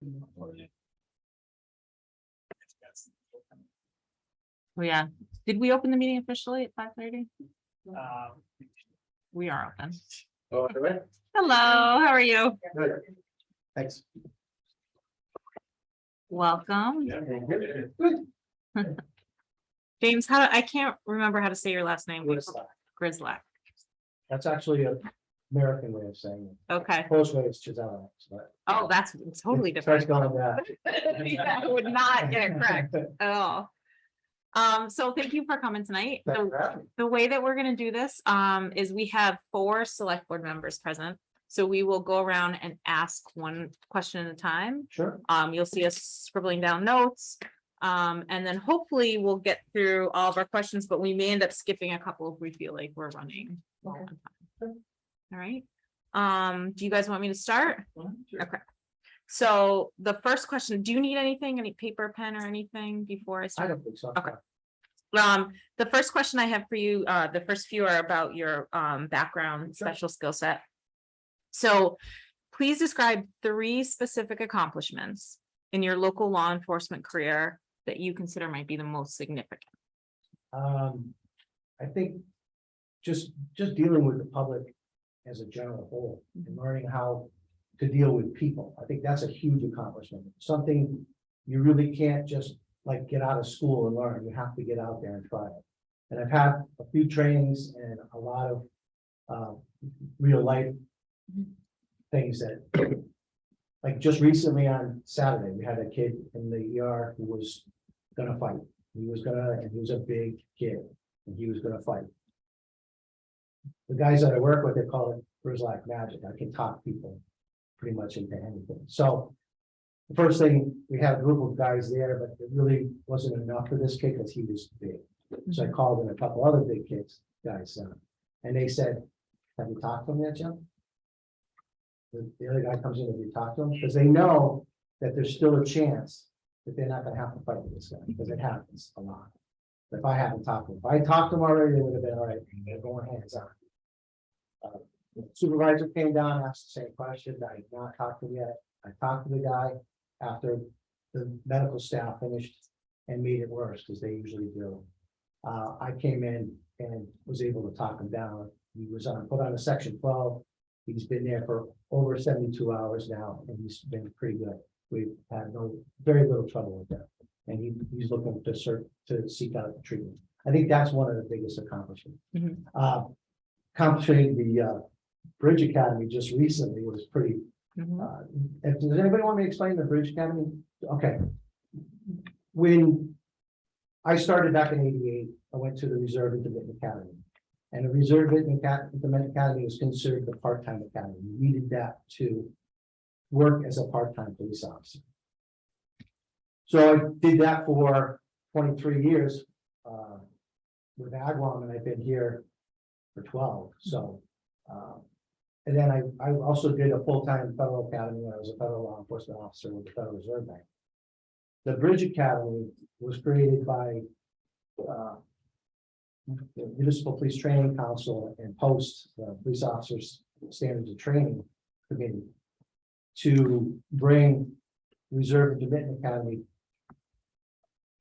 Oh, yeah. Did we open the meeting officially at 5:30? We are open. Oh, really? Hello, how are you? Good. Thanks. Welcome. James, I can't remember how to say your last name. Grislack. That's actually an American way of saying it. Okay. Close way is Chisel. Oh, that's totally Starts different. going that. Yeah, I would not get it correct at all. So thank you for coming tonight. The way that we're going to do this is we have 4 select board members present. So we will go around and ask one question at a time. Sure. You'll see us scribbling down notes. And then hopefully we'll get through all of our questions, but we may end up skipping a couple if we feel like we're running low on time. All right. Do you guys want me to start? Sure. Okay. So the first question, do you need anything, any paper, pen or anything before I I start? don't think so. Okay. The first question I have for you, the first few are about your background, special skill set. So please describe 3 specific accomplishments in your local law enforcement career that you consider might be the most significant. I think just dealing with the public as a general whole and learning how to deal with people. I think that's a huge accomplishment. Something you really can't just like get out of school and learn. You have to get out there and try it. And I've had a few trainings and a lot of real life things that, like just recently on Saturday, we had a kid in the ER who was gonna fight. He was a big kid and he was gonna fight. The guys that I work with, they call it Grislack magic. I can talk people pretty much into anything. So the first thing, we had a group of guys there, but it really wasn't enough for this kid because he was big. So I called in a couple other big guys, and they said, have you talked to him yet, Jim? The other guy comes in, and we talk to him, because they know that there's still a chance that they're not gonna have to fight with this guy, because it happens a lot. But if I haven't talked to him, if I talked to him already, they would have been all right, they're going hands on. The supervisor came down, asked the same question. I did not talk to him yet. I talked to the guy after the medical staff finished and made it worse, because they usually do. I came in and was able to talk him down. He was put on a section 12. He's been there for over 72 hours now, and he's been pretty good. We've had very little trouble with that, and he's looking to seek out treatment. I think that's one of the biggest accomplishments. Accomplishing the Bridge Academy just recently was pretty. Does anybody want me to explain the Bridge Academy? Okay. When I started back in '88, I went to the Reserve Intermittent Academy. And the Reserve Intermittent Academy was considered the part-time academy. We needed that to work as a part-time police officer. So I did that for 23 years with Agawam, and I've been here for 12. So, and then I also did a full-time federal academy when I was a federal law enforcement officer with the Federal Reserve Bank. The Bridge Academy was created by the Municipal Police Training Council and Post, the Police Officers Standards of Training Committee, to bring Reserve Intermittent Academy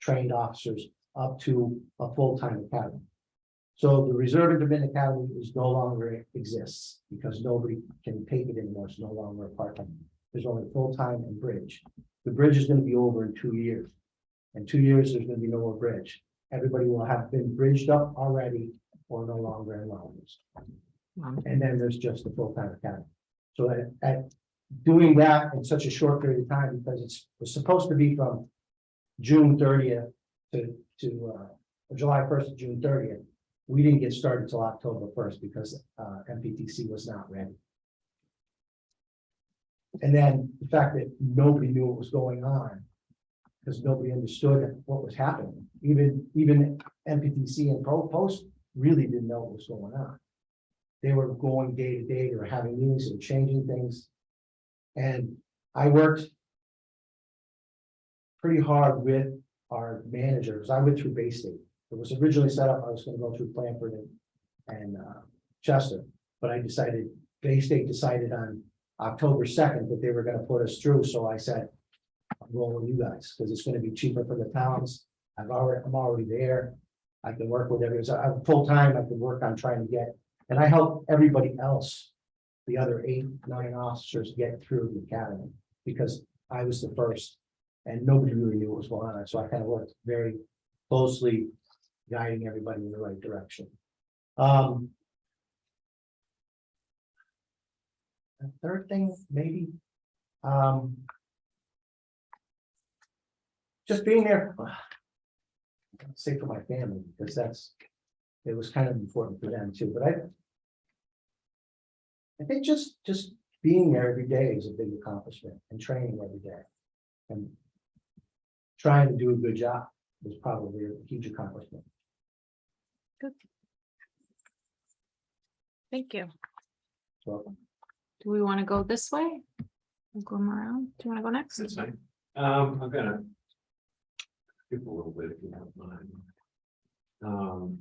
trained officers up to a full-time academy. So the Reserve Intermittent Academy is no longer exists because nobody can take it anymore. It's no longer a part-time. There's only full-time and Bridge. The Bridge is going to be over in 2 years. In 2 years, there's going to be no more Bridge. Everybody will have been bridged up already or no longer in wellness. And then there's just the full-time academy. So at doing that in such a short period of time, because it was supposed to be from June 30th to July 1st to June 30th, we didn't get started until October 1st because MPTC was not ready. And then the fact that nobody knew what was going on, because nobody understood what was happening. Even MPTC and Post really didn't know what was going on. They were going day to day, they were having meetings and changing things. And I worked pretty hard with our managers. I went through Bay State. It was originally set up, I was going to go through Blandford and Chester, but I decided, Bay State decided on October 2nd that they were going to put us through. So I said, roll with you guys, because it's gonna be cheaper for the towns. I'm already there. I can work with everyone. So I'm full-time, I can work on trying to get, and I help everybody else, the other 8, 9 officers get through the academy, because I was the first. And nobody really knew what was going on, so I kind of worked very closely, guiding everybody in the right direction. The third thing, maybe, just being there, I'd say for my family, because it was kind of important for them too, but I think just being there every day is a big accomplishment, and training every day. And trying to do a good job was probably a huge accomplishment. Good. Thank you. So, Do we want to go this way? We'll go around. Do you want to go next? That's fine. I'm gonna skip a little bit if you don't mind.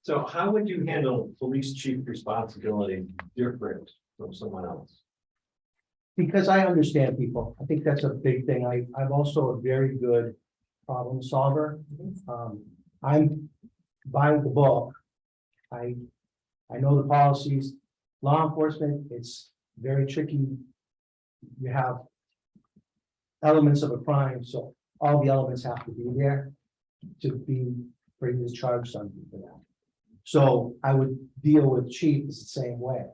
So how would you handle police chief responsibility different from someone else? because I understand people, I think that's a big thing. I'm also a very good problem solver. I'm by the book. I know the policies. Law enforcement, it's very tricky. You have elements of a crime, so all the elements have to be there to be bring this charge something for that. So I would deal with chief the same way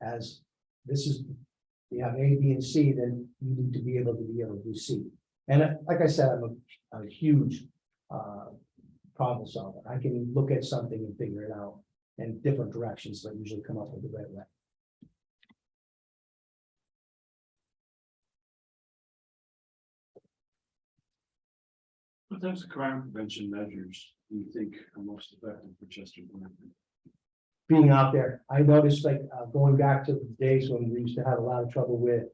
as this is, you have A, B, and C, then you need to be able to do C. And like I said, I'm a huge problem solver. I can look at something and figure it out in different directions, so I usually come up with the right way. What types of crime prevention measures do you think are most effective for Chester-Blandford? Being out there, I noticed like going back to the days when we used to have a lot of trouble with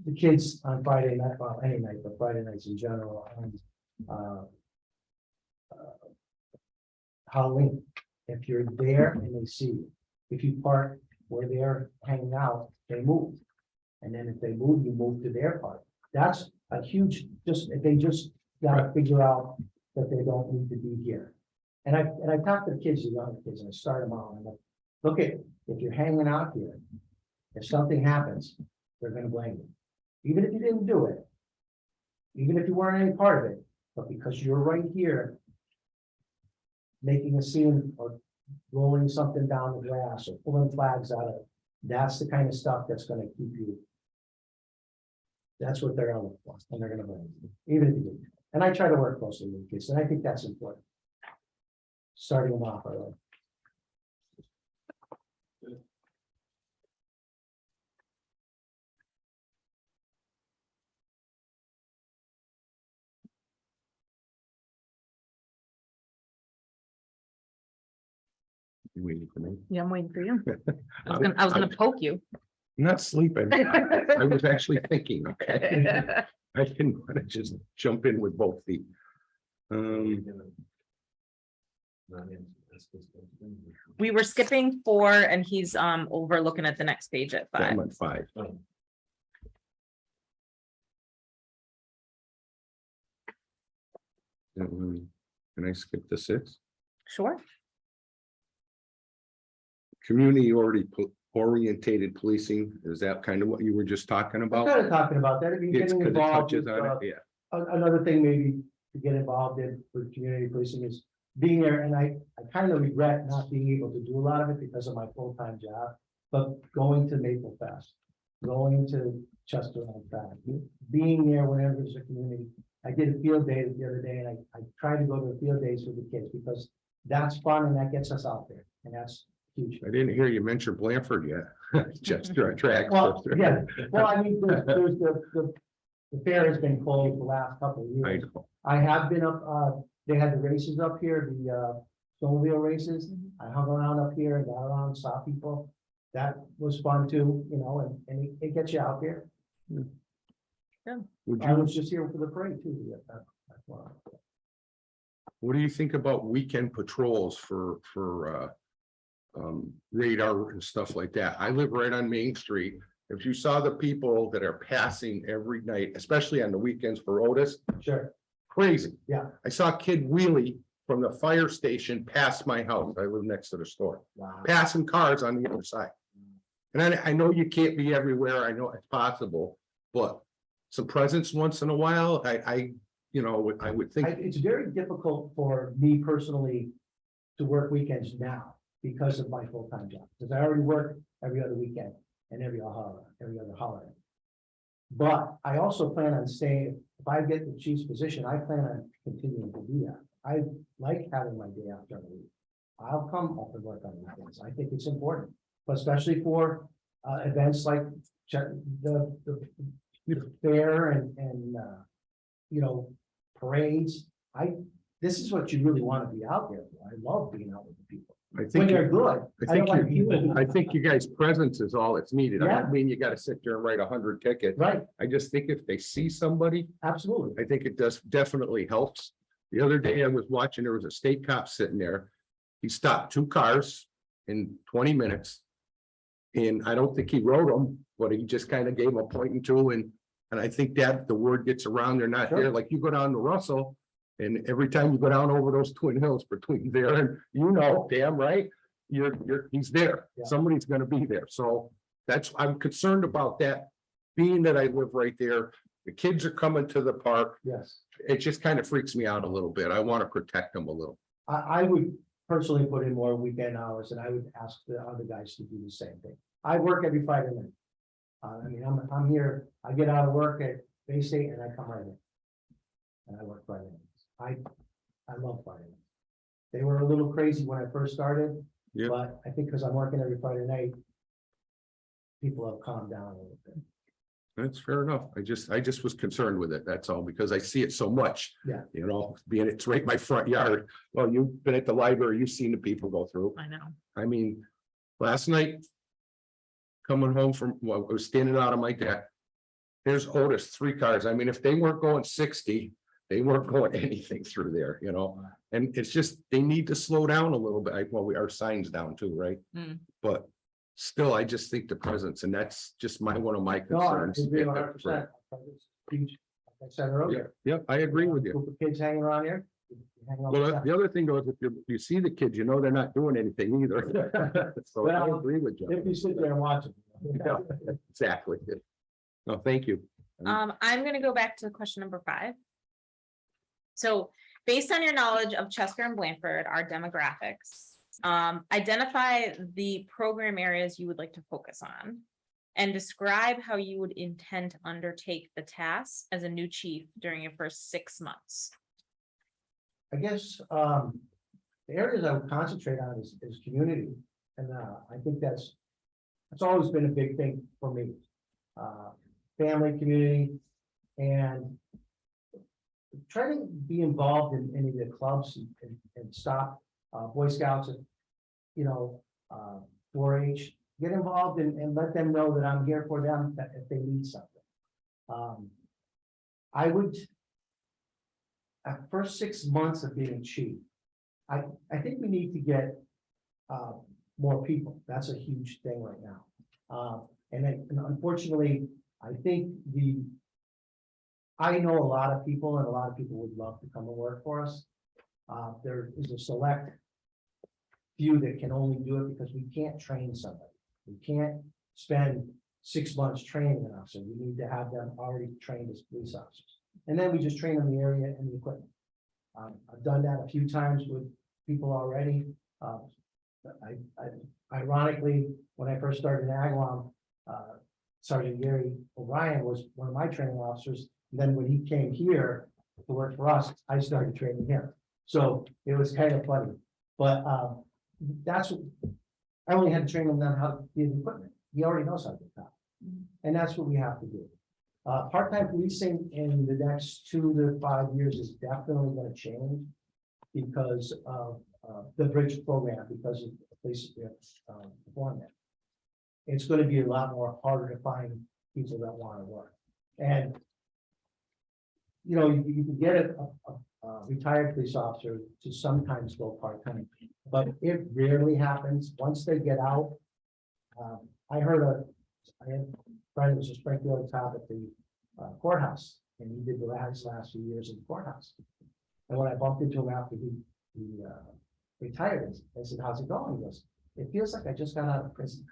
the kids on Friday night, well, any night, but Friday nights in general, and Halloween. If you're there and they see you, if you park where they're hanging out, they move. And then if they move, you move to their park. That's a huge, they just gotta figure out that they don't need to be here. And I talk to the kids, the younger kids, and I start them out. And I'm like, look at, if you're hanging out here, if something happens, they're gonna blame you. Even if you didn't do it, even if you weren't any part of it, but because you're right here, making a scene or rolling something down the grass or pulling flags out of it, that's the kind of stuff that's gonna keep you. That's what they're gonna look for, and they're gonna blame you, even if you didn't. And I try to work closely with kids, and I think that's important. Starting them off early. You waiting for me? Yeah, I'm waiting for you. I was gonna poke you. I'm not sleeping. I was actually thinking, okay. I didn't want to just jump in with both feet. We were skipping 4 and he's over looking at the next page at 5. I'm at 5. Can I skip to 6? Sure. Community orientated policing, is that kind of what you were just talking I'm about? kind of talking about that. I mean, It's getting because it involved touches with, on it, yeah. another thing maybe to get involved in with community policing is being there, and I kind of regret not being able to do a lot of it because of my full-time job, but going to Maple Fest, going to Chester-Blandford, being there whenever there's a community. I did a field day the other day, and I try to go to the field days with the kids because that's fun and that gets us out there, and that's huge. I didn't hear you mention Blandford yet. Chester on track. Well, yeah, well, I mean, there's the fair has been closed the last couple of I years. know. I have been up, they had the races up here, the snowmobile races. I hung around up here and got around, saw people. That was fun too, you know, and it gets you out there. Would I you, was just here for the parade too. That's why. what do you think about weekend patrols for radar and stuff like that? I live right on Main Street. if you saw the people that are passing every night, especially on the weekends for Otis, Sure, crazy. Yeah. I saw a kid wheelie from the fire station past my house. I live next to the store, wow. passing cars on the other side. And I know you can't be everywhere. I know it's possible, but some presence once in a while, I would think. It's very difficult for me personally to work weekends now because of my full-time job, because I already work every other weekend and every other holiday. But I also plan on staying, if I get the chief's position, I plan on continuing to do that. I like having my day off during the week. I'll come up and work on weekends. I think it's important, but especially for events like the fair and parades. This is what you really want to be out there for. I love being out with the people. I When think, they're good. I think you guys' presence is all that's needed. I Yeah. don't mean you gotta sit there and write 100 tickets. Right, I just think if they see somebody, absolutely. I think it does definitely helps. The other day I was watching, there was a state cop sitting there. He stopped 2 cars in 20 minutes. And I don't think he wrote them, but he just kind of gave them a point and two, and I think that the word gets around, they're not Sure. there, like you go down to Russell. And every time you go down over those twin hills between there and damn right, he's there. Yeah. Somebody's gonna be there. So I'm concerned about that. Being that I live right there, the kids are coming to the park. Yes, It just kind of freaks me out a little bit. I want to protect them a little. I would personally put in more weekend hours, and I would ask the other guys to do the same thing. I work every Friday night. I'm here, I get out of work at Bay State and I come right in. And I work Friday nights. I love Friday nights. They were a little crazy when I first started, Yeah. but I think because I'm working every Friday night, people have calmed down a little bit. That's fair enough. I just was concerned with it. That's all, because I see it so much. Yeah. Being it's right in my front yard. Well, you've been at the library, you've seen the people go through. I know. I mean, last night. Coming home from, I was standing out on my deck. There's Otis, 3 cars. I mean, if they weren't going 60, they weren't going anything through there, And it's just, they need to slow down a little bit. Our signs down too, right? Mm. But still, I just think the presence, and that's just one of my No, I concerns. agree 100%. Like I said earlier. Yeah, I agree with you. Group of kids hanging around here. hanging out with Well, them. the other thing though is if you see the kids, they're not doing anything either. So I Well, agree with you. If you sit there and watch it. Yeah, exactly. No, thank you. I'm gonna go back to question number 5. So based on your knowledge of Chester and Blandford, our demographics, identify the program areas you would like to focus on and describe how you would intend to undertake the task as a new chief during your first 6 months. I guess, the areas I would concentrate on is community. And, I think that's always been a big thing for me. Family, community, and try to be involved in any of the clubs and stop, Boy Scouts, 4-H, get involved and let them know that I'm here for them if they need something. I would, at first 6 months of being chief, I think we need to get more people. That's a huge thing right now. And unfortunately, I think I know a lot of people and a lot of people would love to come and work for us. There is a select few that can only do it because we can't train somebody. We can't spend 6 months training an officer. We need to have them already trained as police officers. And then we just train them in the area and the equipment. I've done that a few times with people already. Ironically, when I first started in Agawam, Sergeant Gary O'Brien was one of my training officers. And then when he came here to work for us, I started training him. So it was kind of funny, but that's what I only had to train him on how to do the equipment. He already knows how to do that. And that's what we have to do. Part-time policing in the next 2 to 5 years is definitely going to change because of the bridge program, because of the places we have performed that. It's going to be a lot more harder to find people that want to work. And, you can get a retired police officer to sometimes go part-time, but it rarely happens. Once they get out, I had friend was a Springfield top at the courthouse, and he did the last few years in the courthouse. And when I bumped into him after he retired, I said, "How's it going?" He goes, "It feels like I just got out of prison."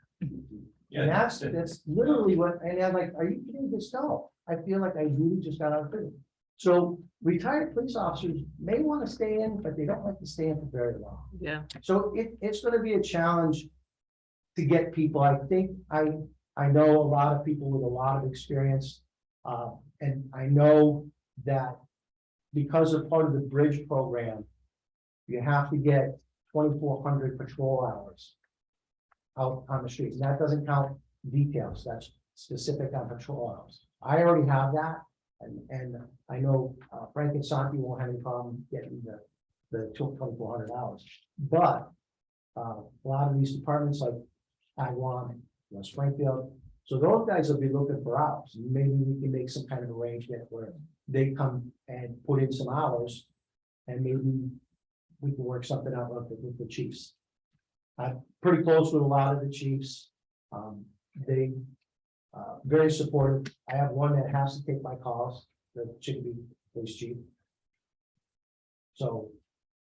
Yeah, And that's literally what, and I'm like, "Are you kidding me?" No, I feel like I really just got out of prison. So retired police officers may want to stay in, but they don't like to stay in for very long. Yeah. So it's going to be a challenge to get people. I think I know a lot of people with a lot of experience. And I know that because of part of the bridge program, you have to get 2,400 patrol hours out on the streets. And that doesn't count details. That's specific on patrol hours. I already have that. And I know Frank and Santi won't have any problem getting the 2,400 hours. But a lot of these departments like Agawam, Springfield, so those guys will be looking for hours. Maybe we can make some kind of arrangement where they come and put in some hours, and maybe we can work something out with the chiefs. I'm pretty close with a lot of the chiefs. They very supportive. I have one that has to take my calls, the Chicopee police chief. So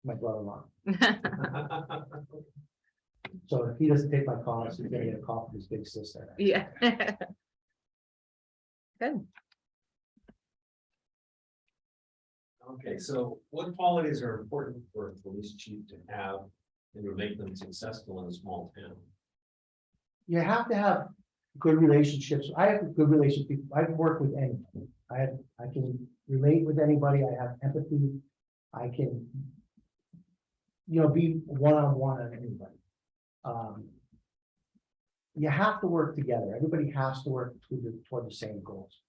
my brother-in-law. So if he doesn't take my calls, he's gonna get a call from his big sister. Yeah. Good. Okay, so what qualities are important for a police chief to have and to make them successful in a small town? You have to have good relationships. I have good relationships. I can work with anyone. I can relate with anybody. I have empathy. I can, be one-on-one on anybody. You have to work together. Everybody has to work toward the same goals.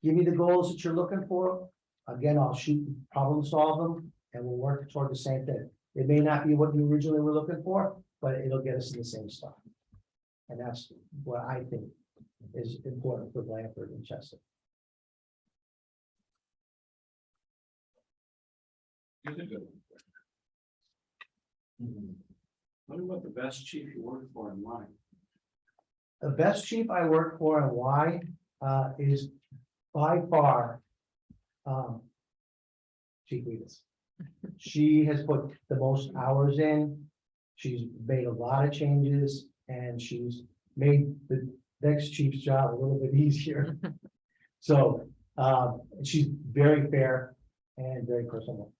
Give me the goals that you're looking for. Again, I'll problem solve them, and we'll work toward the same thing. It may not be what you originally were looking for, but it'll get us in the same spot. And that's what I think is important for Blandford and Chester. Here's a good one. Wonder what the best chief you worked for and why? The best chief I work for and why is by far Chief Wheatus. She has put the most hours in. She's made a lot of changes, and she's made the next chief's job a little bit easier. So she's very fair and very personable.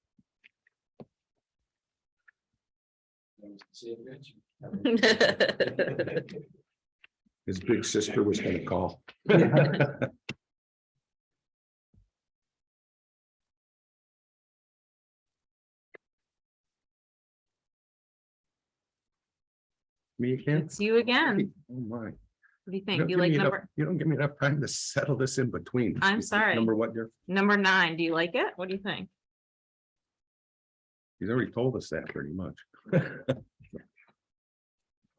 His big sister was gonna call. Yeah. Me again? It's you again. Oh, my. What do you think? don't You give like me enough- number You don't give me enough time to settle this in between. I'm sorry. Number what you're, number 9? Do you like it? What do you think? he's already told us that pretty much.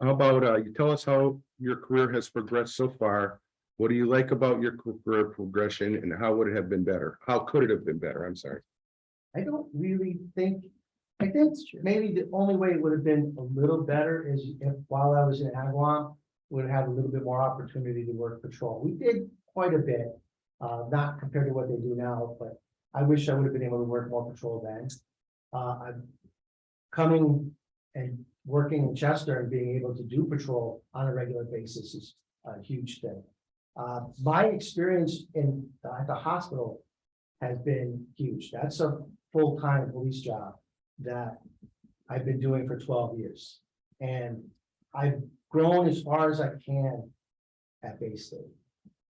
How about, you tell us how your career has progressed so far? What do you like about your career progression, and how would it have been better? How could it have been better? I'm sorry. I don't really think, I think maybe the only way it would have been a little better is if while I was in Agawam, would have had a little bit more opportunity to work patrol. We did quite a bit, not compared to what they do now, but I wish I would have been able to work more patrol then. I'm coming and working in Chester and being able to do patrol on a regular basis is a huge thing. My experience at the hospital has been huge. That's a full-time police job that I've been doing for 12 years. And I've grown as far as I can at Bay State.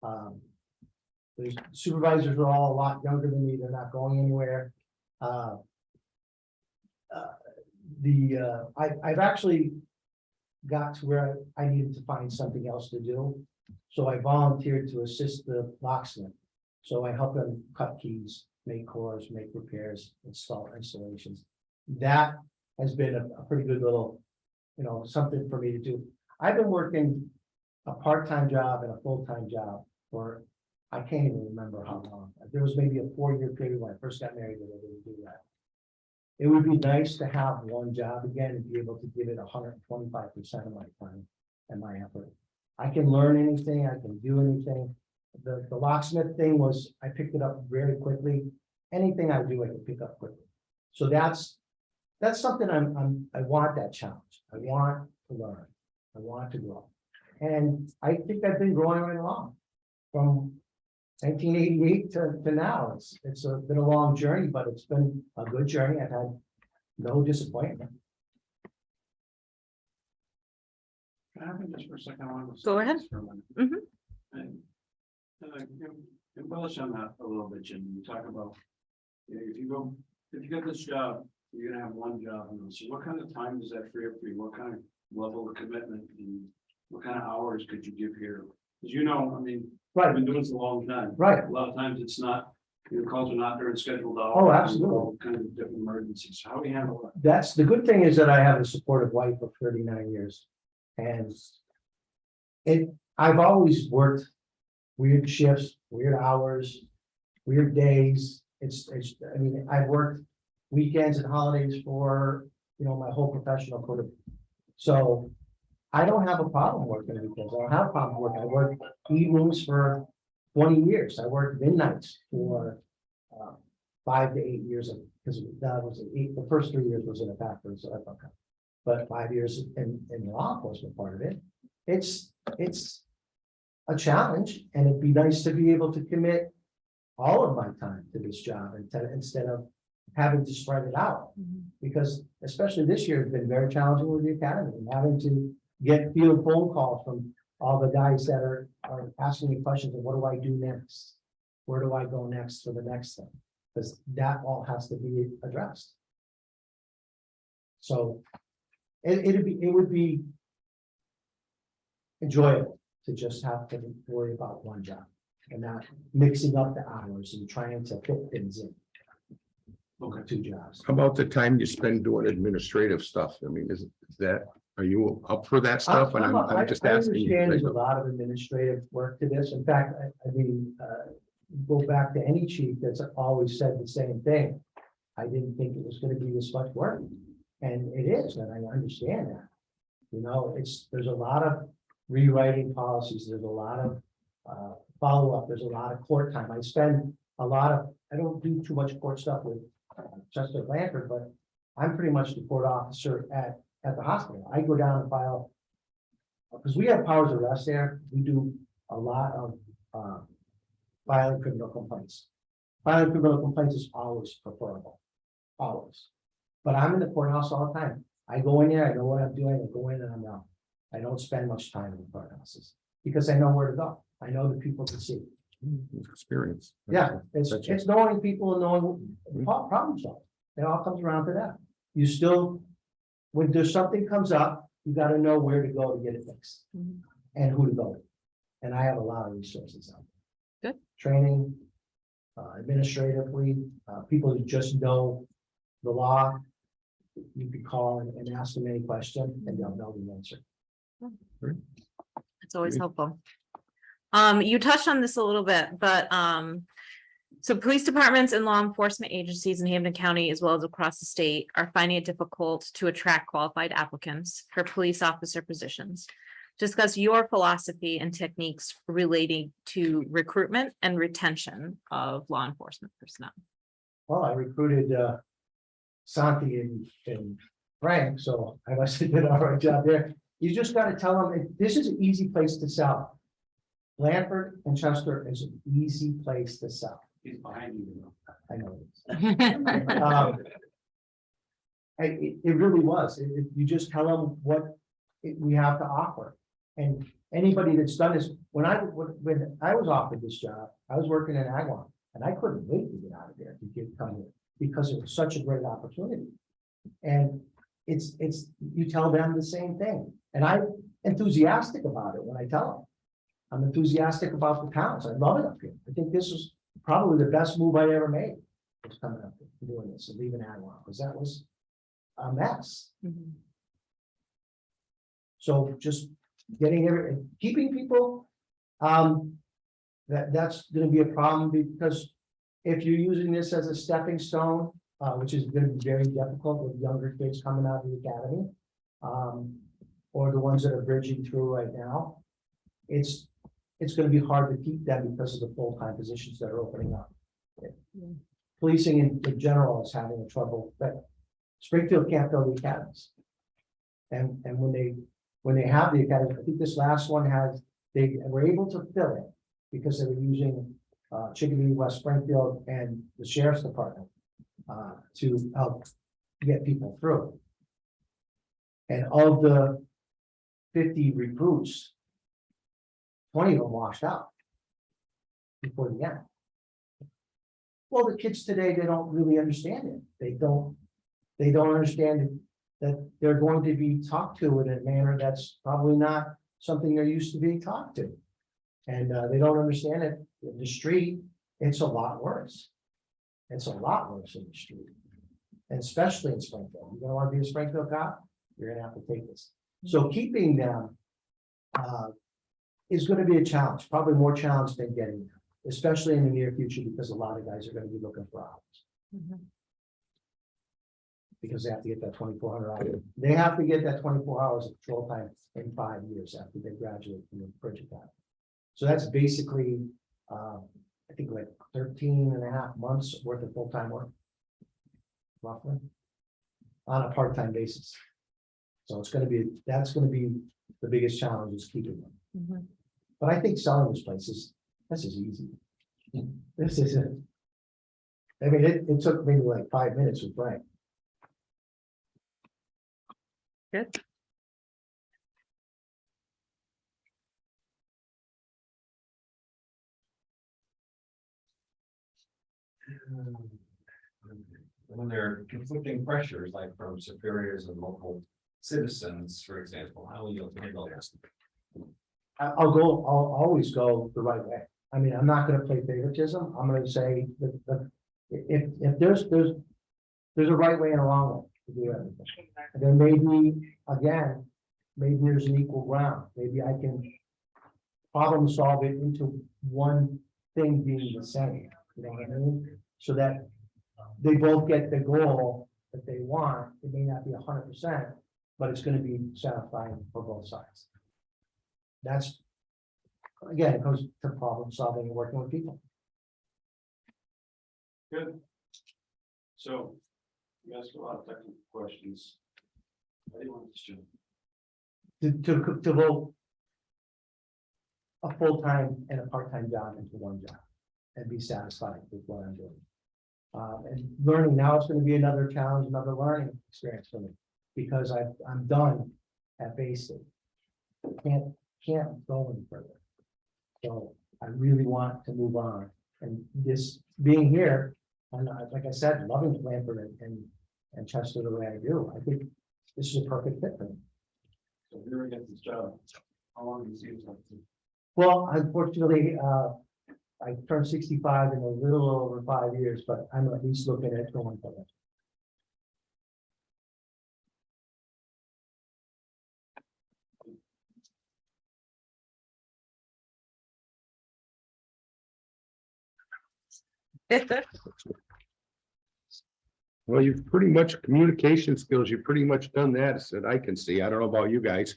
The supervisors are all a lot younger than me. They're not going anywhere. I've actually got to where I needed to find something else to do. So I volunteered to assist the locksmith. So I help them cut keys, make cores, make repairs, install installations. That has been a pretty good little, something for me to do. I've been working a part-time job and a full-time job for, I can't even remember how long. There was maybe a 4-year period when I first got married that I didn't do that. It would be nice to have one job again and be able to give it 125% of my time and my effort. I can learn anything, I can do anything. The locksmith thing was, I picked it up very quickly. Anything I do, I can pick up quickly. So that's something I want that challenge. I want to learn. I want to grow. And I think I've been growing right along from 1988 to now. It's been a long journey, but it's been a good journey. I've had no disappointment. Can I have it just for a second? I want to Go ahead. for a minute. Mhm. And, embellish on that a little bit, Jim. You talk about, if you get this job, you're gonna have one job. So what kind of time does that free up for you? What kind of level of commitment and what kind of hours could you give here? Because I mean, I've Right, been doing this a long time. right. A lot of times it's not, calls are not during scheduled hours. Oh, absolutely. All kind of different emergencies. So how do you handle that? That's the good thing is that I have a supportive wife of 39 years. And I've always worked weird shifts, weird hours, weird days. I mean, I've worked weekends and holidays for, my whole professional career. So I don't have a problem working weekends. I don't have a problem working. I worked evenings for 20 years. I worked midnights for 5 to 8 years, because that was the first 3 years was in a factory, so that's okay. But 5 years in the law enforcement part of it, it's a challenge, and it'd be nice to be able to commit all of my time to this job instead of having to spread it out. Because especially this year, it's been very challenging with the academy and having to get field phone calls from all the guys that are asking me questions of what do I do next? Where do I go next for the next thing? Because that all has to be addressed. So it would be enjoyable to just have to worry about one job and not mixing up the hours and trying to fit things in. Okay, 2 jobs. How about the time you spend doing administrative stuff? I mean, are you up for that stuff? And I'm just I asking. understand there's a lot of administrative work to this. In fact, I mean, go back to any chief that's always said the same thing. I didn't think it was going to be this much work, and it is, and I understand that. There's a lot of rewriting policies. There's a lot of follow-up. There's a lot of court time. I don't do too much court stuff with Chester-Blandford, but I'm pretty much the court officer at the hospital. I go down and file, because we have powers of arrest there. We do a lot of filing criminal complaints. Filing criminal complaints is always preferable, always. But I'm in the courthouse all the time. I go in there, I know what I'm doing, I go in and I'm out. I don't spend much time in the courthouses because I know where to go. I know the people to see. Experience. Yeah, it's knowing people and knowing problem solving. It all comes around to that. You still, when there's something comes up, you got to know where to go to get it fixed and who to go to. And I have a lot of resources out there. Good. Training, administratively, people who just know the law. You could call and ask them any question and they'll know the answer. It's always helpful. You touched on this a little bit, but so police departments and law enforcement agencies in Hampden County, as well as across the state, are finding it difficult to attract qualified applicants for police officer positions. Discuss your philosophy and techniques relating to recruitment and retention of law enforcement personnel. Well, I recruited Santi and Frank, so I must have did an all right job there. You just got to tell them this is an easy place to sell. Blandford and Chester is an easy place to sell. He's behind you. I know it really was. You just tell them what we have to offer. And anybody that's done this, when I was offered this job, I was working in Agawam, and I couldn't wait to get out of there to come here because it was such a great opportunity. And you tell them the same thing. And I'm enthusiastic about it when I tell them. I'm enthusiastic about the towns. I love it up here. I think this was probably the best move I ever made. Was coming up and doing this and leaving Agawam, because that was a mess. So just keeping people, that's going to be a problem, because if you're using this as a stepping stone, which is going to be very difficult with younger kids coming out of the academy, or the ones that are bridging through right now, it's gonna be hard to keep them because of the full-time positions that are opening up. Policing in general is having a trouble, but Springfield can't fill the academies. And when they have the academy, I think this last one they were able to fill it because they were using Chicopee, West Springfield, and the sheriff's department to help get people through. And of the 50 recruits, 20 of them washed out before the end. Well, the kids today, they don't really understand it. They don't understand that they're going to be talked to in a manner that's probably not something they're used to being talked to. And they don't understand it in the street. It's a lot worse. It's a lot worse in the street. And especially in Springfield. You're gonna want to be a Springfield cop, you're gonna have to take this. So keeping them is gonna be a challenge, probably more challenge than getting them, especially in the near future, because a lot of guys are gonna be looking for hours. Because they have to get that 2,400 hours. They have to get that 24 hours of patrol time in 5 years after they graduate from the bridge academy. So that's basically, I think like 13 and a half months worth of full-time work. Roughly. On a part-time basis. So that's gonna be the biggest challenge is keeping them. But I think selling this place this is easy. This isn't. I mean, it took maybe like 5 minutes with Frank. Good. When there are conflicting pressures, like from superiors and local citizens, for example, how will you handle this? I'll always go the right way. I mean, I'm not gonna play favoritism. I'm gonna say that if there's a right way and a wrong way to do everything. And then maybe there's an equal ground. Maybe I can problem solve it into one thing being the same. You know what I mean? So that they both get the goal that they want. It may not be 100%, but it's going to be satisfying for both sides. That's, again, it comes to problem solving and working with people. Good. So, you asked a lot of technical questions. How do you want this to? To vote a full-time and a part-time job into one job and be satisfied with what I'm doing. And learning now is going to be another challenge, another learning experience for me because I'm done at basic. Can't go any further. So I really want to move on. And this being here, and like I said, loving Blandford and Chester the way I do, I think this is a perfect fit for me. So if you ever get this job, how long do you see yourself? Well, unfortunately, I turned 65 in a little over 5 years, but I'm at least looking at going for it. Well, you've pretty much communication skills, you've pretty much done that, that I can see. I don't know about you guys.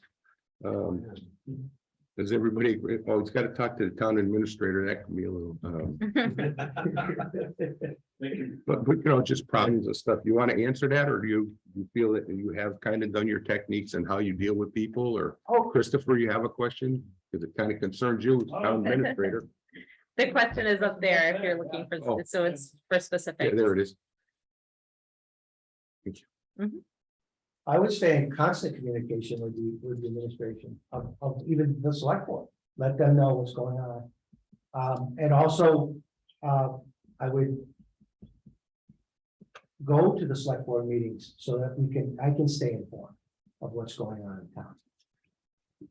Does everybody agree? Oh, it's got to talk to the town administrator. That can be a little, but just problems and stuff. You want to answer that, or do you feel that you have kind of done your techniques and how you deal with people? Or Christopher, you have a question because it kind of concerns you, as town administrator. The question is up there if you're looking for, so it's for specific. Yeah, there it is. Thank you. I would stay in constant communication with the administration of even the select board. Let them know what's going on. And also, I would go to the select board meetings so that I can stay informed of what's going on in town.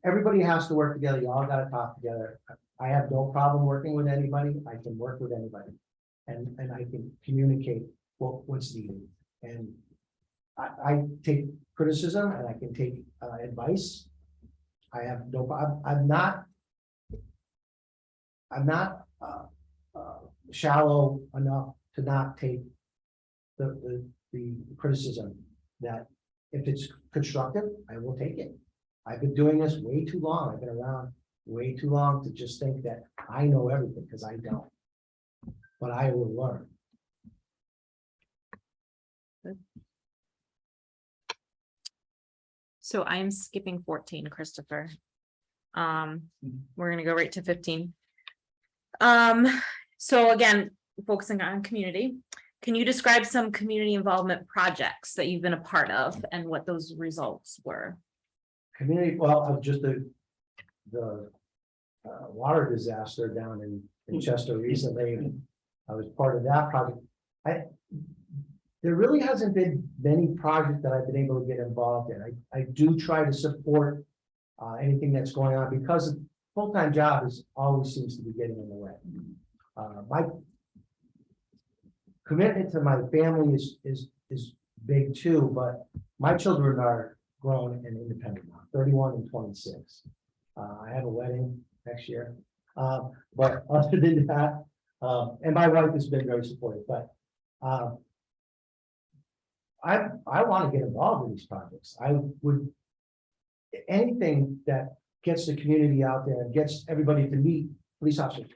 Everybody has to work together. You all got to talk together. I have no problem working with anybody. I can work with anybody, and I can communicate what's needed. And I take criticism and I can take advice. I have no problem. I'm not shallow enough to not take the criticism. That if it's constructive, I will take it. I've been doing this way too long. I've been around way too long to just think that I know everything, because I don't. But I will learn. So I am skipping 14, Christopher. We're gonna go right to 15. So again, focusing on community, can you describe some community involvement projects that you've been a part of and what those results were? Community, well, just the water disaster down in Chester recently. I was part of that project. There really hasn't been many projects that I've been able to get involved in. I do try to support anything that's going on, because a full-time job always seems to be getting in the way. My commitment to my family is big too, but my children are grown and independent now, 31 and 26. I have a wedding next year. But other than that, and my wife has been very supportive, but I want to get involved in these projects. I would, anything that gets the community out there and gets everybody to meet police officers.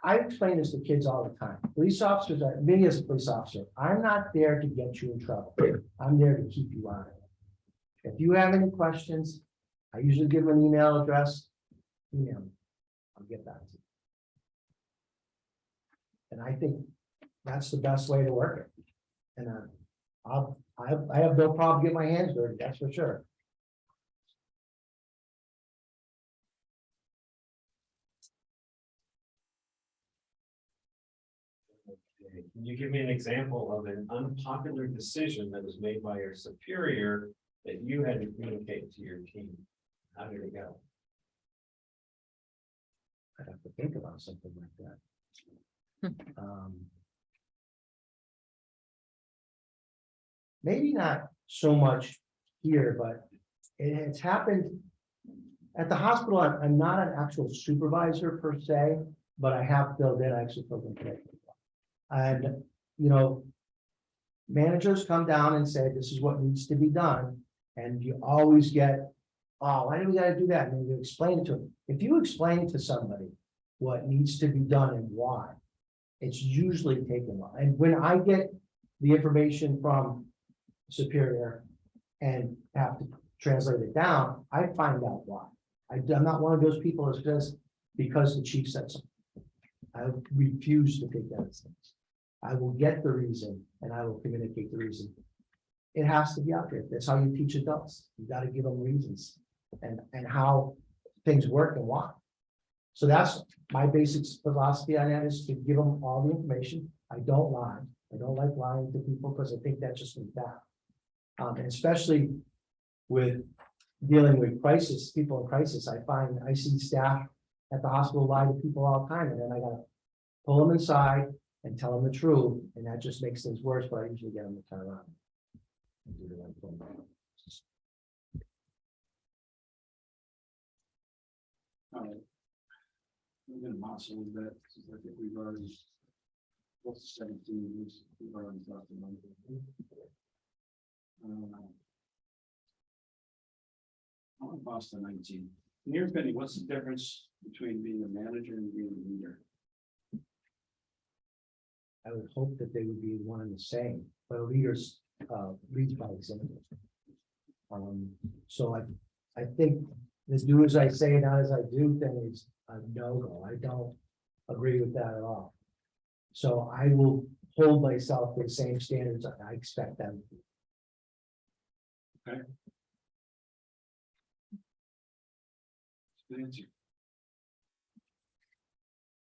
I explain this to kids all the time. Police officers, me as a police officer, I'm not there to get you in trouble. I'm there to keep you out of it. If you have any questions, I usually give them an email address. Email me. I'll get back to you. And I think that's the best way to work it. And I have no problem getting my hands dirty, that's for sure. Can you give me an example of an unpopular decision that was made by your superior that you had to communicate to your team? How did it go? I'd have to think about something like that. Maybe not so much here, but it's happened at the hospital. I'm not an actual supervisor per se, but I have filled in. I actually filled in today. And, you know, managers come down and say, this is what needs to be done. And you always get, oh, why do we got to do that? And you explain it to them. If you explain to somebody what needs to be done and why, it's usually taken long. And when I get the information from superior and have to translate it down, I find out why. I'm not one of those people that says because the chief said something. I refuse to take that as things. I will get the reason and I will communicate the reason. It has to be out there. That's how you teach adults. You got to give them reasons and how things work and why. So that's my basic philosophy on that, is to give them all the information. I don't lie. I don't like lying to people because I think that just comes back. And especially with dealing with crisis, people in crisis, I see staff at the hospital lie to people all the time, and then I gotta pull them inside and tell them the truth, and that just makes things worse, but I usually get them to turn around. All right. We're gonna bounce a little bit, since I think we've already. What's 17 years, we've already talked about it. I want to bounce to 19. In your opinion, what's the difference between being a manager and being a leader? I would hope that they would be one and the same, but a leader's leads by example. So I think this do as I say, not as I do thing is a no-go. I don't agree with that at all. So I will hold myself to the same standards I expect them to. Okay. Good answer.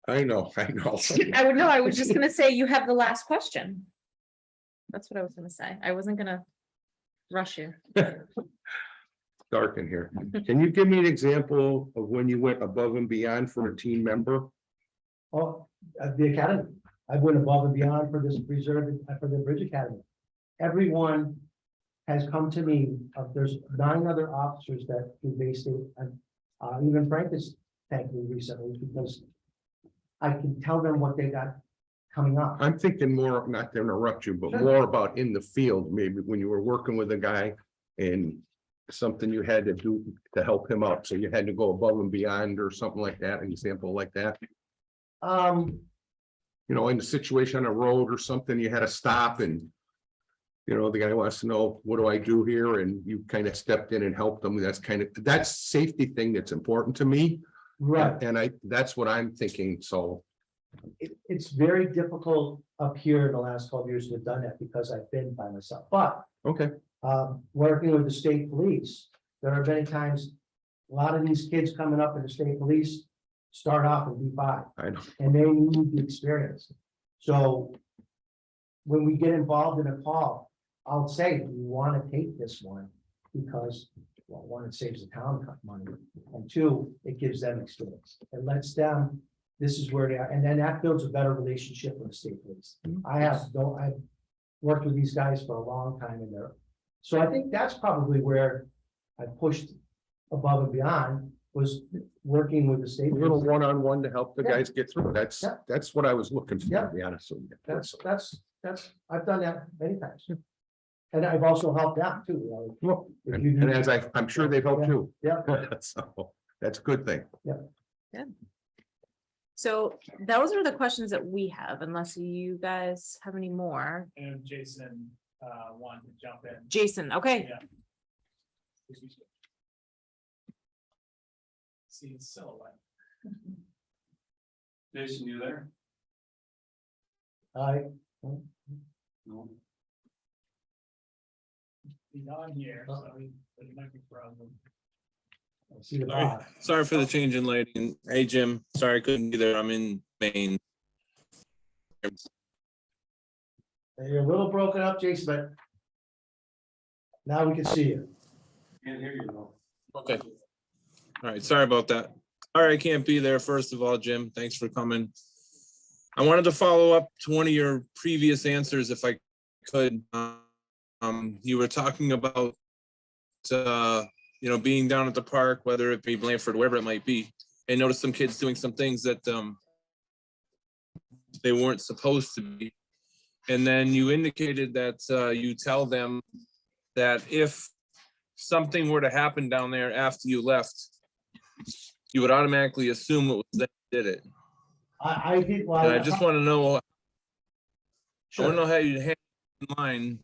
I know. I would know. I was just gonna say you have the last question. That's what I was gonna say. I wasn't gonna rush you. Dark in here. Can you give me an example of when you went above and beyond for a team member? Oh, the academy. I went above and beyond for this reserve for the Bridge Academy. Everyone has come to me. There's 9 other officers that we based it, and even Frank has thanked me recently because I can tell them what they got coming up. I'm thinking more, not to interrupt you, but Sure. more about in the field, maybe when you were working with a guy and something you had to do to help him out? So you had to go above and beyond or something like that, an example like that? You know, in the situation on a road or something, you had to stop and, you know, the guy wants to know, what do I do here? And you kind of stepped in and helped them. That's safety thing that's important to me. Right. And that's what I'm thinking. So, It's very difficult up here in the last 12 years to have done that because I've been by myself, but okay, working with the state police, there are many times, a lot of these kids coming up in the state police start off in B5 I know. and they need the experience. So when we get involved in a call, I'll say, do you want to take this one? Because, well, one, it saves the town money, and two, it gives them experience. It lets them, this is where they are, and then that builds a better relationship with the state police. I've worked with these guys for a long time in there. So I think that's probably where I pushed above and beyond, was working with the state. A little police. one-on-one to help the Yeah. guys get through. That's what I was looking for, Yeah. to be honest with you. That's, I've done that many times. And I've also helped out too, you know. Well, If and you do- and as I'm sure they've helped too. Yeah, So that's a good thing. So those are the questions that we have, unless you guys have any more. And Jason, wanted to jump in. Jason, okay, Yeah. See the silhouette. Jason, you there? No. He's on here, so there might be a problem. I see the Sorry. bar. Sorry for the change in lighting. Hey, Jim, sorry I couldn't be there. I'm in Maine. You're a little broken up, Jason, but now we can see you. Can't hear you though. Okay. All right, sorry about that. Sorry I can't be there. First of all, Jim, thanks for coming. I wanted to follow up to one of your previous answers if I could. You were talking about, you know, being down at the park, whether it be Blandford, wherever it might be, and notice some kids doing some things that they weren't supposed to be. And then you indicated that you tell them that if something were to happen down there after you left, you would automatically assume it was them who did it. I did. Well, And I just want to know, I Sure. want to know how you handle it in line,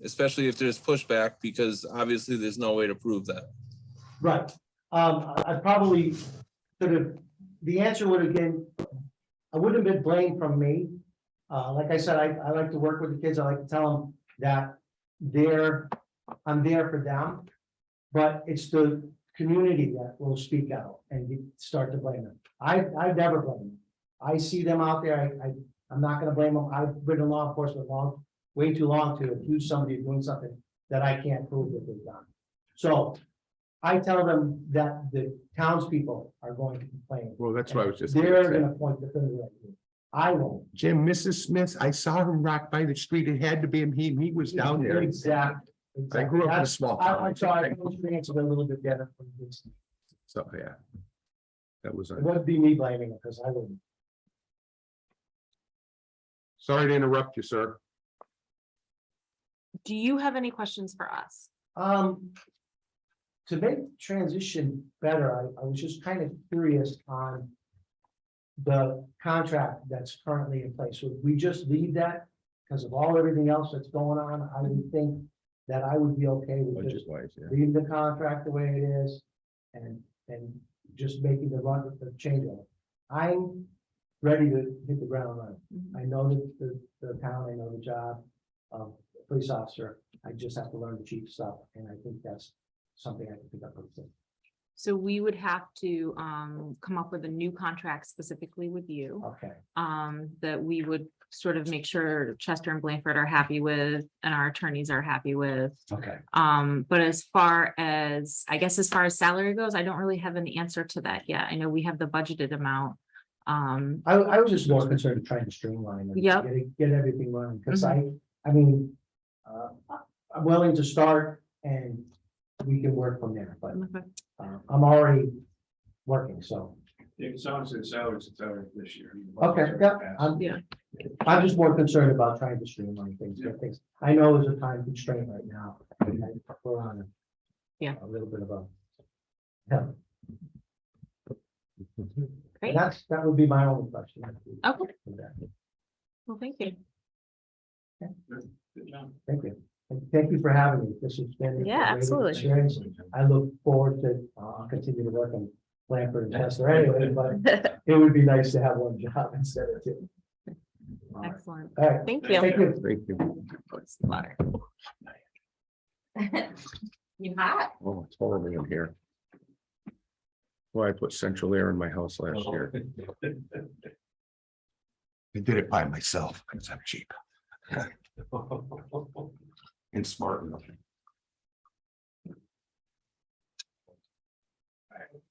especially if there's pushback, because obviously there's no way to prove that. Right. I probably could have, the answer would have been, I wouldn't have been blamed from me. Like I said, I like to work with the kids. I like to tell them that I'm there for them. But it's the community that will speak out and start to blame them. I've never blamed them. I see them out there. I'm not gonna blame them. I've been in law enforcement way too long to accuse somebody of doing something that I can't prove that they've done. So I tell them that the townspeople are going to complain. Well, that's what I was just. They're gonna point the finger at you. I won't. Jim, Mrs. Smith, I saw him rock by the street. It had to be him. He was down there. Exactly. I grew up in a small town. I'm sorry, I want you to answer a little bit better. So, yeah. That was, It wouldn't be me blaming it, because I wouldn't. sorry to interrupt you, sir. do you have any questions for us? To make transition better, I was just kind of curious on the contract that's currently in place. Would we just leave that because of everything else that's going on? I would think that I would be okay with just Budget wise, yeah. leaving the contract the way it is and just making the change of it. I'm ready to hit the ground running. I know that the town, I know the job of the police officer. I just have to learn the chief stuff, and I think that's something I can pick up with. So we would have to come up with a new contract specifically with you. Okay, That we would sort of make sure Chester and Blandford are happy with and our attorneys are happy with. okay. But as far as salary goes, I don't really have an answer to that yet. I know we have the budgeted amount. I was just more concerned with trying to streamline and Yep. get everything running, because I mean, I'm willing to start and we can work from there, but I'm already working, so. If someone's in salaries, it's salary this year. Okay, yeah, I'm just more concerned about trying to streamline things, get things. I know there's a time constraint right now. We're on Yeah. A little bit of a. Yeah. Great. That would be my only question. Okay, well, thank you. Good job. Thank you. And thank you for having me. This has been. a Yeah, great absolutely. experience. I look forward to, I'll continue to work on Blandford and Chester anyway, but it would be nice to have one job instead of two. Excellent. All right. Thank you. Thank you. Thank you. What's the matter? You hot? Oh, it's horrible in here. Well, I put central air in my house last year. I did it by myself because I'm cheap and smart enough.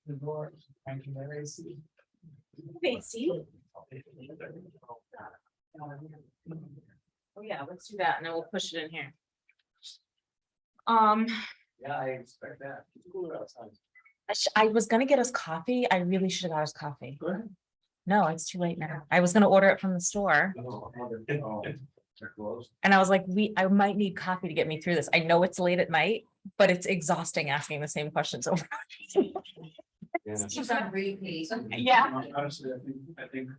The door, thank you, Mary. Stacy. Oh, yeah, let's do that and then we'll push it in here. Yeah, I expect that. It's cooler outside. I was gonna get us coffee. I really should have got us coffee. Go ahead. No, it's too late now. I was gonna order it from the store Oh, they're closed. and I was like, I might need coffee to get me through this. I know it's late at night, but it's exhausting asking the same questions over. Yeah. She's on repeat. Yeah. Honestly, I think.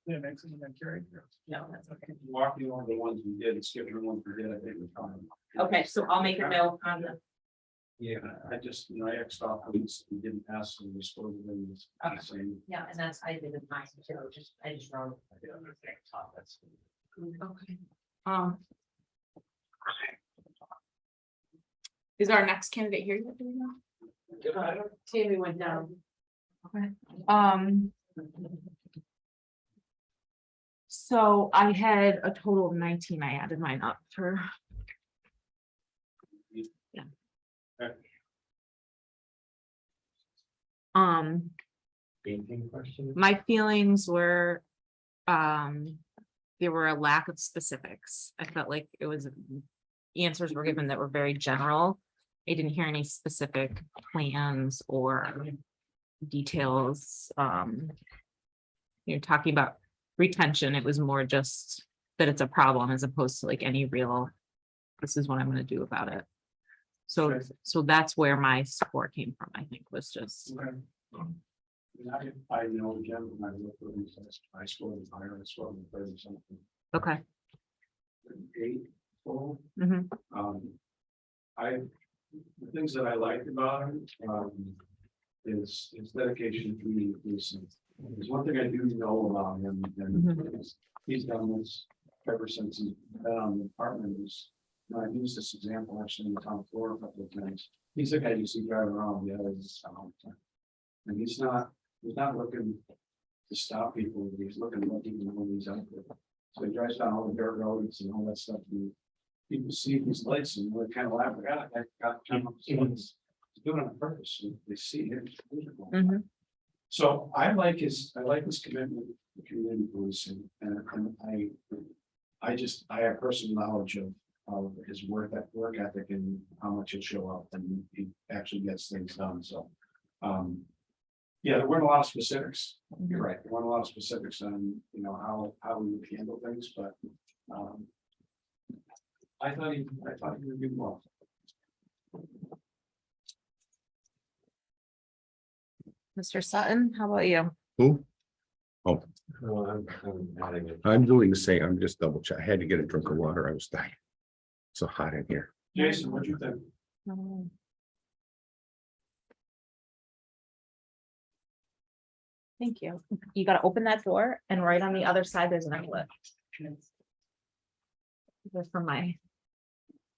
Yeah, next thing I'm carrying. No, that's okay. Walking on the ones we did and skipping the ones we did, I think was fine. Okay, so I'll make a note on the. Yeah, I just, I Xed off, we didn't ask them, we spoke to them. Okay. Saying. Yeah, and that's, I did it mine too, I just wrote. That's. Okay. Is our next candidate here yet? Do we know? Tammy went down. Okay. So I had a total of 19. I added mine up for. Yeah. Okay. Anything question? My feelings were, there were a lack of specifics. I felt like it was, answers were given that were very general. I didn't hear any specific plans or details. You're talking about retention. It was more just that it's a problem as opposed to like any real, this is what I'm gonna do about it. So, Okay. so that's where my support came from, I think, was just, Okay. I know the gentleman, I looked at him, I scored higher, I scored 30 something. okay. 8 total. Mhm. The things that I liked about him, is his dedication to community policing. There's one thing I do know about him, and he's done this ever since he's been on the department. I used this example actually in the town floor a couple of times. He's the guy you see driving around the others all the time. And he's not looking to stop people, he's looking when he's out there. So he drives down all the dirt roads and all that stuff. And people see these lights and they kind of laugh, I got he's doing it on purpose. And they see it. It's beautiful. Mhm. So I like his commitment to community policing, and I have personal knowledge of his work ethic and how much he'll show up and he actually gets things done. So, yeah, there weren't a lot of specifics. You're right. There weren't a lot of specifics on, how we would handle things, but, I thought he would do well. Mr. Sutton, how about you? Who? Oh, No, I'm adding it. I'm doing the same. I'm just double check. I had to get a drink of water. I was dying. So hot in here. Jason, what'd you think? Thank you. You gotta open that door and right on the other side, there's an outlet. That's from my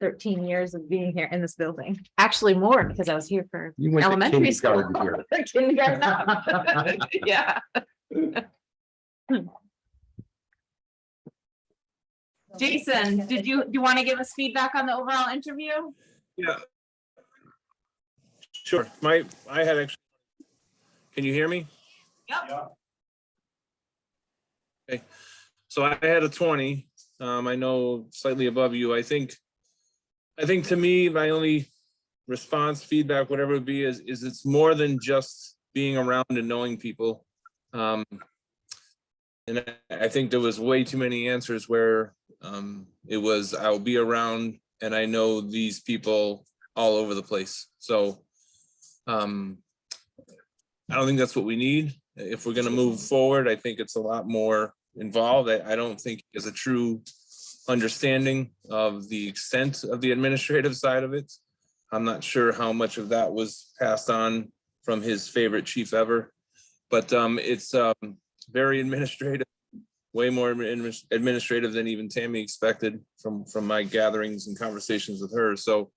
13 years of being here in this building. Actually more because I was here for You went to elementary school. kindergarten here. Kindergarten up. Yeah. Jason, do you want to give us feedback on the overall interview? Yeah. Sure, I had actually, can you hear me? Yeah. So I had a 20. I know slightly above you. I think to me, my only response, feedback, whatever it would be, is it's more than just being around and knowing people. And I think there was way too many answers where it was, I'll be around and I know these people all over the place. So I don't think that's what we need. If we're gonna move forward, I think it's a lot more involved. I don't think there's a true understanding of the extent of the administrative side of it. I'm not sure how much of that was passed on from his favorite chief ever, but it's very administrative, way more administrative than even Tammy expected from my gatherings and conversations with her. So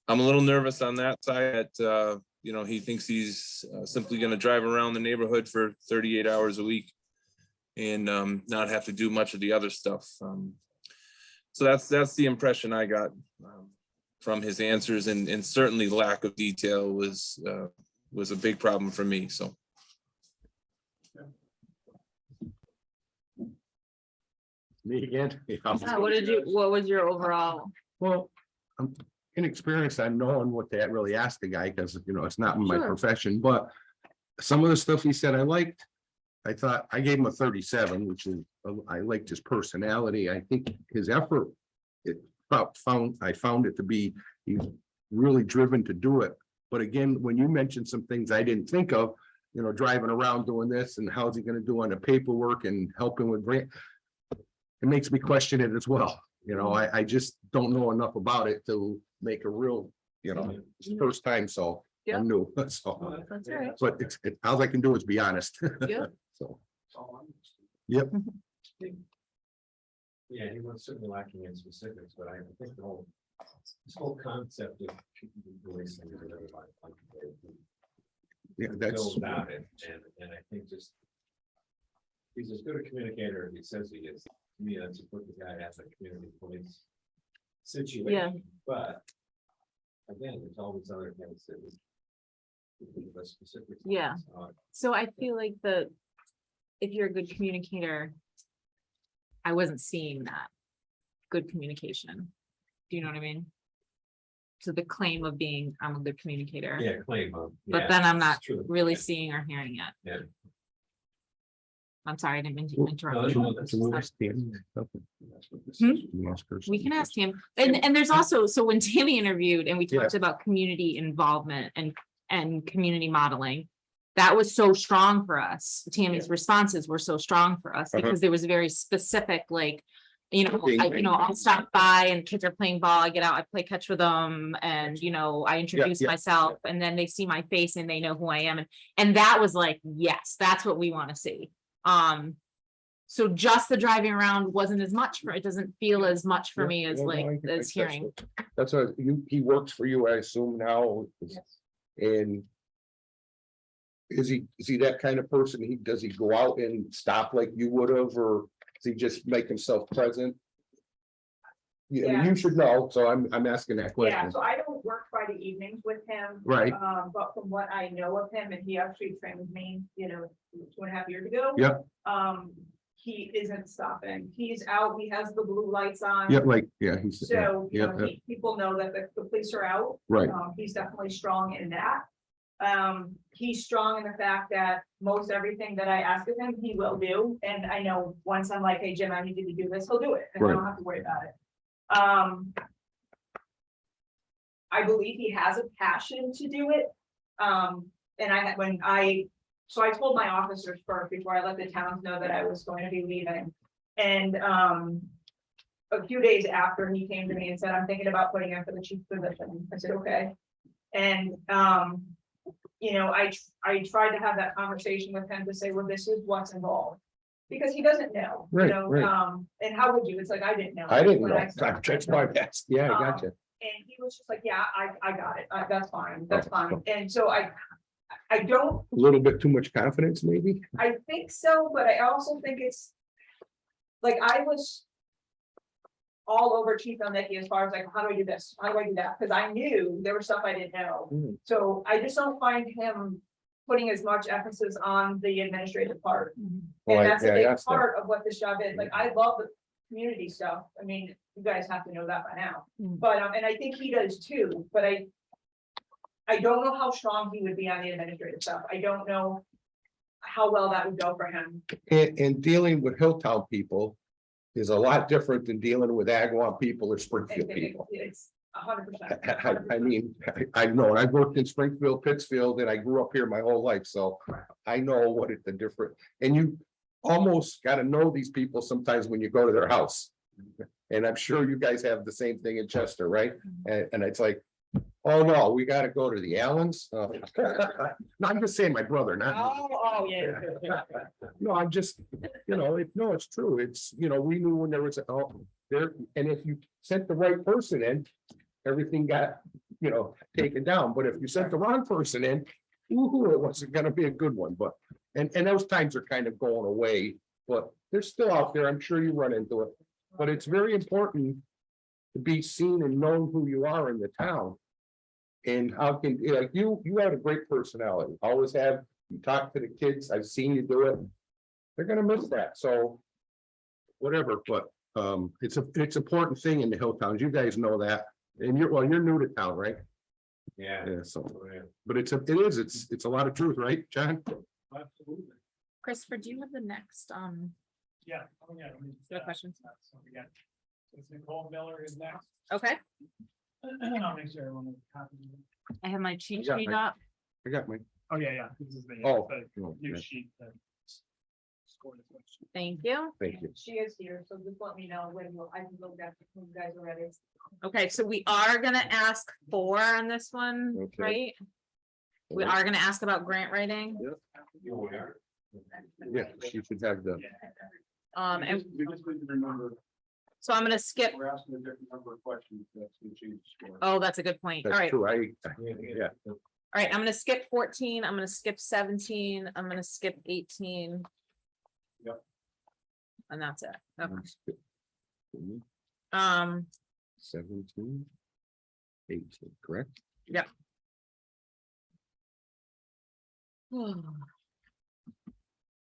I'm a little nervous on that side that, you know, he thinks he's simply going to drive around the neighborhood for 38 hours a week and not have to do much of the other stuff. So that's the impression I got from his answers, and certainly lack of detail was a big problem for me. So. Me again? Yeah. What was your overall? Well, I'm inexperienced on knowing what to really ask the guy, because, you know, it's not my Sure. profession, but some of the stuff he said I liked. I thought I gave him a 37, which is, I liked his personality. I think his effort, I found it to be, he's really driven to do it. But again, when you mentioned some things I didn't think of, you know, driving around doing this, and how's he gonna do on the paperwork and helping with grant, it makes me question it as well. You know, I just don't know enough about it to make a real, you know, it's the first time, so Yeah. I'm new, so. That's all right. But all I can do is be honest. Yeah. So, Yeah, he was certainly lacking in specifics, but I think this whole concept of policing is really like yeah, that's, go about it, and I think just he's as good a communicator as he says he is. To me, that's a put the guy at the community police situation. Yeah. But again, there's all these other things that the specifics. Yeah. So I feel like if you're a good communicator, I wasn't seeing that good communication. Do you know what I mean? So the claim of being, I'm a good communicator. Yeah, claim. But then I'm not it's true. really Yeah. seeing or hearing it. Yeah. I'm sorry, I didn't mean to No, interrupt. no, you. that's Can we fine. ask Tammy something? Hmm? Can we ask her We can something? ask him. And there's also, so when Tammy interviewed and we talked about community involvement and community modeling, that was so strong for us. Tammy's responses were so strong for us because there was a very specific, like, I'll stop by and kids are playing ball. I get out, I play catch with them, and I introduce myself, and then they see my face and they know who I am. And that was like, yes, that's what we want to see. So just the driving around wasn't as much it doesn't feel as much for me as as hearing. That's what he works for you, I assume now. And is he that kind of person? Does he go out and stop like you would have, or does he just make himself present? Yeah, I mean, you should know, so I'm asking that question. Yeah, so I don't work Friday evenings with him. Right. But from what I know of him, and he actually trained me, 2.5 years ago. Yep. He isn't stopping. He's out, he has the blue lights on. He's. So, yeah, people know that the police are out. Right. He's definitely strong in that. He's strong in the fact that most everything that I ask of him, he will do. And I know once I'm like, hey, Jim, I need you to do this, he'll do it. And I don't have to worry about it. I believe he has a passion to do it. So I told my officers first before I let the towns know that I was going to be leaving. And a few days after, he came to me and said, I'm thinking about putting in for the chief position. I said, okay. And I tried to have that conversation with him to say, well, this is what's involved. Because he doesn't know, Right. And how would you? It's like, I didn't know. I didn't when know. started. That's my best. Yeah, I got you. And he was just like, yeah, I got it. That's fine. That's fine. And so I don't, A little bit too much confidence, maybe? I think so, but I also think it's like, I was all over Chief Elnicki as far as like, how do I do this? How do I do that? Because I knew there was stuff I didn't know. So I just don't find him putting as much emphasis on the administrative part. And that's a big part of what this job is. Like, I love the community stuff. I mean, you guys have to know that by now. But, and I think he does too, but I don't know how strong he would be on the administrative stuff. I don't know how well that would go for him. And dealing with Hilltown people is a lot different than dealing with Agawam people or Springfield people. It's 100%. I mean, I know, I've worked in Springfield, Pittsfield, and I grew up here my whole life, so I know what it's the different, and you almost gotta know these people sometimes when you go to their house. And I'm sure you guys have the same thing in Chester, right? And it's like, oh no, we gotta go to the Allens. No, I'm just saying my brother, not. Oh, yeah. No, I'm just, no, it's true. It's, we knew when there was, there, and if you sent the right person in, everything got, taken down. But if you sent the wrong person in, ooh, it wasn't gonna be a good one, but, and those times are kind of going away, but they're still out there. I'm sure you run into it. But it's very important to be seen and known who you are in the town. And how can, like, you have a great personality, always have, you talk to the kids, I've seen you do it. They're gonna miss that, so. Whatever, but, it's an important thing in the hill towns, you guys know that, and you're new to town, right? Yeah. Yeah, so, but it's a lot of truth, right, John? Absolutely. Christopher, do you have the next, Yeah. Oh, yeah. I mean, Good questions. So we got, it's Nicole Miller is next. okay, I'll make sure everyone has a copy. I have my cheat Yeah, sheet I- up. I got my, Oh, yeah. This is the. Oh, the new okay. sheet that scored the question. Thank you. thank you. She is here, so just let me know when I can go back when you guys are ready. Okay, so we are gonna ask 4 on this one, Okay. right? We are gonna ask about grant writing. Yeah, she should have the, And We just need to remember, so I'm gonna skip. we're asking a different number of questions, that's gonna change the score. Oh, that's a good point. All that's right, true, Yeah. all right, I'm gonna skip 14, I'm gonna skip 17, I'm gonna skip 18. Yep. And that's it. Okay. 17, 18, correct?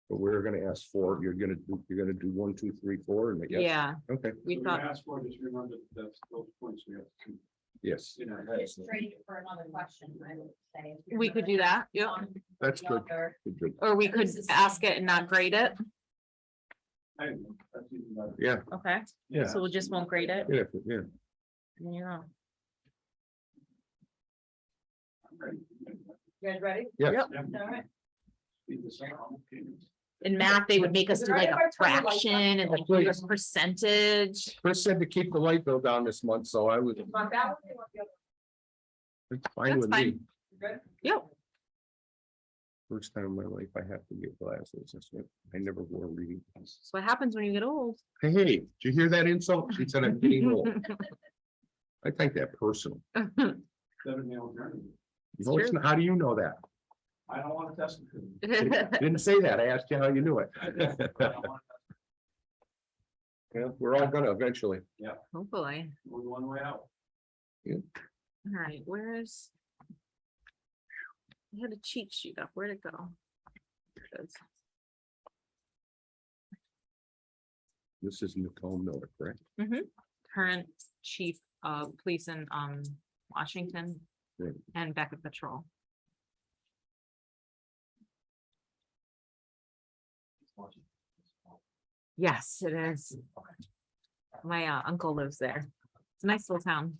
But we're gonna ask 4, you're gonna do 1, 2, 3, 4, and yes, Yeah, okay, we So thought, ask for, just remember that's those points we have to, yes, Trade it for another question, I would say. we could do that, yep. that's good. Good. Or we could ask it and not grade it. I don't know, that's even better. Yeah, Okay, yeah, so we just won't grade it. yeah, yeah. Yeah. I'm ready. You guys ready? Yeah. Yep. All right. Speed this up. Okay. In math, they would make us do like a fraction and like Please. your percentage. Chris said to keep the light bill down this month, so I was, Want that one? You want the other it's fine That's with me. fine. one? Good? Yep. First time in my life I have to get glasses. That's what I never wore reading glasses. That's what happens when you get old. Hey, did you hear that insult? She said I'm getting old. I think that personal. Better nail journey. No, it's not. How do you know that? I don't want to test it. Didn't say that. I asked you how you knew it. I don't want Yeah, we're all gonna eventually. Hopefully. to move one way out. All right, where's? I had a cheat sheet up. Where'd it go? There it is. This is Nicole Miller, correct? Current chief of police in Washington Right. and Beckett Patrol. Yes, it is. My uncle lives there. It's a nice little town.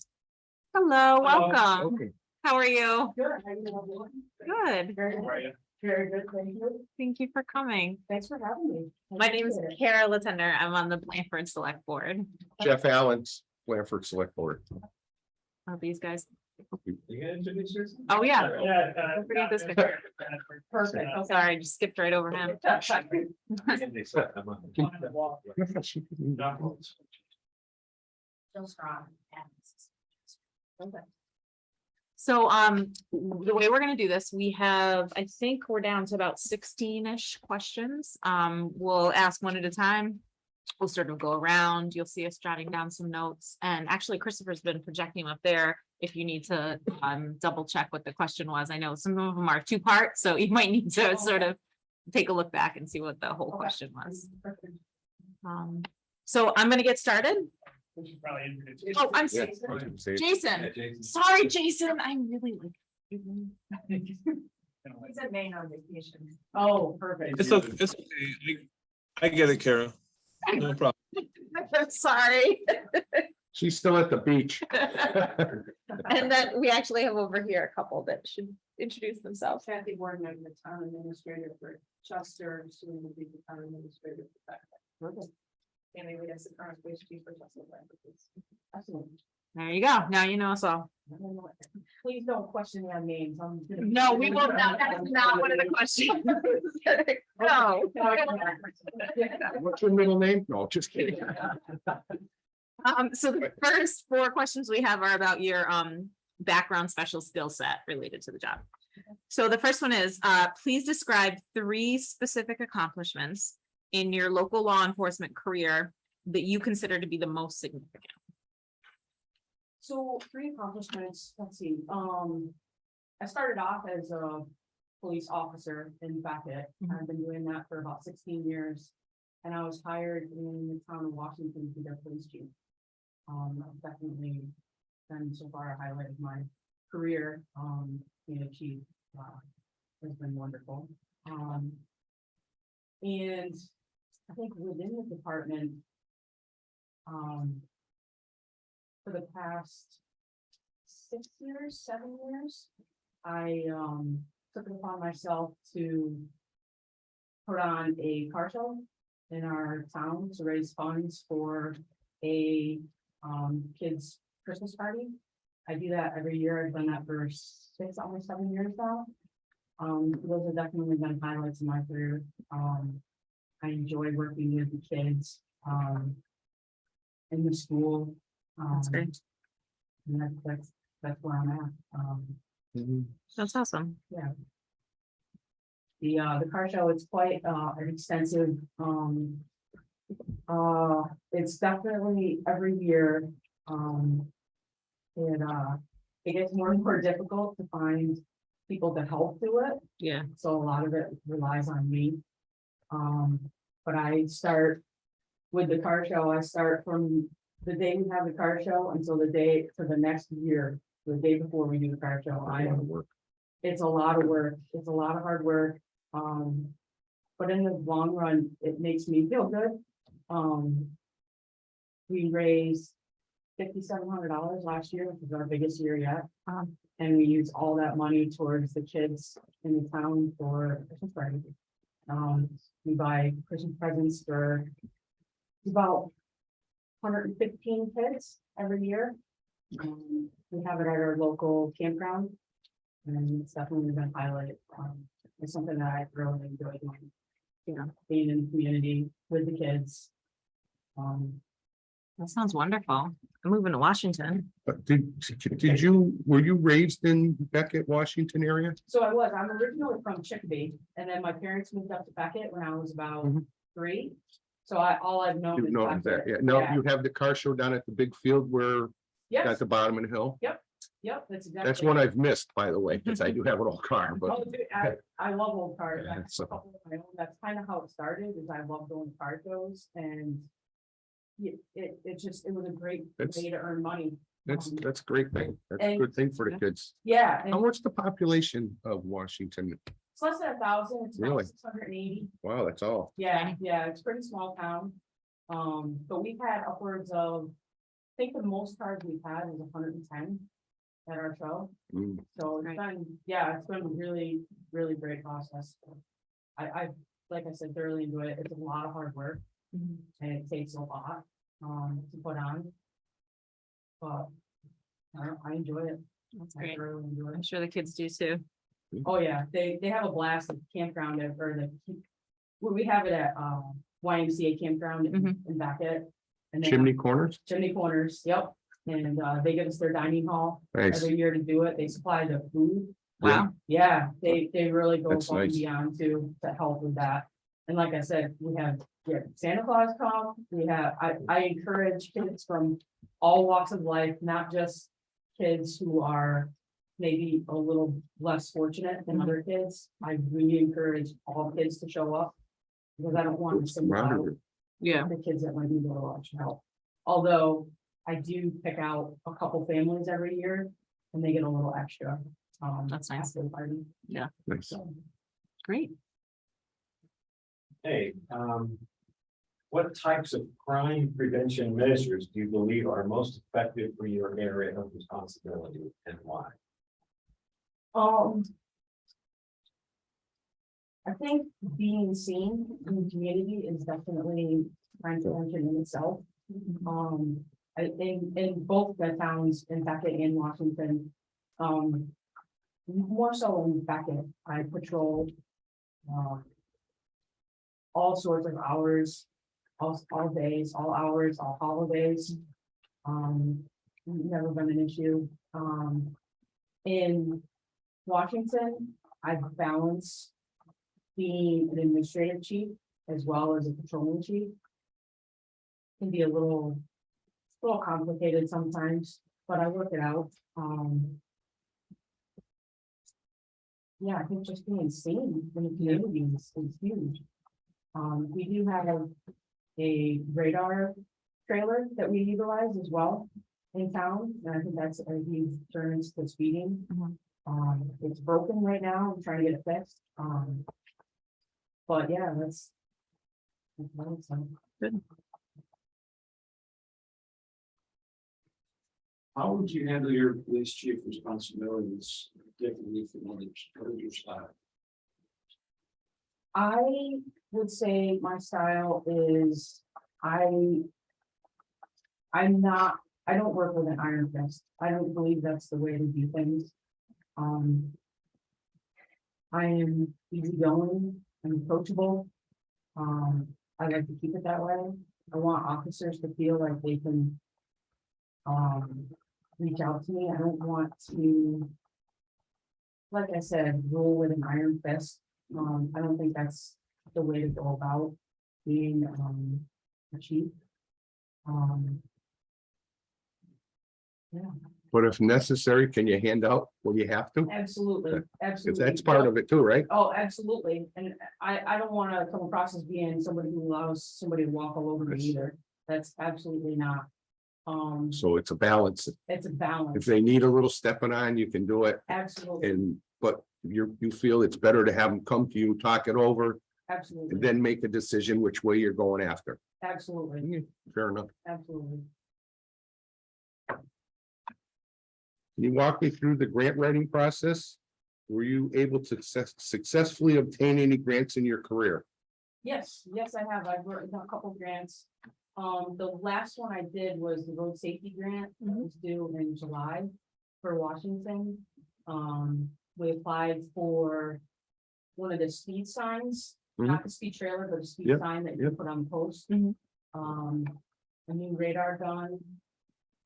Hello, welcome. Okay. How are you? Good. How you doing? Good. Very good, thank you. Thank you for coming. Thanks for having me. My name is Kara Latender. I'm on the Blandford Select Board. Jeff Allen's Blandford Select Board. Oh, these guys. You gonna introduce yourself? Oh, yeah. Yeah. Don't forget this guy. Perfect. Oh, sorry, I just skipped right over him. Still strong. So, the way we're gonna do this, we have, I think we're down to about 16-ish questions. We'll ask one at a time. We'll sort of go around. You'll see us jotting down some notes. And actually, Christopher's been projecting up there. If you need to, double check what the question was. I know some of them are 2-part, so you might need to sort of take a look back and see what the whole question was. So I'm gonna get started. We should probably introduce. Oh, I'm Yeah. sorry, Jason. Sorry, Jason. I'm really like. He's at Maine on vacation. Oh, perfect. It's okay. It's okay. I get it, Kara. No problem. I'm sorry. She's still at the beach. And then we actually have over here a couple that should introduce themselves. Kathy Warden, I'm the town administrator for Chester, soon to be the town administrator for Beckett. And maybe that's the current police chief for Chester-Blandford. Absolutely. There you go. Now you know us all. Please don't question my names. No, we won't. That's not one of the questions. No. What's your middle name? No, just kidding. So the first 4 questions we have are about your background special skill set related to the job. So the first one is, please describe 3 specific accomplishments in your local law enforcement career that you consider to be the most significant. So 3 accomplishments, let's see, I started off as a police officer in Beckett. I've been doing that for about 16 years. And I was hired in the town of Washington to be their police chief. I've definitely been so far a highlight of my career, being a chief, has been wonderful. And I think within the department, for the past 6 years, 7 years, I took it upon myself to put on a car show in our town to raise funds for a kids Christmas party. I do that every year. I've done that for 6, almost 7 years now. Those have definitely been highlights in my career. I enjoy working with the kids in the school. That's great. And that's where I'm at. That's awesome. The car show, it's quite an extensive, it's definitely every year, it gets more and more difficult to find people to help do it. Yeah. So a lot of it relies on me. But I start with the car show, I start from the day we have the car show until the day for the next year, the day before we do the car show. It's a lot of work. It's a lot of hard work. But in the long run, it makes me feel good. We raised $5,700 last year, which is our biggest year yet. And we use all that money towards the kids in the town for Christmas party. We buy Christmas presents for about 115 kids every year. We have it at our local campground. And it's definitely been highlighted. It's something that I really enjoy doing. You know, being in the community with the kids. That sounds wonderful. I'm moving to Washington. But were you raised in Beckett, Washington area? So I'm originally from Chicopee, and then my parents moved up to Beckett when I was about 3. So all I've known You've is known that, Beckett. yeah. No, you have the car show down at the big field where, Yes, at the bottom of the hill. yep, that's exactly. That's one I've missed, by the way, because I do have an old car, but Oh, dude, I love old cars. I have so- a couple of my own. That's kind of how it started, is I love going to car shows, and it was a great That's- way to earn money. that's a great thing. That's a And- good thing for the kids. Yeah, How and much the population of Washington? it's less than 1,000, it's Really? about 680. Wow, that's all. Yeah, it's a pretty small town. But we've had upwards of, I think the most cars we've had is 110 at our show. Mm. So it's Right. it's been a really, really great process. Like I said, thoroughly enjoy it. It's a lot of hard work and it takes a lot to put on. But I enjoy it. That's I great. thoroughly enjoy I'm it. sure the kids do too. Oh, yeah, they have a blast at the campground we have it at YMCA campground in Beckett. And they have Chimney Corners? Chimney Corners, yep. And they give us their dining hall Nice. every year to do it. They supply the food. Wow. Yeah, they really go That's above and nice. beyond to help with that. And like I said, we have Santa Claus come. I encourage kids from all walks of life, not just kids who are maybe a little less fortunate than other kids. I really encourage all kids to show up. Because I don't want to single out Yeah. the kids that might need a little extra help. Although I do pick out a couple families every year and they get a little extra. That's nice. after the party. Nice. So, Great. Hey, What types of crime prevention measures do you believe are most effective for your area of responsibility and why? I think being seen in the community is definitely crime prevention in itself. I think in both the towns in Beckett and Washington, more so in Beckett, I patrol all sorts of hours, all days, all hours, all holidays. Never been an issue. In Washington, I've balanced being an administrative chief as well as a patrolman chief. Can be a little complicated sometimes, but I work it out. Yeah, I think just being seen in the community is huge. We do have a radar trailer that we utilize as well in town, and I think that's a huge deterrence to speeding. It's broken right now, I'm trying to get it fixed. But yeah, that's Good. How would you handle your police chief responsibilities differently from others? What is your style? I would say my style is I don't work with an iron fist. I don't believe that's the way to do things. I am easygoing and approachable. I like to keep it that way. I want officers to feel like they can reach out to me. I don't want to, like I said, rule with an iron fist. I don't think that's the way to go about being a chief. Yeah, But if necessary, can you hand out when you have to? absolutely, Because absolutely. that's part of it too, right? Oh, absolutely. And I don't want to come across as being somebody who allows somebody to walk all over me either. That's absolutely not. So it's a balance. It's a If balance. they need a little stepping on, you can do it. Absolutely, But you feel it's better to have them come to you, talk it over, and absolutely, then make a decision which way you're going after. absolutely, Fair enough. absolutely. Can you walk me through the grant writing process? Were you able to successfully obtain any grants in your career? Yes, yes, I have. I've written a couple grants. The last one I did was the road safety grant that was due in July for Washington. We applied for one of the speed signs, not the speed trailer, but the speed Yep, sign that you yep. put on post. Mhm. A new radar gun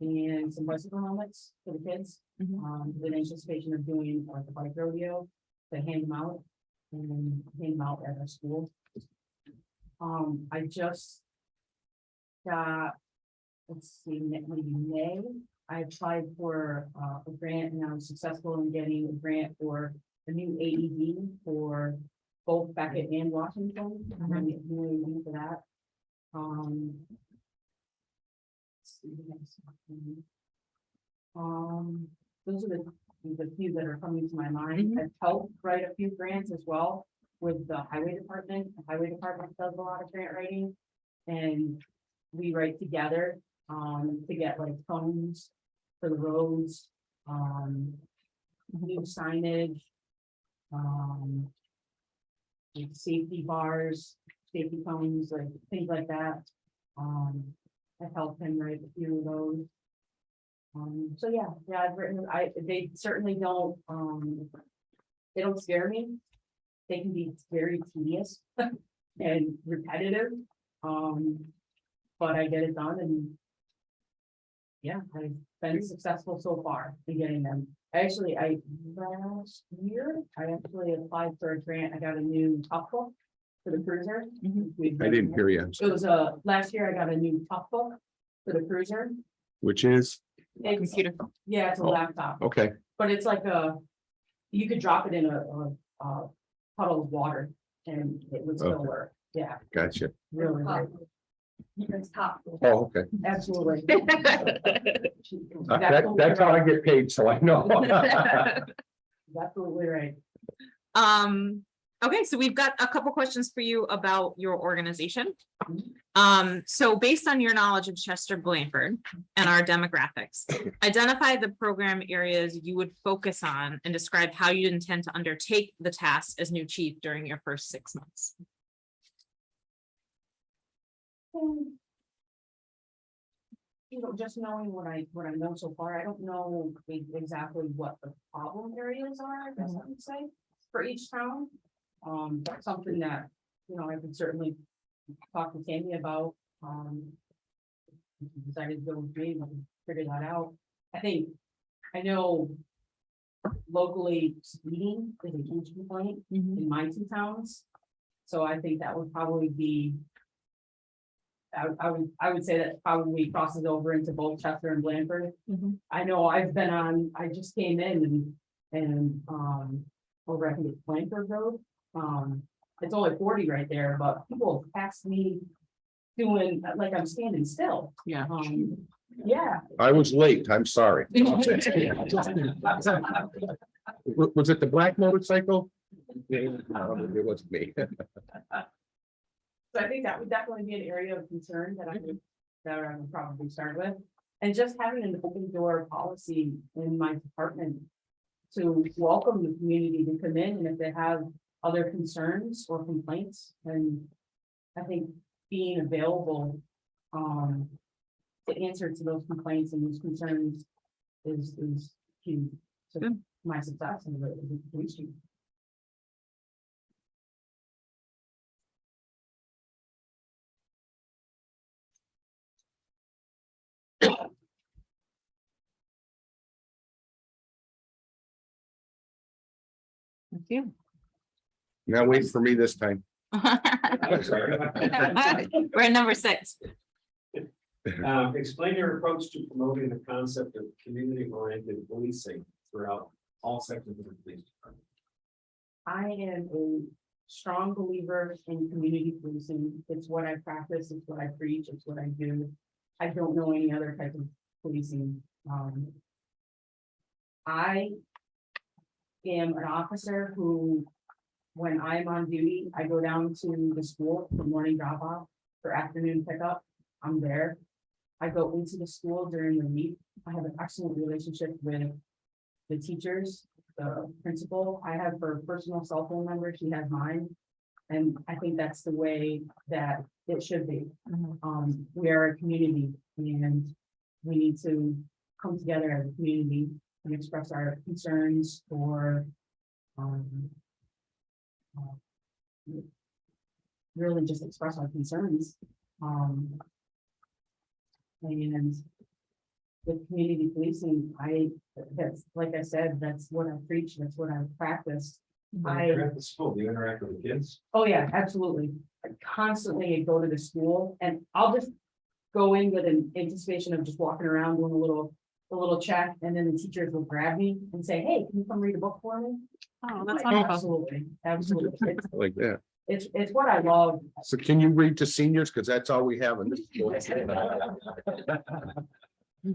and some bicycle helmets for the kids. With anticipation of doing like a bike rodeo to hand them out and hand them out at our school. I just got, let's see, maybe May, I applied for a grant and I was successful in getting a grant for a new AED for both Beckett and Washington. I'm really looking for that. Let's see, next one. Those are the few that are coming to my mind. I've helped write a few grants as well with the highway department. The highway department does a lot of grant writing. And we write together to get like cones for the roads, new signage, like safety bars, safety cones, like things like that. I've helped him write a few of those. So yeah, I've written, they certainly don't, they don't scare me. They can be very tedious and repetitive. But I get it done and yeah, I've been successful so far in getting them. Actually, last year, I actually applied for a grant. I got a new top book for the cruiser. I didn't hear you. It was last year I got a new top book for the cruiser. Which is, It's, Computer. yeah, it's a Oh. laptop, okay, but it's like you could drop it in a puddle of water and it would still Okay. work. Yeah, gotcha. really, great. It's top. Oh, okay. Absolutely. That's how I get paid, so I know. Absolutely right. Okay, so we've got a couple questions for you about your organization. So based on your knowledge of Chester-Blandford and our demographics, identify the program areas you would focus on and describe how you intend to undertake the task as new chief during your first 6 months. You know, just knowing what I know so far, I don't know exactly what the problem areas are, I guess I would say, for each town. That's something that, you know, I could certainly talk to Tammy about. If you decided to go with me, we can figure that out. I know locally speeding is a huge complaint in my 2 towns. So I think that would probably be, I would say that probably crosses over into both Chester and Blandford. I know I just came in and over I think it's Blandford Road. It's only 40 right there, but people pass me doing like I'm standing still. Yeah. Yeah. I was late, I'm sorry. Was it the black motorcycle? No, it wasn't me. So I think that would definitely be an area of concern that I would probably start with. And just having an open door policy in my department to welcome the community to come in, and if they have other concerns or complaints, then I think being available to answer to those complaints and those concerns is key to my success in the police chief. Thank you. Now wait for me this time. We're at number 6. Explain your approach to promoting the concept of community-oriented policing throughout all sections of the police department. I am a strong believer in community policing. It's what I practice, it's what I preach, it's what I do. I don't know any other type of policing. I am an officer who, when I'm on duty, I go down to the school for morning drop off, for afternoon pickup. I'm there. I go into the school during the week. I have an excellent relationship with the teachers, the principal. I have her personal cell phone number. She has mine. And I think that's the way that it should be. We are a community and we need to come together as a community and express our concerns or really just express our concerns. And with community policing, that's like I said, that's what I preach, that's what I practice. You're at the school, do you interact with the kids? Oh, yeah, absolutely. I constantly go to the school and I'll just go in with an anticipation of just walking around doing a little check, and then the teachers will grab me and say, hey, can you come read a book for me? Oh, that's Like, wonderful. absolutely. Like that. It's what I love. So can you read to seniors? Because that's all we have in this.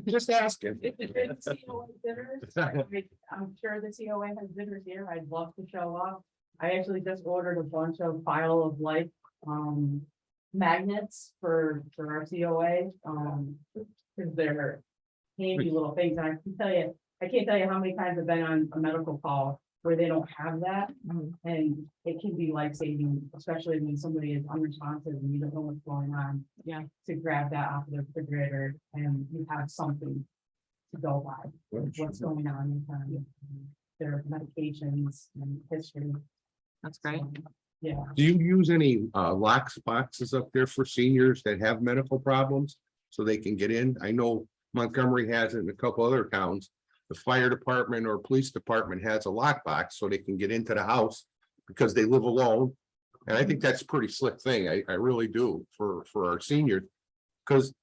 Just asking. I'm sure the COA has dinners here. I'd love to show up. I actually just ordered a bunch of File of Life magnets for our COA. Because they're handy little things. And I can't tell you how many times I've been on a medical call where they don't have that. And it can be life-saving, especially when somebody is unresponsive and you don't know what's going on. Yeah. To grab that off of the refrigerator and you have something to go by, what's going on in terms of their medications and history. That's great. So, yeah. Do you use any lock boxes up there for seniors that have medical problems so they can get in? I know Montgomery has it in a couple other towns. The fire department or police department has a lockbox so they can get into the house because they live alone. And I think that's a pretty slick thing. I really do for our seniors. Because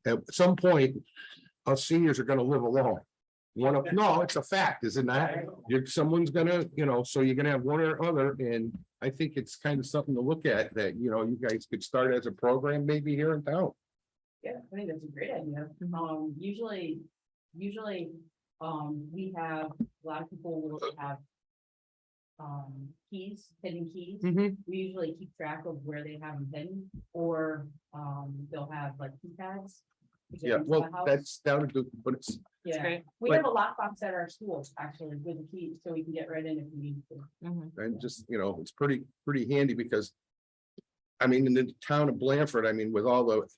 at some point, us seniors are gonna live alone. No, it's a fact, isn't that? Someone's gonna, so you're gonna have one or other, and I think it's kind of something to look at that, you guys could start as a program maybe here in town. Yeah, I think that's a great idea. Usually, we have, a lot of people will have keys, hidden keys. Mhm. We usually keep track of where they have them hidden, or, they'll have like keypads. to get Yeah, into the well, house. that's down to, but it's, Yeah, great. we But- have a lockbox at our school, actually, with the key, so we can get right in if we need to. Mhm. and just, it's pretty handy because. I mean, in the town of Blandford, I mean, with all the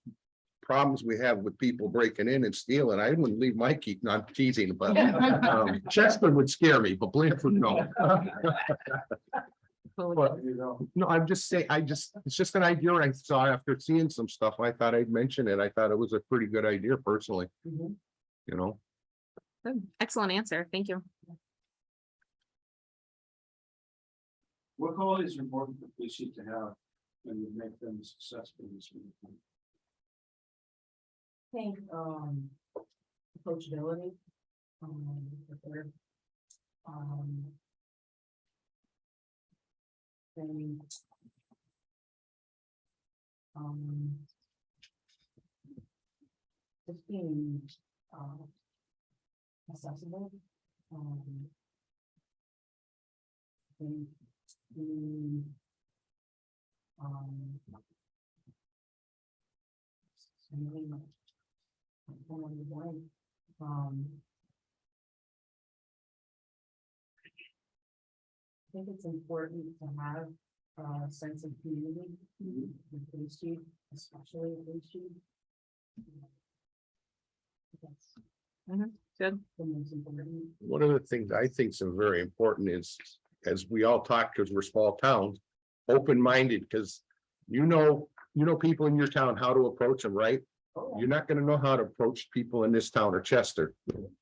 problems we have with people breaking in and stealing, I wouldn't leave my key, not teasing, but. Chester would scare me, but Blandford, no. But, You know, no, I'm just saying, it's just an idea I saw after seeing some stuff. I thought I'd mention it. I thought it was a pretty good idea personally, Mhm. you know? Good. Excellent answer. Thank you. what qualities are important for police chief to have and would make them successful in this? I think, approachability. If they're, and, just being, accessible. And being, something like, along the way, I think it's important to have a sense of community with police chief, especially with police chief. That's Good. the most important. One of the things I think is very important is, as we all talk, because we're small towns, open-minded, because people in your town, how to approach them, right? Oh, You're not gonna know how to approach people in this town or Chester.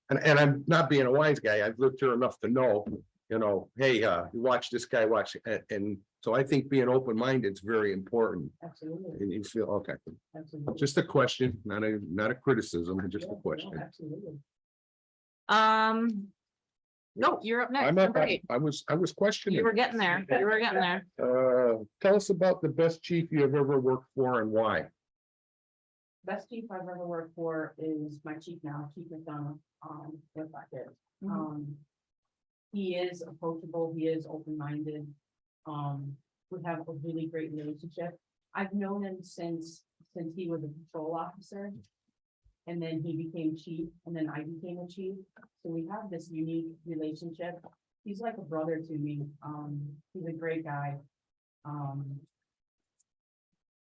And I'm not being a wise guy. I've lived here enough to know, hey, you watch this guy, watch, and so I think being open-minded is very important. absolutely, And you feel, okay, absolutely. just a question, not a criticism, just Yeah, a no, question. absolutely. No, you're up next. I'm up, Great. I was You questioning. were getting there. You were getting there. Tell us about the best chief you have ever worked for and why. Best chief I've ever worked for is my chief now, Chief McDonough, with that kid. Mhm. He is approachable, he is open-minded. We have a really great relationship. I've known him since he was a patrol officer. And then he became chief, and then I became a chief. So we have this unique relationship. He's like a brother to me. He's a great guy.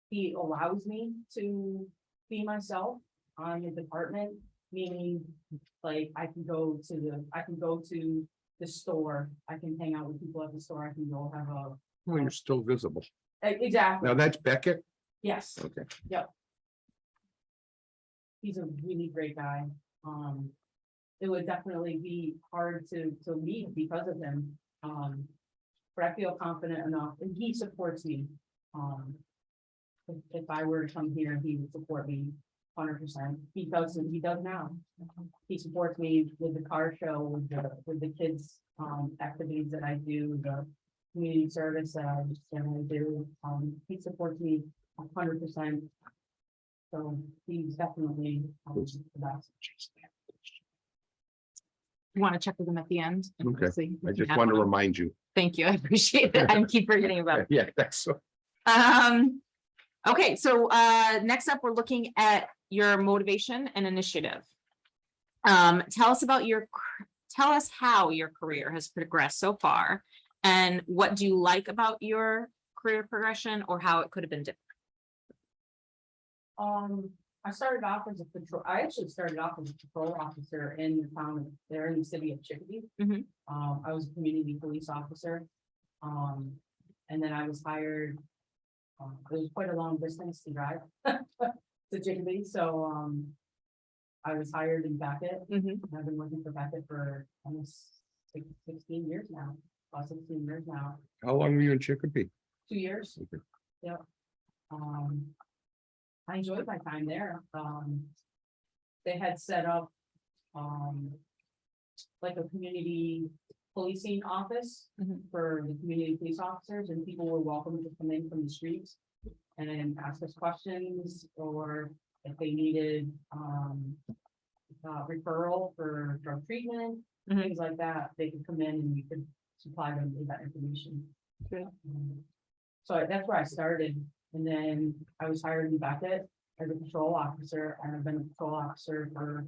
He allows me to be myself on the department, meaning like I can go to the store, I can hang out with people at the store, I can go have a. Well, you're still visible. Exactly, Now that's Beckett. yes. Okay. He's a really great guy. It would definitely be hard to leave because of him. But I feel confident enough, and he supports me. If I were to come here, he would support me 100%. He does now. He supports me with the car show, with the kids, activities that I do, the community service that I just generally do. He supports me 100%. So he's definitely the best. You want to check with them at the end? Okay. See if I you just have want to one. remind you. Thank you. I appreciate it. I keep forgetting about it. Yeah, that's so. Okay, so next up, we're looking at your motivation and initiative. Tell us how your career has progressed so far, and what do you like about your career progression, or how it could have been different? I started off as a patrol. I actually started off as a patrol officer in the town there in the city of Chicopee. Mhm. I was a community police officer. And then I was hired. It was quite a long distance to drive to Chicopee, so I was hired in Beckett. Mhm. I've been working for Beckett for almost 16 years now. About 16 years now. How long were you in Chicopee? 2 years. Okay. Yep. I enjoyed my time there. They had set up, like a community policing office Mhm. for the community police officers, and people were welcome to come in from the streets and ask us questions, or if they needed, referral for drug treatment, Mhm. things like that, they could come in and we could supply them with that information. Good. So that's where I started, and then I was hired in Beckett as a patrol officer, and I've been a patrol officer for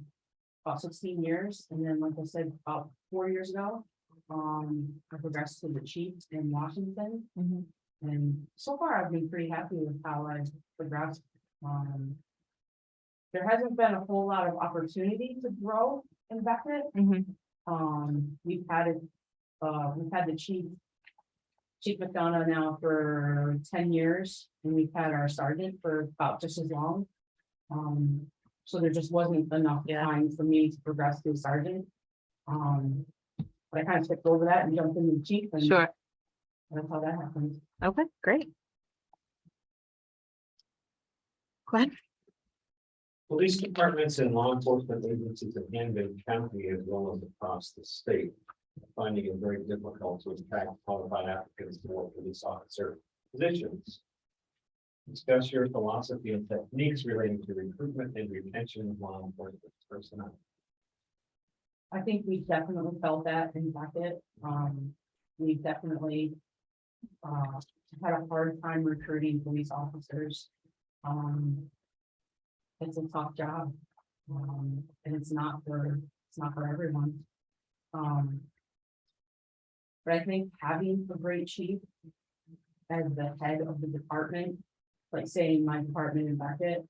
about 16 years, and then, like I said, about 4 years ago, I progressed to the chief in Washington, Mhm. and so far I've been pretty happy with how I've progressed. There hasn't been a whole lot of opportunity to grow in Beckett. Mhm. We've had it, we've had the Chief McDonough now for 10 years, and we've had our sergeant for about just as long. So there just wasn't enough time for me to progress to sergeant. But I kind of skipped over that and jumped into the chief, and Sure. that's how that happened. Okay, great. Go ahead. Police departments and law enforcement agencies in Hampden County as well as across the state are finding it very difficult to attract qualified applicants for police officer positions. Discuss your philosophy and techniques relating to recruitment and retention of law enforcement personnel. I think we definitely felt that in Beckett. We definitely had a hard time recruiting police officers. It's a tough job. And it's not for everyone. But I think having a great chief as the head of the department, like say in my department in Beckett,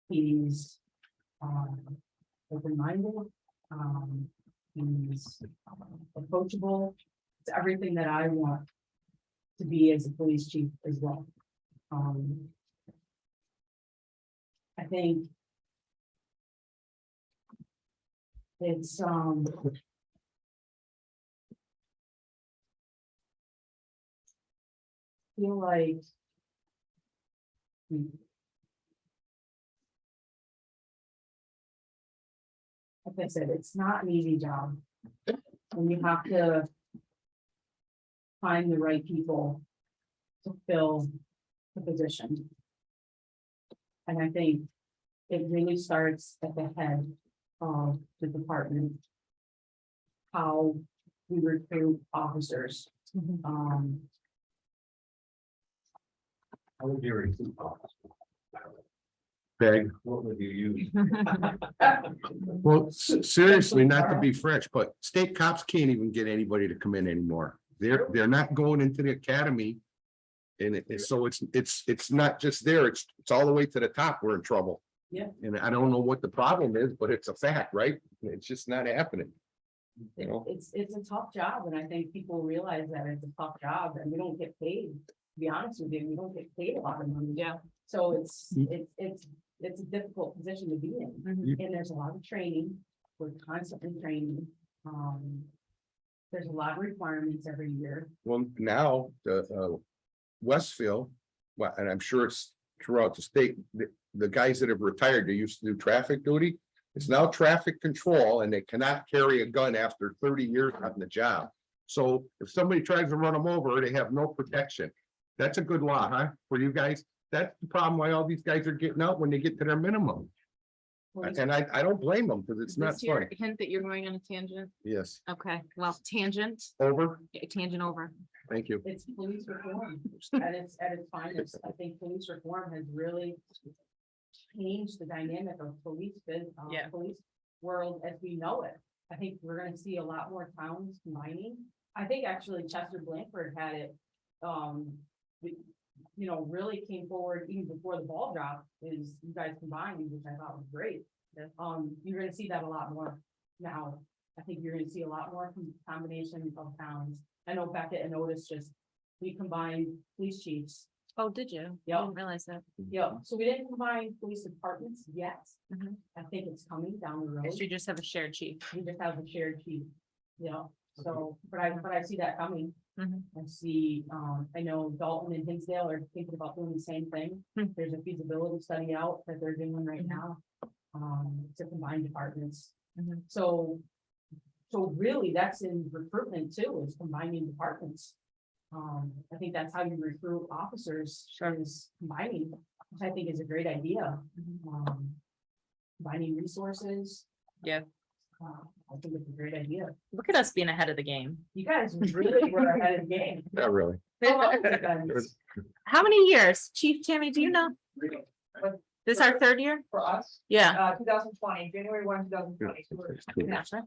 he's open-minded, he's approachable. It's everything that I want to be as a police chief as well. I think it's feel like like I said, it's not an easy job. And you have to find the right people to fill the position. And I think it really starts at the head of the department. How we recruit officers. How would you recruit officers? Beg. What would you use? Well, seriously, not to be French, but state cops can't even get anybody to come in anymore. They're not going into the academy. And so it's not just there, it's all the way to the top. We're in trouble. Yeah. And I don't know what the problem is, but it's a fact, right? It's just not happening. You know? It's a tough job, and I think people realize that it's a tough job, and we don't get paid. To be honest with you, we don't get paid a lot of money. Yeah. So it's a difficult position to be in, and there's a lot of training. We're constantly training. There's a lot of requirements every year. Well, now the Westfield, well, and I'm sure it's throughout the state, the guys that have retired, they used to do traffic duty. It's now traffic control, and they cannot carry a gun after 30 years on the job. So if somebody tries to run them over, they have no protection. That's a good law, huh? For you guys, that's the problem why all these guys are getting out when they get to their minimum. And I don't blame them because it's Is not this your fun. hint that you're going on a tangent? Yes, Okay, well, tangent, over. tangent over. Thank you. It's police reform at its finest. I think police reform has really changed the dynamic of police police world as we know it. I think we're gonna see a lot more towns combining. I think actually Chester-Blandford had it, really came forward even before the ball drop, is you guys combined, which I thought was great. You're gonna see that a lot more now. I think you're gonna see a lot more combination of towns. I know Beckett and Otis we combined police chiefs. Oh, did you? Yeah. I didn't realize that. Yeah, so we didn't combine police departments yet. Mhm. I think it's coming down the road. You just have a shared chief. We just have a shared chief. Yeah, so, but I see that coming. Mhm. I see, I know Dalton and Hinsdale are thinking about doing the same thing. Hmm. There's a feasibility study out that they're doing right Mhm. now. To combine departments. Mhm. So really, that's in recruitment too, is combining departments. I think that's how you recruit officers, is combining, which I think is a great idea. Combining resources. Yeah. I think it's a great idea. Look at us being ahead of the game. You guys really were ahead of the game. Not really. How long has it been? How many years? Chief Tammy, do you know? This is our third year? For us, Yeah. 2020, January 1, 2020. So we're- Yeah, sure.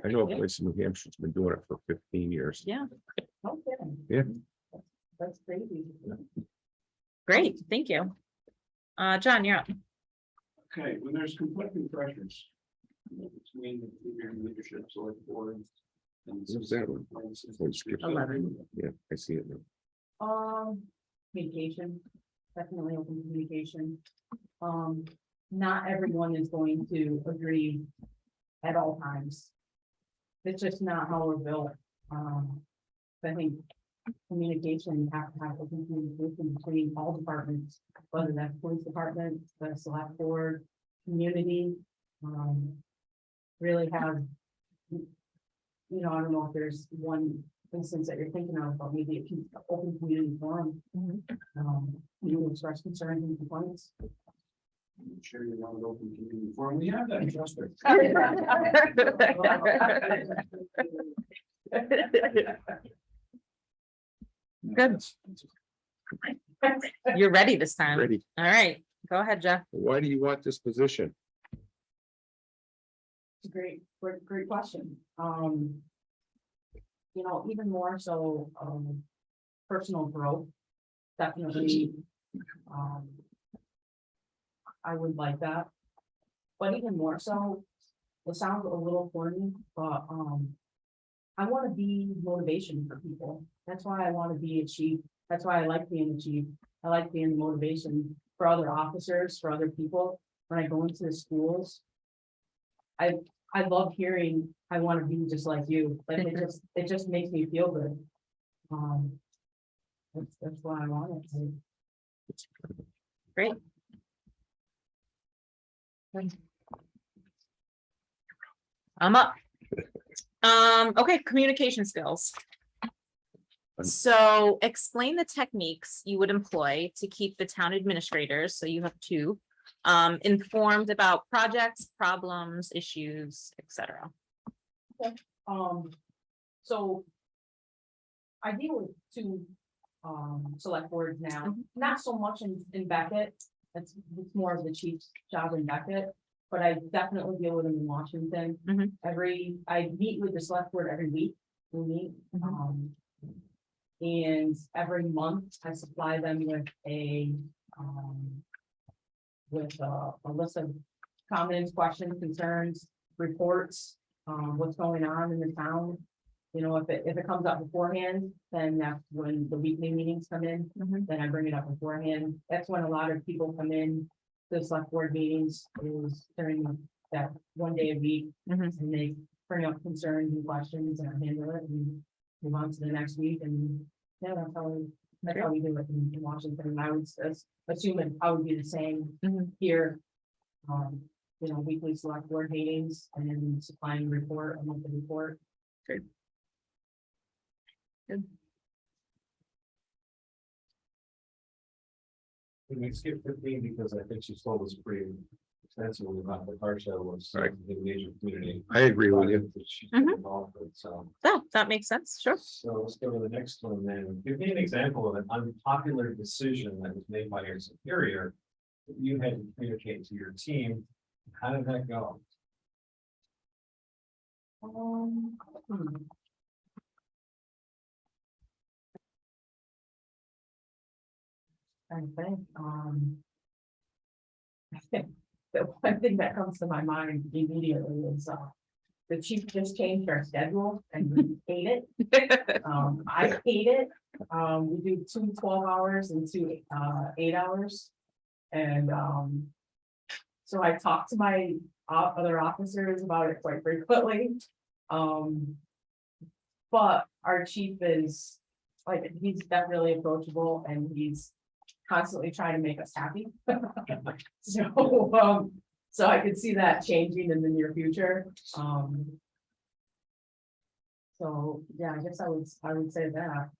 I know a place in New Hampshire's been doing it for 15 years. Yeah, No kidding. Yeah. That's crazy. great, thank you. John, you're up. Okay, when there's conflicting pressures between the senior leadership, select board. And Where's that one? Oh, it skips. 11. Yeah, I see it now. Communication, definitely open communication. Not everyone is going to agree at all times. It's just not how we're built. I think communication, you have to have open communication between all departments, whether that's police department, the select board, community. Really have, you know, I don't know if there's one instance that you're thinking of, but maybe a open community forum. You express concerns and complaints. I'm sure you want an open community forum. We have that in Chester. Good. You're ready this time. Ready. All right, go ahead, Jeff. Why do you want this position? Great question. You know, even more so, personal growth. Definitely. I would like that. But even more so, it sounds a little corny, but, I want to be motivation for people. That's why I want to be a chief. That's why I like being a chief. I like being motivation for other officers, for other people. When I go into the schools, I love hearing, I want to be just like you. Like it just makes me feel good. That's why I want it. Great. I'm up. Okay, communication skills. So explain the techniques you would employ to keep the town administrators, so you have two, informed about projects, problems, issues, etc. So I deal with two select boards now, not so much in Beckett. It's more of the chief's job in Beckett, but I definitely deal with them in Washington. I meet with the select board every week. We meet, and every month I supply them with a list of comments, questions, concerns, reports, what's going on in the town. You know, if it comes up beforehand, then that's when the weekly meetings come in, then I bring it up beforehand. That's when a lot of people come in to the select board meetings, is during that one day a week. And they bring up concerns and questions, and I handle it and move on to the next week. And yeah, that's how we do it in Washington. And I would assume it I would be the same here. You know, weekly select board meetings and then supplying a monthly report. Good. Can we skip 15 because I think she's told us pretty extensively about the car show was Right. the major community. I agree with you. that she's been involved with, so. Oh, that makes sense, sure. So let's go to the next one then. Give me an example of an unpopular decision that was made by your superior that you had to communicate to your team. How did that go? I think the one thing that comes to my mind immediately is the chief just changed our schedule and we hate it. I hate it. We do 2 12 hours and 2 8 hours. And so I talked to my other officers about it quite frequently. But our chief is like, he's definitely approachable and he's constantly trying to make us happy. So I could see that changing in the near future. So yeah, I guess I would say that.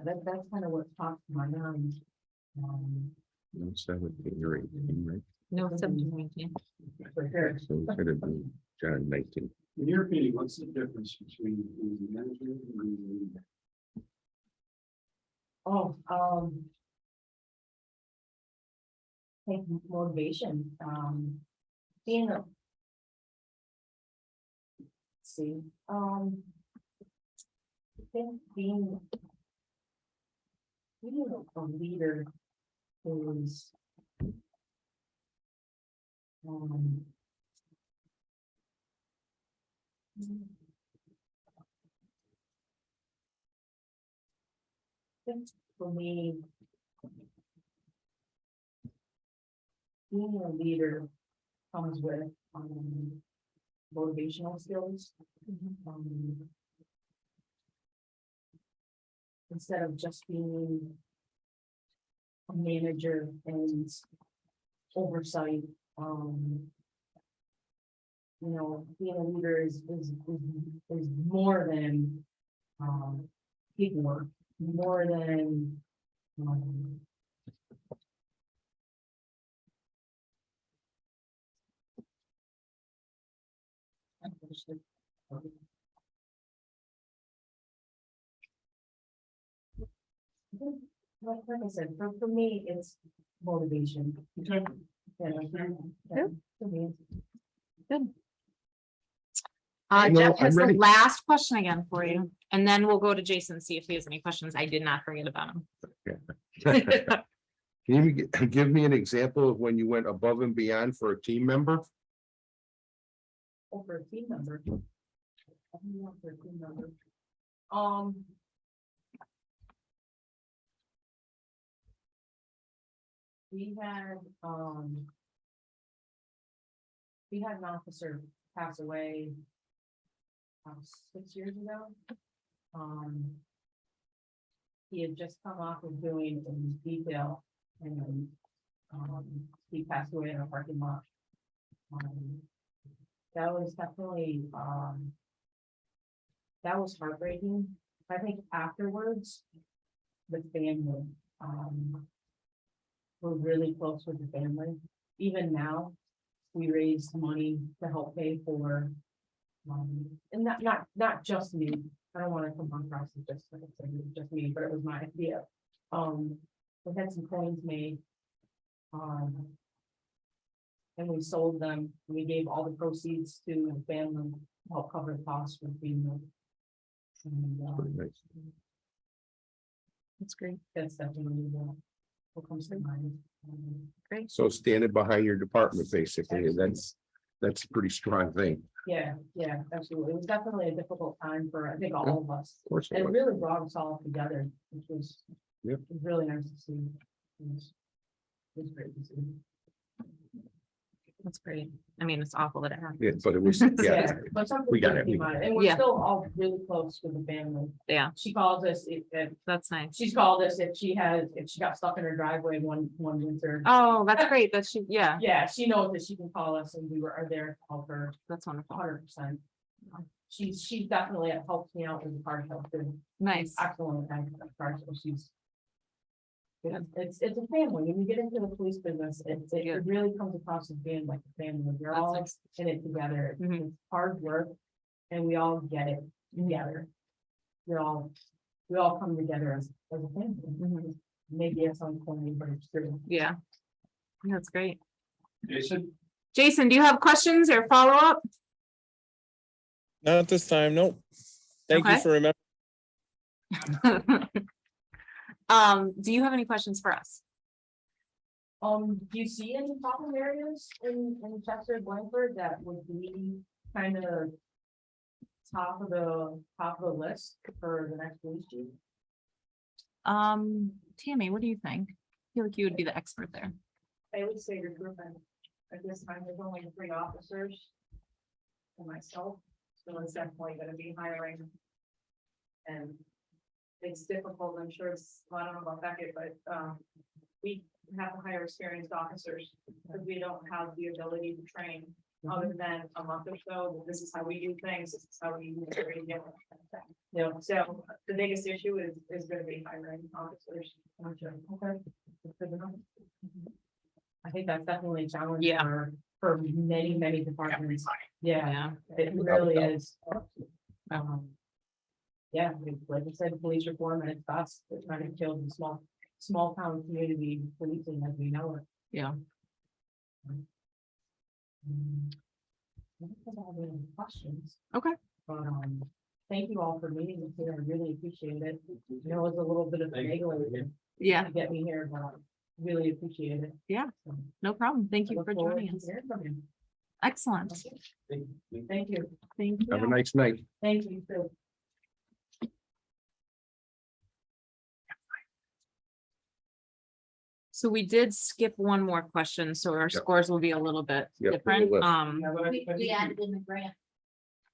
Yeah, that's kind of what popped in my mind. No, 17 or 18, right? No, 17. For sure. So it's gonna be John 19. In your opinion, what's the difference between the manager and the leader? Oh, I think motivation, being a. Let's see, I think being a leader is. I think for me, being a leader comes with motivational skills. Instead of just being a manager and oversight, being a leader is more than paperwork, more than like I said, for me, it's motivation. Okay. Yeah, for me. Good. No, Jeff I'm has the ready. last question again for you, and then we'll go to Jason, see if he has any questions. I did not forget about him. Can you give me an example of when you went above and beyond for a team member? Over a team member. For a team member. We had an officer pass away 6 years ago. He had just come off of doing a detail and he passed away in a parking lot. That was definitely that was heartbreaking. I think afterwards, the family, we're really close with the family. Even now, we raised money to help pay for, and not just me. I don't want to come across as just me, but it was my idea. We had some coins made, and we sold them. We gave all the proceeds to the family to help cover the costs for FEMA. Pretty nice. That's great. That's definitely what comes to mind. So standing behind your department, basically, and that's a pretty strong thing. Yeah, absolutely. It was definitely a difficult time for, I think, all of us. Of course. it And it was. really brought us all together, which was, Yep. it was really nice to see. It was great to see. That's great. I mean, it's awful that it happened. Yeah, but it was, yeah, But something we got good it. came out of it. And we're Yeah. still all really close with the family. Yeah. She calls us, That's nice. she's called us if she got stuck in her driveway one winter. Oh, that's great. That she, yeah, Yeah, she knows that she can call us and we are there to help her that's wonderful. 100%. She's definitely helped me out with the car show too. Nice. Excellent at the car show. It's a family. When you get into the police business, it really comes across as being like a family. We're all That's in it together. Mhm. It's hard work and we all get it together. We all come together as a family. Mhm. Maybe it's uncorny, but it's true. Yeah. That's great. Jason? Jason, do you have questions or follow up? Not at this time, nope. Thank you Okay. for remembering. Do you have any questions for us? Do you see any problem areas in Chester-Blandford that would be kind of top of the list for the next police chief? Tammy, what do you think? I feel like you would be the expert there. I would say recruitment. At this time, there's only 3 officers. And myself, so it's definitely gonna be hiring. And it's difficult, I'm sure it's, well, I don't know about Beckett, but we have to hire experienced officers because we don't have the ability to train other than a month or so, this is how we do things, this is how we do it. You know, so the biggest issue is gonna be hiring officers. Okay. That's good to know. I think that's definitely a challenge. Yeah. For many departments. Yeah, Yeah. it really is. Yeah, like I said, police reform and it's fast, they're trying to kill the small town community policing as we know it. Yeah. I don't think I have any questions. Okay. But, thank you all for meeting with me. I really appreciate it. I know it was a little bit of a negligence Yeah, to get me here, but I really appreciate it. Yeah. So, no problem. Thank I you look for forward joining to us. hearing from you. Excellent. Thank you. Thank Have a you. nice night. Thank you. Phil. So we did skip one more question, so our scores will be a little bit Yep, different. we will. We added in the grant.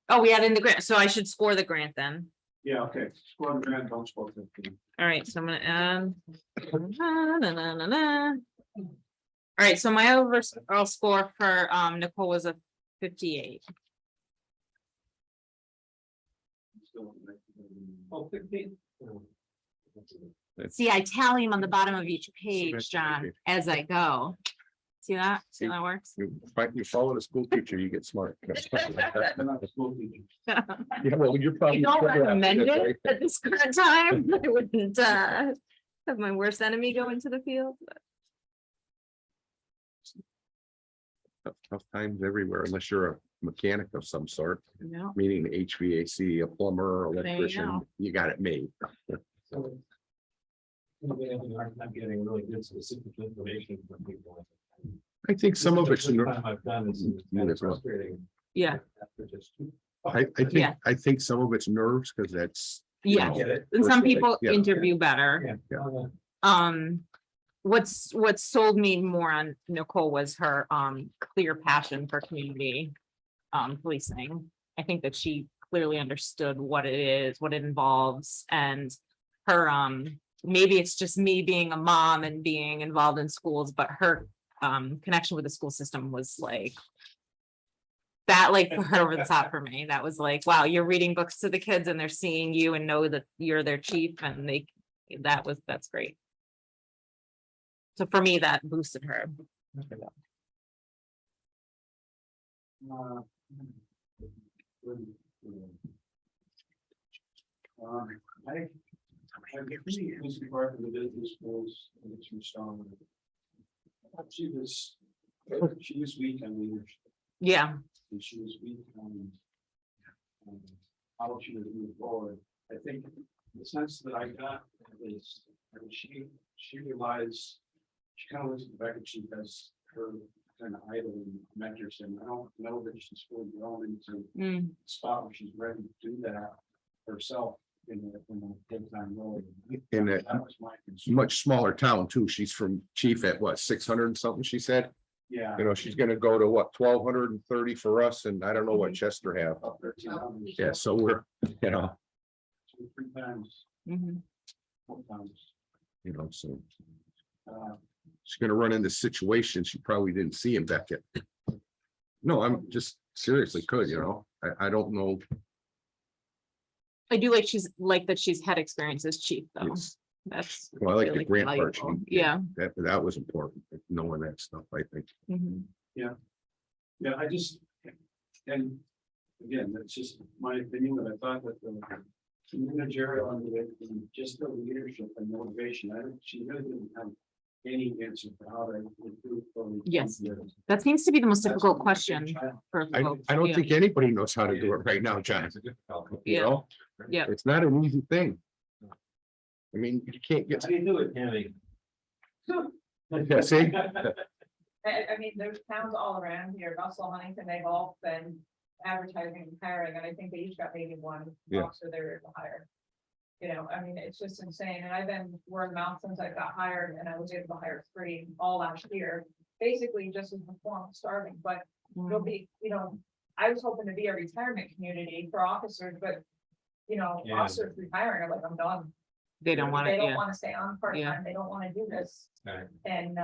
Oh, we added in the grant, so I should score the grant then. Yeah, okay, squad grant, don't score 15. All right, so I'm gonna add. Na, na, na, na, na. All right, so my overall score for Nicole was a 58. Oh, 15. See, I tally them on the bottom of each page, That's John, right. as I go. See that? See See. how that works? You follow the school teacher, you get smart. I'm not a school teacher. Yeah, well, you're probably. I don't recommend Right? it at this current time. I wouldn't have my worst enemy go into the field. Tough times everywhere unless you're a mechanic of some sort, No. meaning HVAC, a plumber, you electrician, go. you got it made. So. We're gonna have a hard time getting really good specific information from people. I think some of it's, The first time I've done this, it's kind of Yes, well. frustrating. Yeah, After just. Yeah. I think some of it's nerves because that's. you yeah. know, Get it? And some personally, people yeah. interview better. Yeah. What sold me more on Nicole was her clear passion for community policing. I think that she clearly understood what it is, what it involves, and her maybe it's just me being a mom and being involved in schools, but her connection with the school system was like that, like put her over the top for me. That was like, wow, you're reading books to the kids and they're seeing you and know that you're their chief, and that's great. So for me, that boosted her. I agree, this part of the business schools, and it's strong. She was weak on leadership, Yeah, and she was weak on how she was moving forward. I think the sense that I got is, I mean, she relies, she kind of looks at the Becker chief as her kind of idol and mentors, and I don't know that she's fully grown into mm, a spot where she's ready to do that herself in a full-time role. In That a was my concern. much smaller town too. She's from chief at what, 600 and something, she said? Yeah. You know, she's gonna go to what, 1,230 for us, and I don't know what Chester have. About 1300. Yeah, so we're, you know, 3 times, mhm. 4 times. so Uh, she's gonna run into situations she probably didn't see in Beckett. No, I'm just seriously could, I don't know. I do like that she's had experience as chief though. It's- That's. Well, I like the really grant part. valuable. Yeah. That was important, knowing that stuff, I think. Mhm. yeah, I just, and again, that's just my opinion, but I thought that the managerial under it, and just the leadership and motivation, she really didn't have any answer for how to improve. Yes. That seems to be the most difficult question for I folks. don't Yeah. think anybody knows how to do it right now, John. You know? Yeah. It's not an easy thing. I mean, you can't get, How do you do it, Tammy? yeah, see? I mean, there's towns all around here, Russell, Huntington, they've all been advertising and hiring, and I think they each got maybe one Yeah. officer they're able to hire. I mean, it's just insane, and I've been word of mouth since I got hired, and I was able to hire 3 all last year. Basically, just as the form starting, but it'll be, I was hoping to be a retirement community for officers, but Yeah. officers retiring, I'm like, I'm done. They don't want They it. don't Yeah. want to stay on part-time, they don't want to do this. Right. And,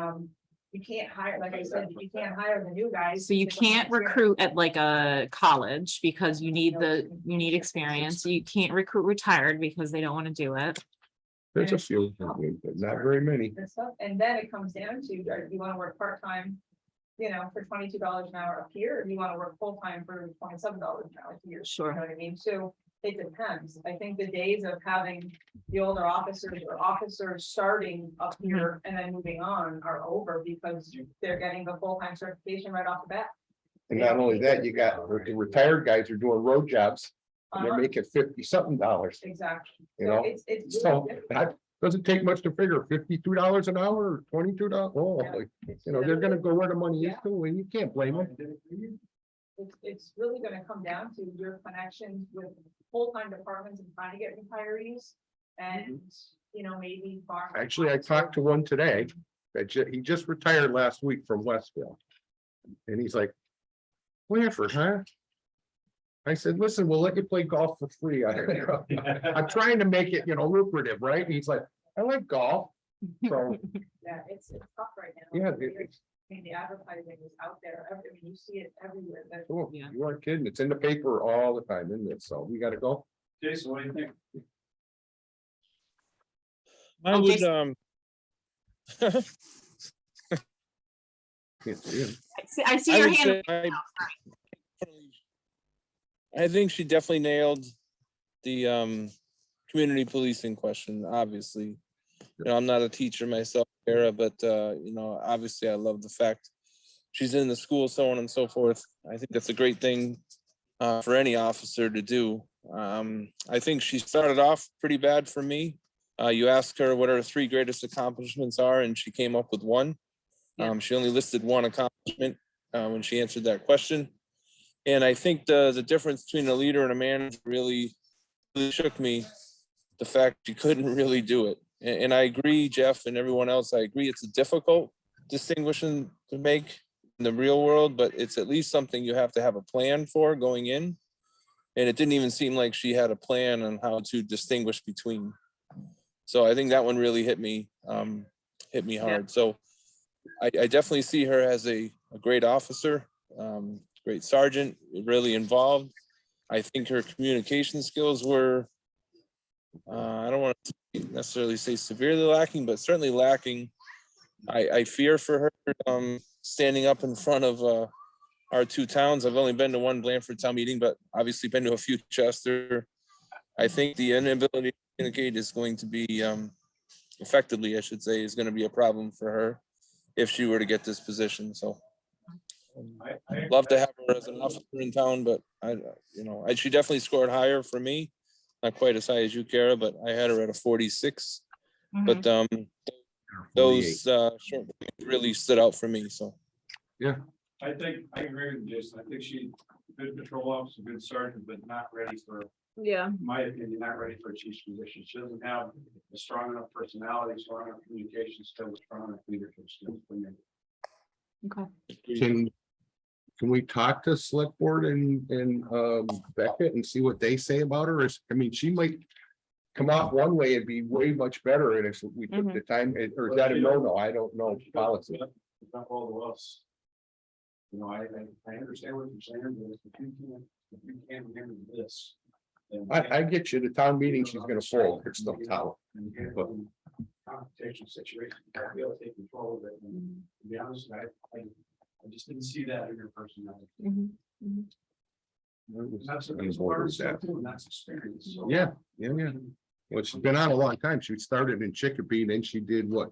you can't hire, like I said, you can't hire the new guys. So you if they don't have can't experience. recruit at like a college because you need experience. You can't recruit retired because they don't want to do it. There's a few, but not very many. And stuff, and then it comes down to, do you wanna work part-time, for $22 an hour up here, or do you wanna work full-time for $27 an hour here? Sure. You know what I mean? So it depends. I think the days of having the older officers or officers starting up here and then moving on are over because they're getting the full-time certification right off the bat. And not only that, you got the retired guys are doing road jobs and they're making $50-something. Exactly. You So know, it's really So different. that doesn't take much to figure $52 an hour or $22. Oh, It's they're gonna go where the money is Yeah. too, and you can't blame them. It's really gonna come down to your connections with full-time departments and trying to get retirees and, maybe. farm- Actually, I talked to one today that he just retired last week from Westville. And he's like, Blandford, huh? I said, listen, we'll let you play golf for free. I'm trying to make it, lucrative, right? And he's like, I like golf. So, Yeah, it's tough right now. yeah, The advertising is out there, you see it everywhere, but cool. Yeah. You aren't kidding. It's in the paper all the time, isn't it? So we gotta go. Jason, what do you think? I Oh, would, Jason. Can't see him. I see I your would hand. say I think she definitely nailed the community policing question, obviously. I'm not a teacher myself, Kara, but obviously I love the fact she's in the school, so on and so forth. I think that's a great thing for any officer to do. I think she started off pretty bad for me. You asked her what her 3 greatest accomplishments are, and she came up with one. She only listed one accomplishment when she answered that question. And I think the difference between a leader and a manager really shook me. The fact she couldn't really do it. And I agree, Jeff and everyone else, I agree it's a difficult distinction to make in the real world, but it's at least something you have to have a plan for going in. And it didn't even seem like she had a plan on how to distinguish between. So I think that one really hit me hard. So I definitely see her as a great officer, great sergeant, really involved. I think her communication skills were, I don't want to necessarily say severely lacking, but certainly lacking. I fear for her standing up in front of our 2 towns. I've only been to one Blandford town meeting, but obviously been to a few Chester. I think the inability to communicate is going to be effectively, I should say, is going to be a problem for her if she were to get this position. So I'd love to have her as an officer in town, but she definitely scored higher for me. Not quite as high as you, Kara, but I had her at a 46. But those short things really stood out for me. So I think, I agree with Jason. I think she, good patrol officer, good sergeant, but not ready for, Yeah. in my opinion, not ready for a chief's position. She doesn't have a strong enough personality, strong enough communication skills, strong enough leadership skills. Okay. Can we talk to select board and Beckett and see what they say about her? She might come out one way and be way much better. And if we took the time, or is that a no? I don't know policy. It's not all to us. I understand what you're saying, but if you can't handle this. then- I get you. The town meeting, she's gonna fold. It's the town. And you get in a confrontation situation, you gotta be able to take control of it. And to be honest, I just didn't see that in your personality. And That's part of stuff too, and that's experience. So- Yeah. Well, she's been on a long time. She started in Chicopee, then she did what,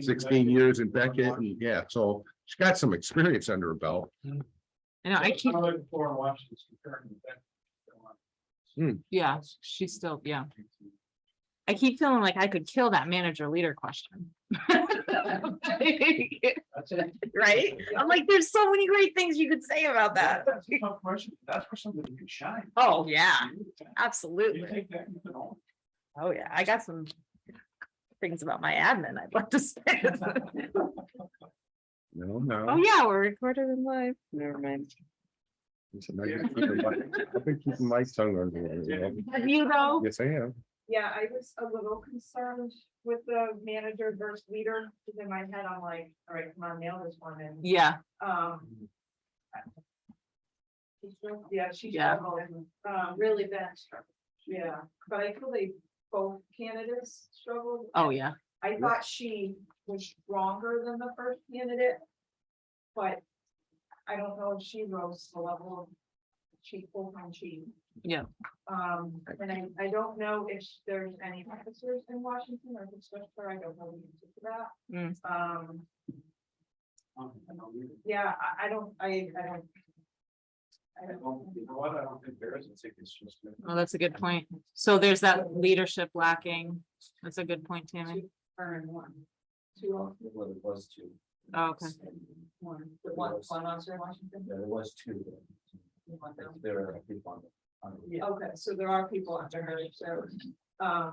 16 years in Beckett, and so she's got some experience under her belt. I know, I keep, I'm looking forward to watching this comparing with that. yeah, she's still, yeah. I keep feeling like I could kill that manager leader question. That's it. Right? I'm like, there's so many great things you could say about that. That's a tough question. That's where somebody can shine. Oh, yeah, You absolutely. take that, you can own it. Oh, yeah, I got some things about my admin I'd love to say. No. Oh, yeah, we're recorded in live. Never mind. I've been keeping my tongue under it. Have you though? Yes, I am. Yeah, I was a little concerned with the manager versus leader, because in my head, I'm like, all right, come on, nail this one in. Yeah, Yeah, she Yeah. struggled, really bad struggle. Yeah, but I feel like both candidates struggled. oh, yeah, I thought she was stronger than the first candidate. But I don't know if she rose to the level of chief, full-time chief. yeah. And I don't know if there's any officers in Washington or if it's just her, I don't know the answer to that. Mm. Yeah, I don't. You know what, I don't think there is, I think it's just. Oh, that's a good point. So there's that leadership lacking. That's a good point, Tammy. Her and one. Two. Well, it was two. Oh, okay. One officer in Washington. There was two. There are people on the. Okay, so there are people under her, so, I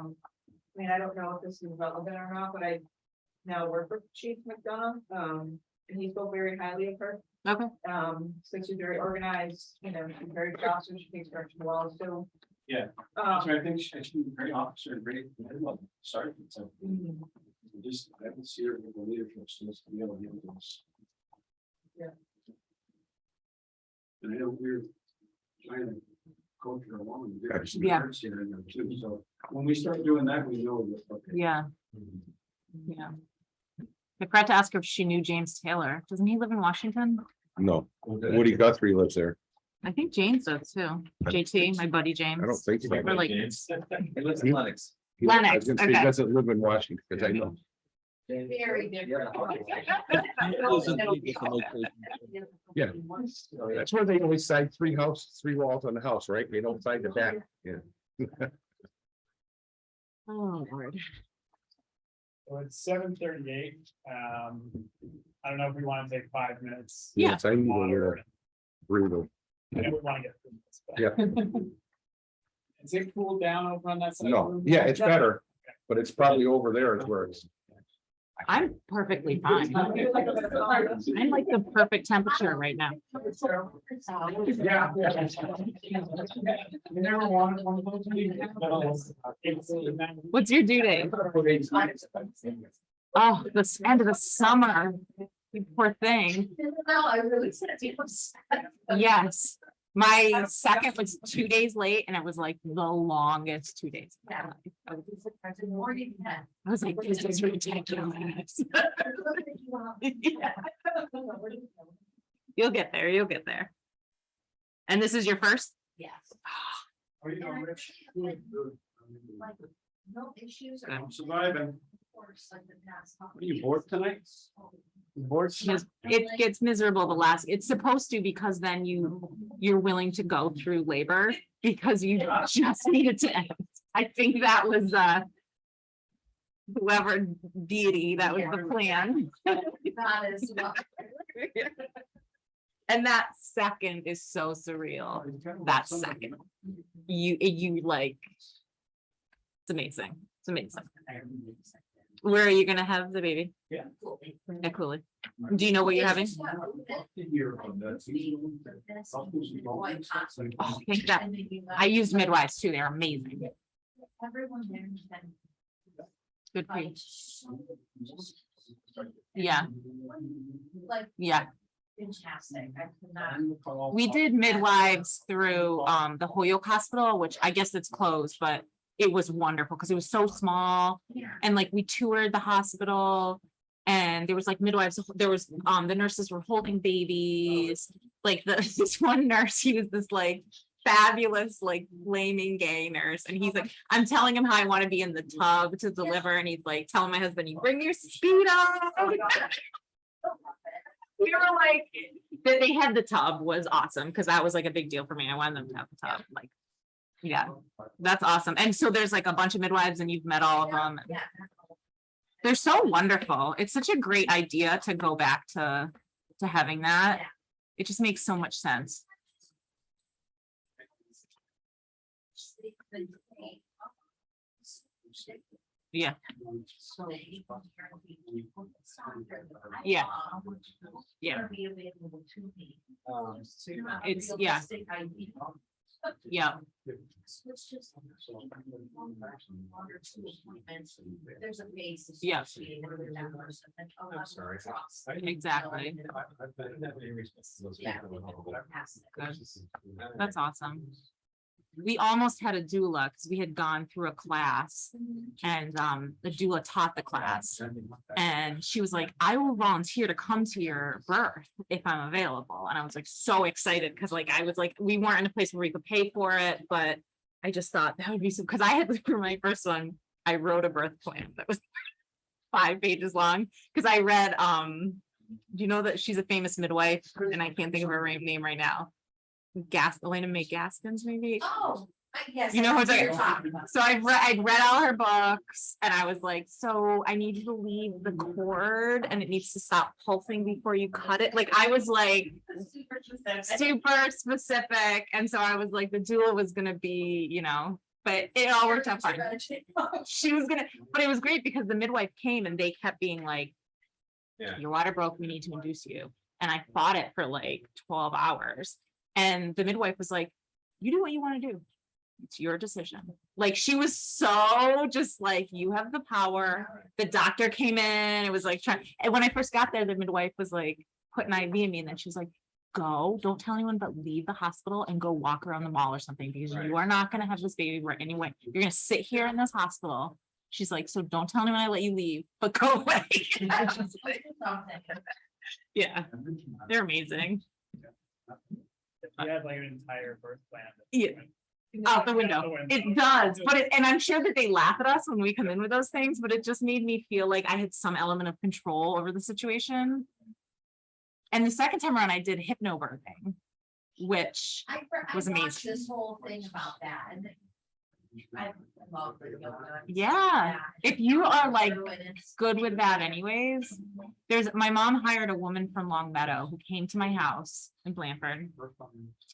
mean, I don't know if this is relevant or not, but I now work with Chief McDonough, and he spoke very highly of her. Okay. So she's very organized, you know, she's very officer, she takes direction well, so. Yeah. So I think she's a great officer and great, sergeant, so. Just, I can see her with the leadership skills to be able to do this. Yeah. And I know we're trying to coach her along. Yeah. Too, so when we start doing that, we know that. Okay. Yeah, yeah. I forgot to ask her if she knew James Taylor. Doesn't he live in Washington? No, Woody Guthrie lives there. I think James does too. JT, my buddy James. I don't think so. We're like, He lives in Lennox. He- I was Lennox, gonna say he okay. doesn't live in Washington, because I know. Very different. Yeah. That's where they only side three walls on the house, right? They don't side the back. Yeah. Oh, Lord. So it's 7:38. I don't know if we want to take 5 minutes. Yeah. Yes, I need a little breather. I don't want to get through this. but- Yeah. Is it cooled down over on that side? No, yeah, it's better, but it's probably over there is where it's. I'm perfectly fine. I'm like the perfect temperature right now. Yeah. You never wanted one of those meetings. What's your due date? Oh, this end of the summer. You poor thing. Yes. My second was 2 days late and it was like the longest 2 days. of my life. I was like, this is ridiculous. Yeah. You'll get there, you'll get there. And this is your first? Yes. Are you doing, Rich? No issues. I'm surviving. Are you bored tonight? It gets miserable the last, it's supposed to, because then you're willing to go through labor because you just need it to end. I think that was whoever deity, that was the plan. That is. And that second is so surreal. That second. You like, it's amazing. It's amazing. Where are you gonna have the baby? At Cooley. Do you know what you're having? Oh, thank God. I used midwives too. They're amazing. Good for you. Yeah, yeah. Fantastic. I could not. We did midwives through the Holyoke Hospital, which I guess it's closed, but it was wonderful because it was so small. And like we toured the hospital and there was like midwives, there was the nurses were holding babies. Like this one nurse, he was this like fabulous, like flaming gay nurse. And he's like, I'm telling him how I want to be in the tub to deliver. And he's like, telling my husband, you bring your speedo. We were like, that they had the tub was awesome because that was like a big deal for me. I wanted them to have the tub. Like, yeah, that's awesome. And so there's like a bunch of midwives and you've met all of them. They're so wonderful. It's such a great idea to go back to having that. It just makes so much sense. Yeah. Yeah. Yeah. It's, yeah. Yeah. There's a base. Yeah. associated with that person, and a I'm sorry. trust. Exactly. Yeah. That's awesome. We almost had a doula because we had gone through a class and the doula taught the class. And she was like, I will volunteer to come to your birth if I'm available. And I was like, so excited because like, I was like, we weren't in a place where we could pay for it, but I just thought that would be so, because I had for my first one, I wrote a birth plan that was 5 pages long because I read, do you know that she's a famous midwife and I can't think of her name right now. Elena Mae Gaskins, maybe. Oh, yes. You know I what know I'm you're talking about. So I'd read all her books and I was like, so I need you to leave the cord and it needs to stop pulsing before you cut it. Like I was like Super specific. super specific. And so I was like, the doula was gonna be, you know, but it all worked out fine. She was gonna, but it was great because the midwife came and they kept being like, Yeah. your water broke, we need to induce you. And I fought it for like 12 hours. And the midwife was like, you do what you want to do. It's your decision. Like she was so just like, you have the power. The doctor came in, it was like trying, and when I first got there, the midwife was like, put an IV in me, and then she was like, go, don't tell anyone, but leave the hospital and go walk around the mall or something, because you are not gonna have this baby right anyway. You're gonna sit here in this hospital. She's like, so don't tell anyone I let you leave, but go away. Yeah, they're amazing. You had like an entire birth plan. Yeah. Out the window. It does, but and I'm sure that they laugh at us when we come in with those things, but it just made me feel like I had some element of control over the situation. And the second time around, I did hypnobirthing, which I was watched amazing. this whole thing about that, and I love the yoga. Yeah, if you are like When it's- good with that anyways. My mom hired a woman from Long Meadow who came to my house in Blandford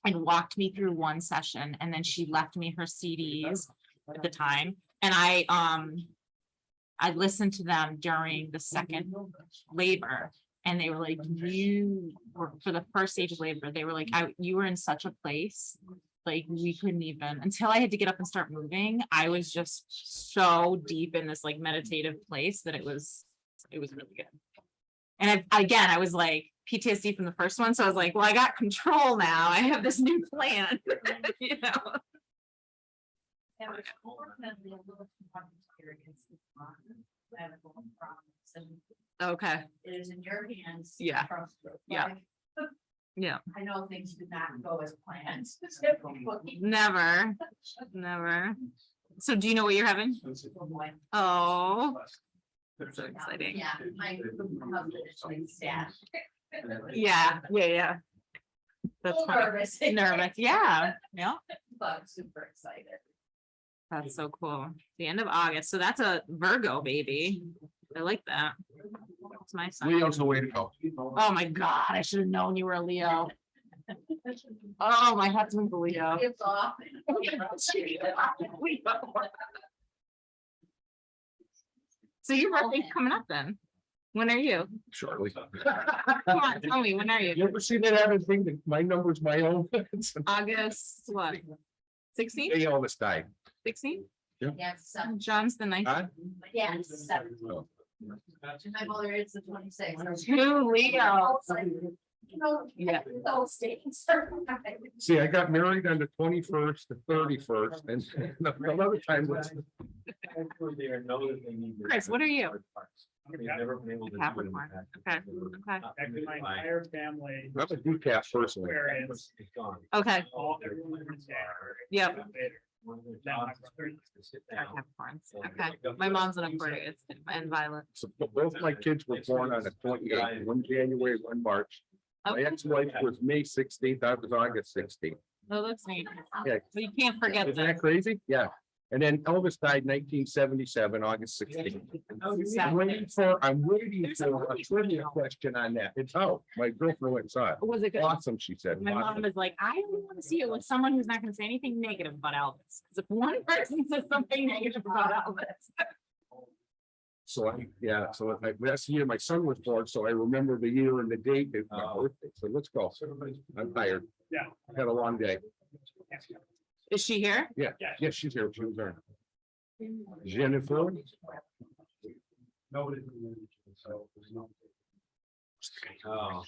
and walked me through one session, and then she left me her CDs at the time. And I listened to them during the second labor, and they were like, you were, for the first stage of labor, they were like, you were in such a place, like we couldn't even, until I had to get up and start moving, I was just so deep in this like meditative place that it was really good. And I was like PTSD from the first one, so I was like, well, I got control now, I have this new plan. You know. Yeah, but ultimately, a little experience is not medical problems, and Okay. it is in your hands. to Yeah. trust it. Yeah. Like, Yeah. I know things did not go as planned. Never. So do you know what you're having? Oh, so exciting. Yeah, my husband is like sad. Yeah. That's Little funny. nervous. Nervous. Yeah. But super excited. That's so cool. The end of August. So that's a Virgo baby. I like that. That's my son. Leo's the way to go. Oh my God, I should have known you were a Leo. Oh, my husband's a Leo. Gives off. So your birthday's coming up then? When are you? Shortly. Come on, tell me, when are You you? ever see that other thing that my number's my own? August, what? 16? They almost died. 16? Yes, John's the 19th. Huh? yes, 7. Oh. My mother is the 26th. Two Leo. You know, Yeah. those states. See, I got married on the 21st, the 31st, and another time was. Chris, what are you? We've never been able to do it in the Capricorn. past. Okay. Actually, my entire family. I'm a decaf person. Aquarius, It's gone. Okay. all everyone is there. Yep. One of the Then my jobs is brother- to sit Our down. Capricorns. Okay. My mom's an Aquarius and Violet. So both my kids were born on the 28th, one January, one March. My Okay. ex-wife was May 16th, I was August 16th. Oh, that's neat. Yeah. But you can't forget Isn't that that. crazy? Yeah. And then Elvis died 1977, August 16th. I'm waiting for a trivia question on that. It's out. My girlfriend went and saw it. Was it good? Awesome, she said. My mom was like, I only want to see it with someone who's not going to say anything negative about Elvis. Because if one person says something negative about Elvis. So that's the year my son was born, so I remember the year and the date of my birthday. So let's go. I'm tired. Yeah. I had a long day. Is she here? Yeah, she's here. She was there. Jennifer. Nobody. So there's no. Oh.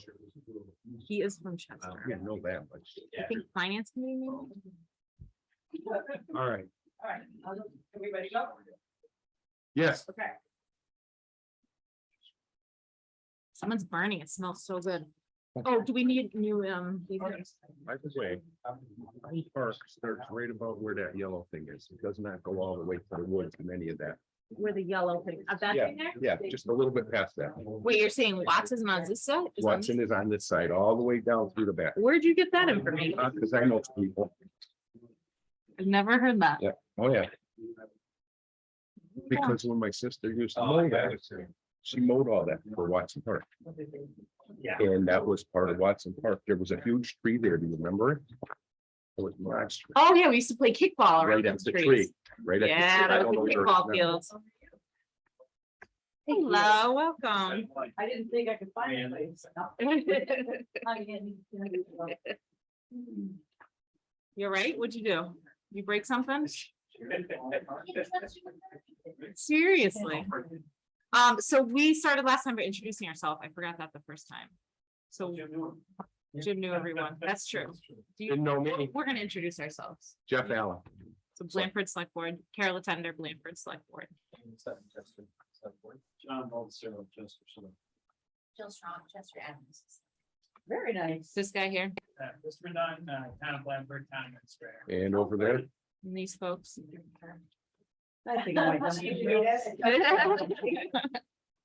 He is from Chester. Yeah, know that much. I think finance committee maybe? All right. All right, everybody go. Yes. Okay. Someone's burning. It smells so good. Oh, do we need new, these things? By the way, Hyde Park starts right about where that yellow thing is. It does not go all the way to the woods and any of that. Where the yellow thing, that Yeah, thing there? yeah, just a little bit past that. Wait, you're saying Watts isn't on this side? Is on- Watson is on this side, all the way down through the back. Where'd you get that information? Because I know people. I've never heard that. Yeah. Oh, yeah. Because when my sister used to mow that, she mowed all that for Watson Park. Yeah. And that was part of Watson Park. There was a huge tree there. Do you remember it? It was monstrous. Oh, yeah, we used to play kickball around Right at those the trees. tree, right at the tree. Yeah, I that don't know was the where it is kickball now. fields. Hello, welcome. I didn't think I could find a place. You're right. What'd you do? You break something? Seriously. So we started last time by introducing ourselves. I forgot that the first time. So Jim knew everyone. That's true. Do you- Didn't know me. We're gonna introduce ourselves. Jeff Allen. So Blandford Select Board, Carol Attender, Blandford Select Board. John Baldessaro, Chester. Jill Strong, Chester Adams. Very nice. This guy here Mr. Dunn, Town of Blandford, Town Administrator. And over there, and these folks. I think I might know you.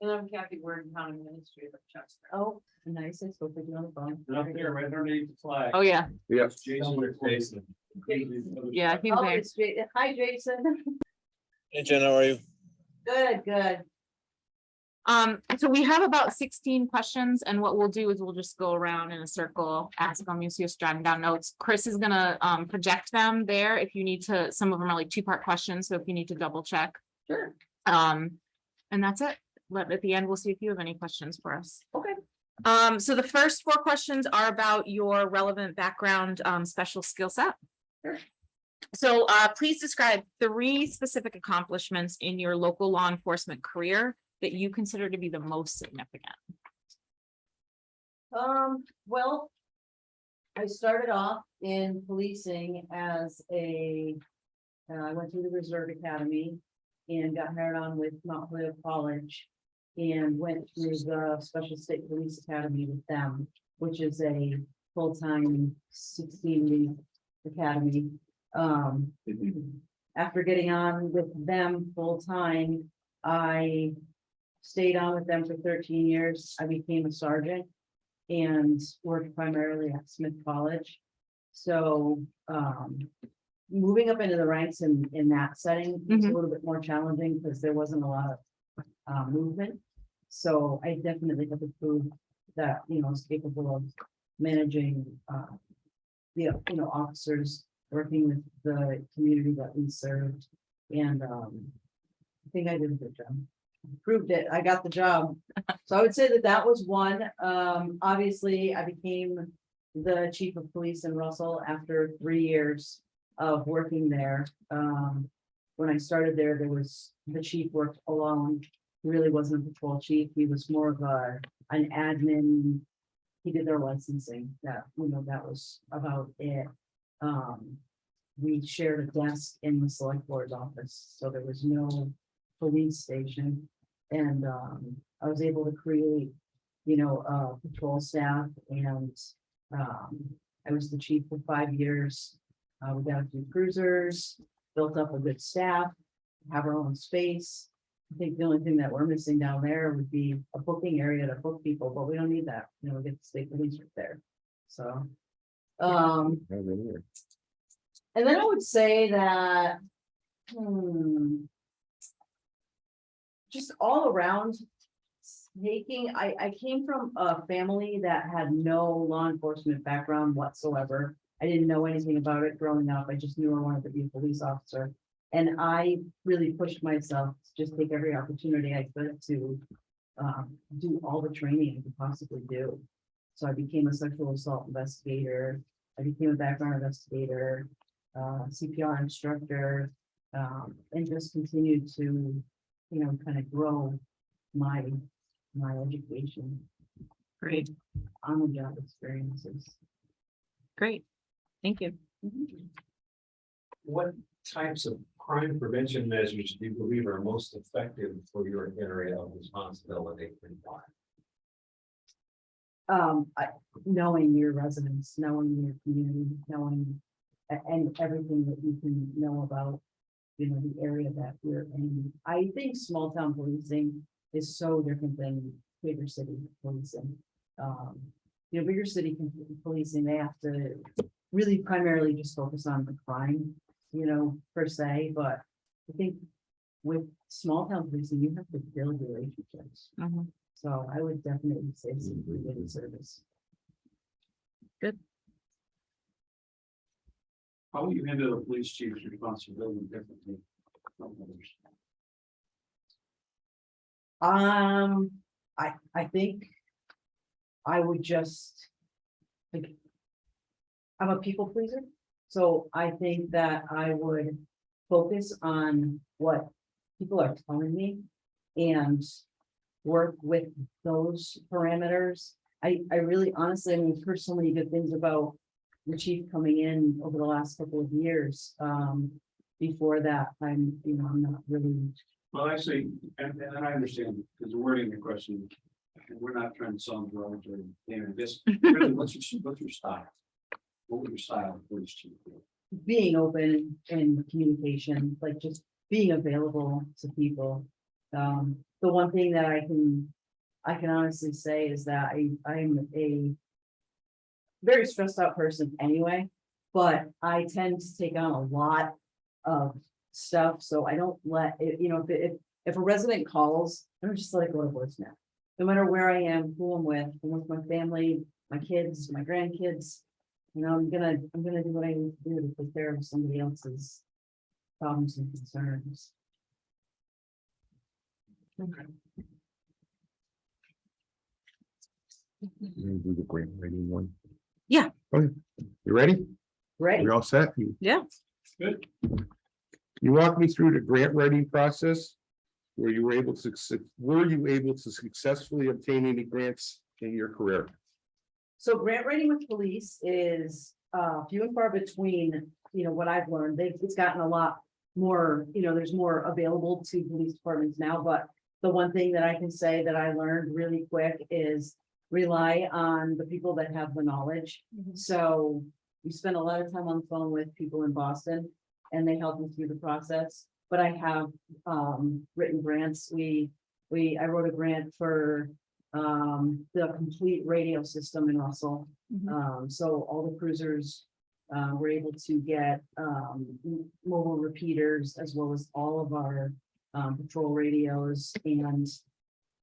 And I'm Kathy Word, Town Administrator of Chester. Oh, nice. I spoke with you on the phone. And up there, right underneath the flag. Oh, yeah. yes, Jason McPherson. Yeah, he's Oh, there. it's hi, Jason. Hey Jen, how are you? Good, good. So we have about 16 questions, and what we'll do is we'll just go around in a circle, ask them, you see us jotting down notes. Chris is gonna project them there if you need to, some of them are like two-part questions, so if you need to double check. Sure. And that's it. At the end, we'll see if you have any questions for us. Okay. So the first 4 questions are about your relevant background, special skill set. Sure. So please describe 3 specific accomplishments in your local law enforcement career that you consider to be the most significant. Well, I started off in policing as I went through the Reserve Academy and got hired on with Mount Holyoke College and went through the Special State Police Academy with them, which is a full-time 16-week academy. After getting on with them full-time, I stayed on with them for 13 years. I became a sergeant and worked primarily at Smith College. So moving up into the ranks in that setting was a little bit more challenging because there wasn't a lot of movement. So I definitely have to prove that, I was capable of managing officers, working with the community that we served. And I think I did a good job. Proved it. I got the job. So I would say that was one. Obviously, I became the chief of police in Russell after 3 years of working there. When I started there, the chief worked alone. He really wasn't a patrol chief. He was more of an admin. He did their licensing. That was about it. We shared a desk in the select board's office, so there was no police station. And I was able to create, a patrol staff, and I was the chief for 5 years. We got a few cruisers, built up a good staff, have our own space. I think the only thing that we're missing down there would be a booking area to book people, but we don't need that. We get the state police right there. So, and then I would say that, just all around I came from a family that had no law enforcement background whatsoever. I didn't know anything about it growing up. I just knew I wanted to be a police officer. And I really pushed myself to just take every opportunity I could to do all the training I could possibly do. So I became a sexual assault investigator. I became a background investigator. CPR instructor, and just continue to, kind of grow my education Great, on the job experiences. great. Thank you. What types of crime prevention measures do you believe are most effective for your area of responsibility and why? Knowing your residents, knowing your community, knowing and everything that you can know about, the area that we're in. I think small town policing is so different than bigger city policing. Bigger city policing, they have to really primarily just focus on the crime, per se, but I think with small town policing, you have to build relationships. Mhm. So I would definitely say some good service. How will you handle the police chief's responsibility differently from others? I think I would just like, I'm a people pleaser, so I think that I would focus on what people are telling me and work with those parameters. I really honestly, we've heard so many good things about the chief coming in over the last couple of years. Before that, I'm not really. Well, actually, and I understand, because the wording of the question, and we're not trying to solve drugs or anything, this, really, what's your style? What would your style of police chief be? Being open in communication, like just being available to people. The one thing that I can honestly say is that I'm a very stressed out person anyway, but I tend to take on a lot of stuff, so I don't let it, if a resident calls, I don't just let it go to voicemail. No matter where I am, who I'm with my family, my kids, my grandkids, I'm gonna do what I need to do to take care of somebody else's problems and concerns. You do the grant writing one. Yeah. Okay, you ready? Ready? You're all set? Yeah. Good. You walk me through the grant writing process? Were you able to successfully obtain any grants in your career? So grant writing with police is few and far between, what I've learned. It's gotten a lot more, there's more available to police departments now, but the one thing that I can say that I learned really quick is rely on the people that have the knowledge. So we spend a lot of time on the phone with people in Boston and they help me through the process. But I have written grants. I wrote a grant for the complete radio system in Russell. So all the cruisers were able to get mobile repeaters as well as all of our patrol radios, and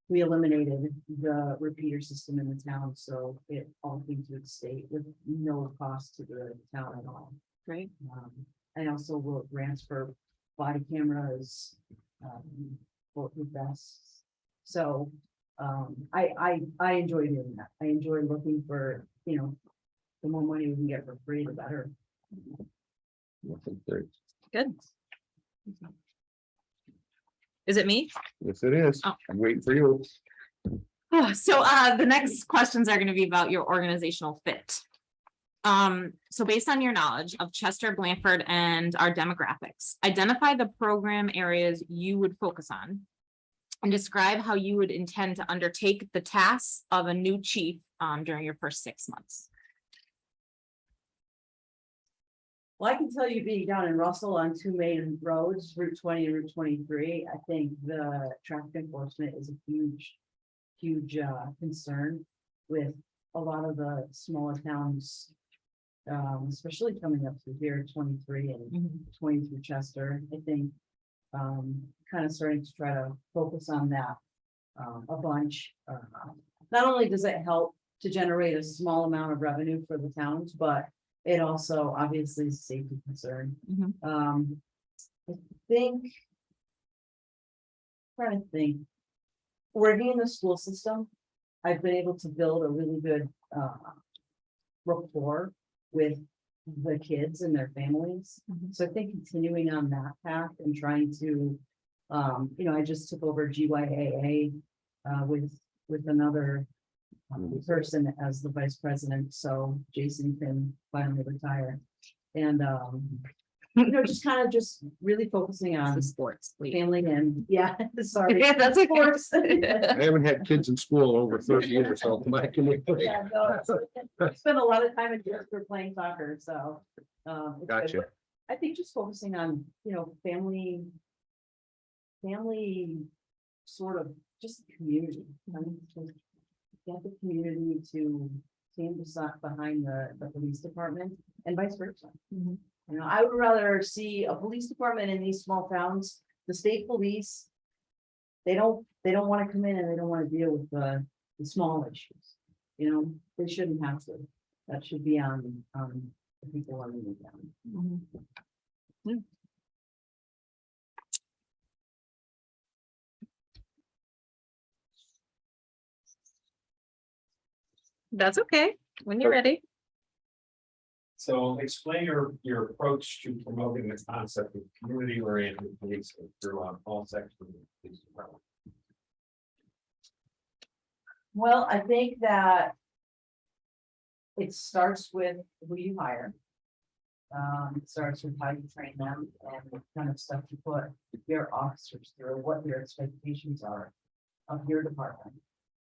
we eliminated the repeater system in the town, so it all came to the state with no cost to the town at all. Great. I also wrote grants for body cameras, bulletproof vests. So I enjoy doing that. I enjoy looking for, the more money we can get for free, the better. Good. Is it me? Yes, it is. Oh. I'm waiting for you. So the next questions are going to be about your organizational fit. So based on your knowledge of Chester-Blandford and our demographics, identify the program areas you would focus on and describe how you would intend to undertake the tasks of a new chief during your first 6 months. Well, I can tell you, being down in Russell on two main roads, Route 20 and Route 23, I think the traffic enforcement is a huge concern with a lot of the smaller towns, especially coming up through here, 23 and 20 through Chester. I think kind of starting to try to focus on that a bunch. Not only does it help to generate a small amount of revenue for the towns, but it also obviously is a safety concern. I think, trying to think, working in the school system, I've been able to build a really good rapport with the kids and their families. So I think continuing on that path and trying to, I just took over GYAA with another person as the vice president, so Jason can finally retire. And, just kind of just really focusing on Sports. family and, sorry. Yeah, that's okay. Sports. I haven't had kids in school over 30 years, so I can. Yeah, no, I spent a lot of time in Chester playing soccer, so. It's good. Gotcha. But I think just focusing on, family sort of just community. I mean, just get the community to stand behind the police department and vice versa. I would rather see a police department in these small towns, the state police. They don't want to come in and they don't want to deal with the small issues. They shouldn't have to. That should be on the people running the town. That's okay, when you're ready. So explain your approach to promoting the concept of community-oriented policing throughout all sections of the police department. Well, I think that it starts with who you hire. It starts with how you train them and what kind of stuff you put your officers through, what your expectations are of your department.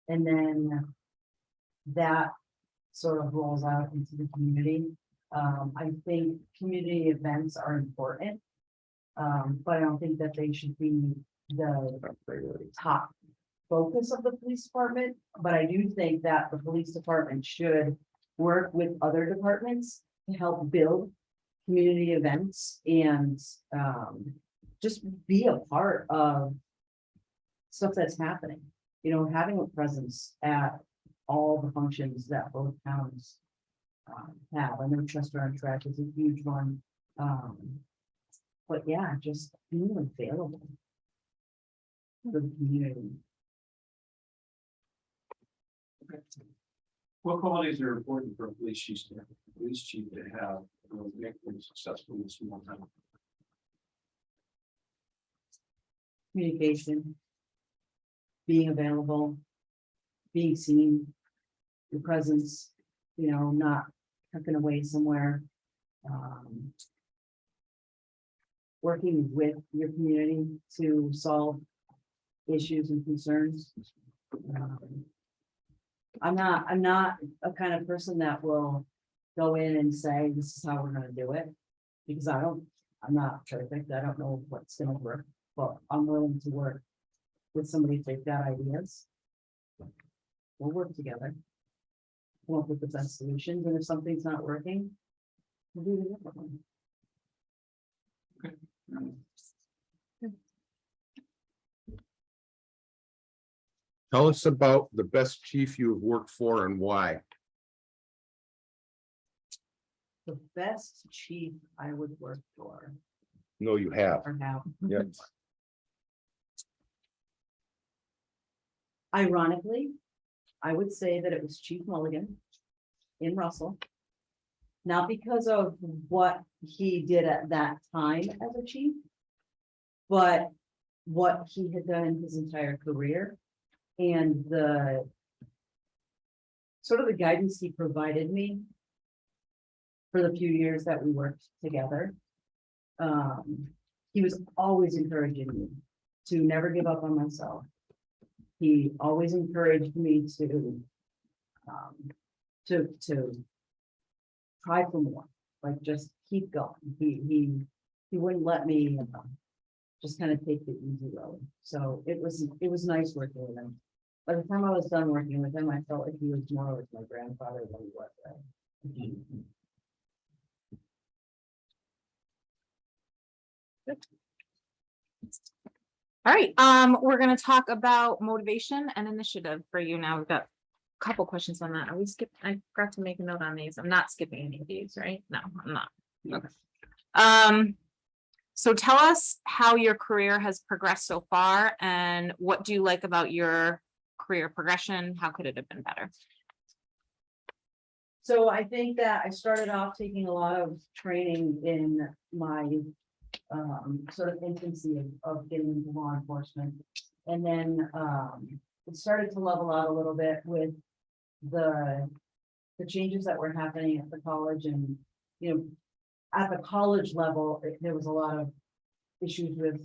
And then that sort of rolls out into the community. I think community events are important, but I don't think that they should be the top focus of the police department. But I do think that the police department should work with other departments to help build community events and just be a part of stuff that's happening. Having a presence at all the functions that both towns have. I know Chester on Track is a huge one. But yeah, just being available for the community. What qualities are important for a police chief to have to make them successful in small town? Communication, being available, being seen, your presence, not tucking away somewhere. Working with your community to solve issues and concerns. I'm not a kind of person that will go in and say, this is how we're gonna do it. Because I'm not perfect. I don't know what's gonna work, but I'm willing to work with somebody if they've got ideas. We'll work together. Come up with the best solutions, and if something's not working, we'll do the other one. Tell us about the best chief you have worked for and why. The best chief I would work for No, you have. or have. Yeah. Ironically, I would say that it was Chief Mulligan in Russell. Not because of what he did at that time as a chief, but what he had done in his entire career and the sort of the guidance he provided me for the few years that we worked together. He was always encouraging me to never give up on myself. He always encouraged me to try for more, like just keep going. He wouldn't let me just kind of take the easy road. So it was nice working with him. By the time I was done working with him, I felt like he was more like my grandfather than he was. All right, we're gonna talk about motivation and initiative for you now. We've got a couple questions on that. I forgot to make a note on these. I'm not skipping any of these, right? No, I'm not. Okay. So tell us how your career has progressed so far and what do you like about your career progression? How could it have been better? So I think that I started off taking a lot of training in my sort of infancy of getting into law enforcement. And then it started to level out a little bit with the changes that were happening at the college. And, you know, at the college level, there was a lot of issues with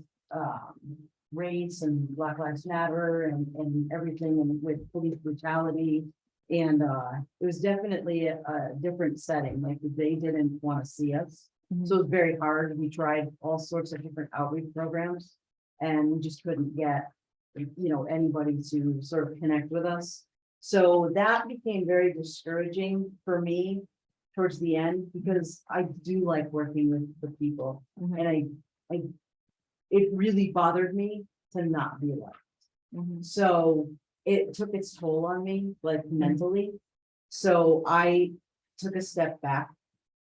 race and Black Lives Matter and everything, and with police brutality. And it was definitely a different setting, like they didn't want to see us. So it was very hard. We tried all sorts of different outreach programs and we just couldn't get, you know, anybody to sort of connect with us. So that became very discouraging for me towards the end, because I do like working with the people. And it really bothered me to not be liked. So it took its toll on me, like mentally. So I took a step back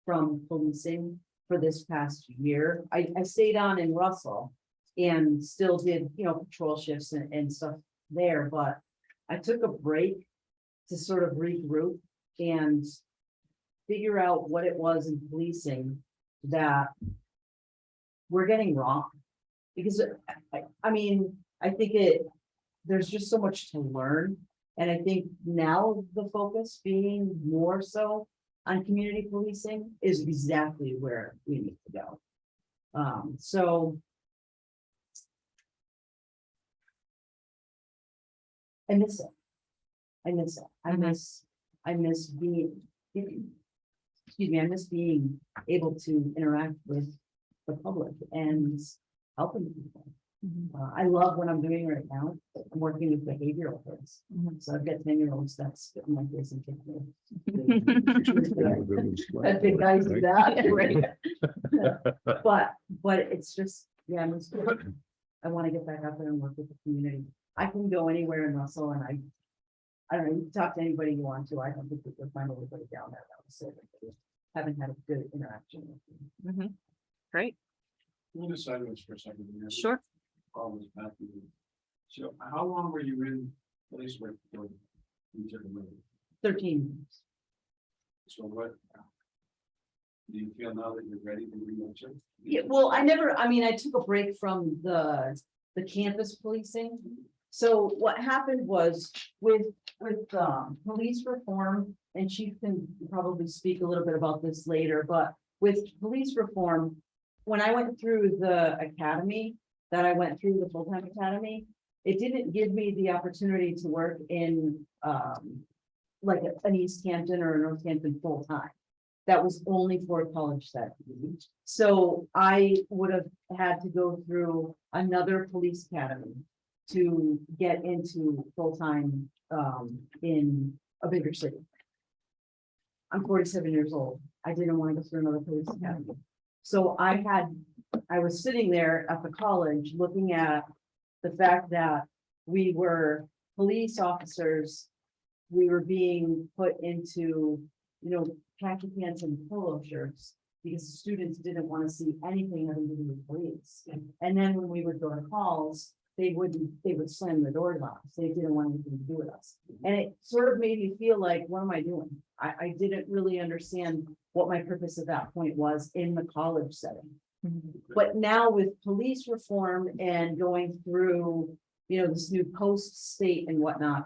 from policing for this past year. I stayed on in Russell and still did, you know, patrol shifts and stuff there, but I took a break to sort of regroup and figure out what it was in policing that we're getting wrong. Because I mean, I think there's just so much to learn. And I think now the focus being more so on community policing is exactly where we need to go. So I miss it. I miss it. I miss being, excuse me, I miss being able to interact with the public and helping people. I love what I'm doing right now. I'm working with behavioral kids. So I've got 10-year-olds that's spitting my face and kicking me. That big guys do that. Right? But it's just, yeah, I want to get back out there and work with the community. I can go anywhere in Russell, and I don't know, you can talk to anybody you want to. I don't think we can find anybody down there that was so good. Haven't had a good interaction with them. Great. We'll decide this for a second. Sure. Always back to you. So how long were you in police work for? You took a move? 13 years. So what? Do you feel now that you're ready to re-enter? Yeah, well, I mean, I took a break from the campus policing. So what happened was with police reform, and Chief can probably speak a little bit about this later, but with police reform, when I went through the academy, the full-time academy, it didn't give me the opportunity to work in like an East Hampton or a Northampton full-time. That was only for college setting. So I would have had to go through another police academy to get into full-time in a bigger city. I'm 47 years old. I didn't want to go through another police academy. So I was sitting there at the college looking at the fact that we were police officers. We were being put into, you know, khaki pants and polo shirts because the students didn't want to see anything having to do with police. And then when we would go to calls, they would slam the door down. They didn't want anything to do with us. And it sort of made me feel like, what am I doing? I didn't really understand what my purpose at that point was in the college setting. But now with police reform and going through, you know, this new post state and whatnot,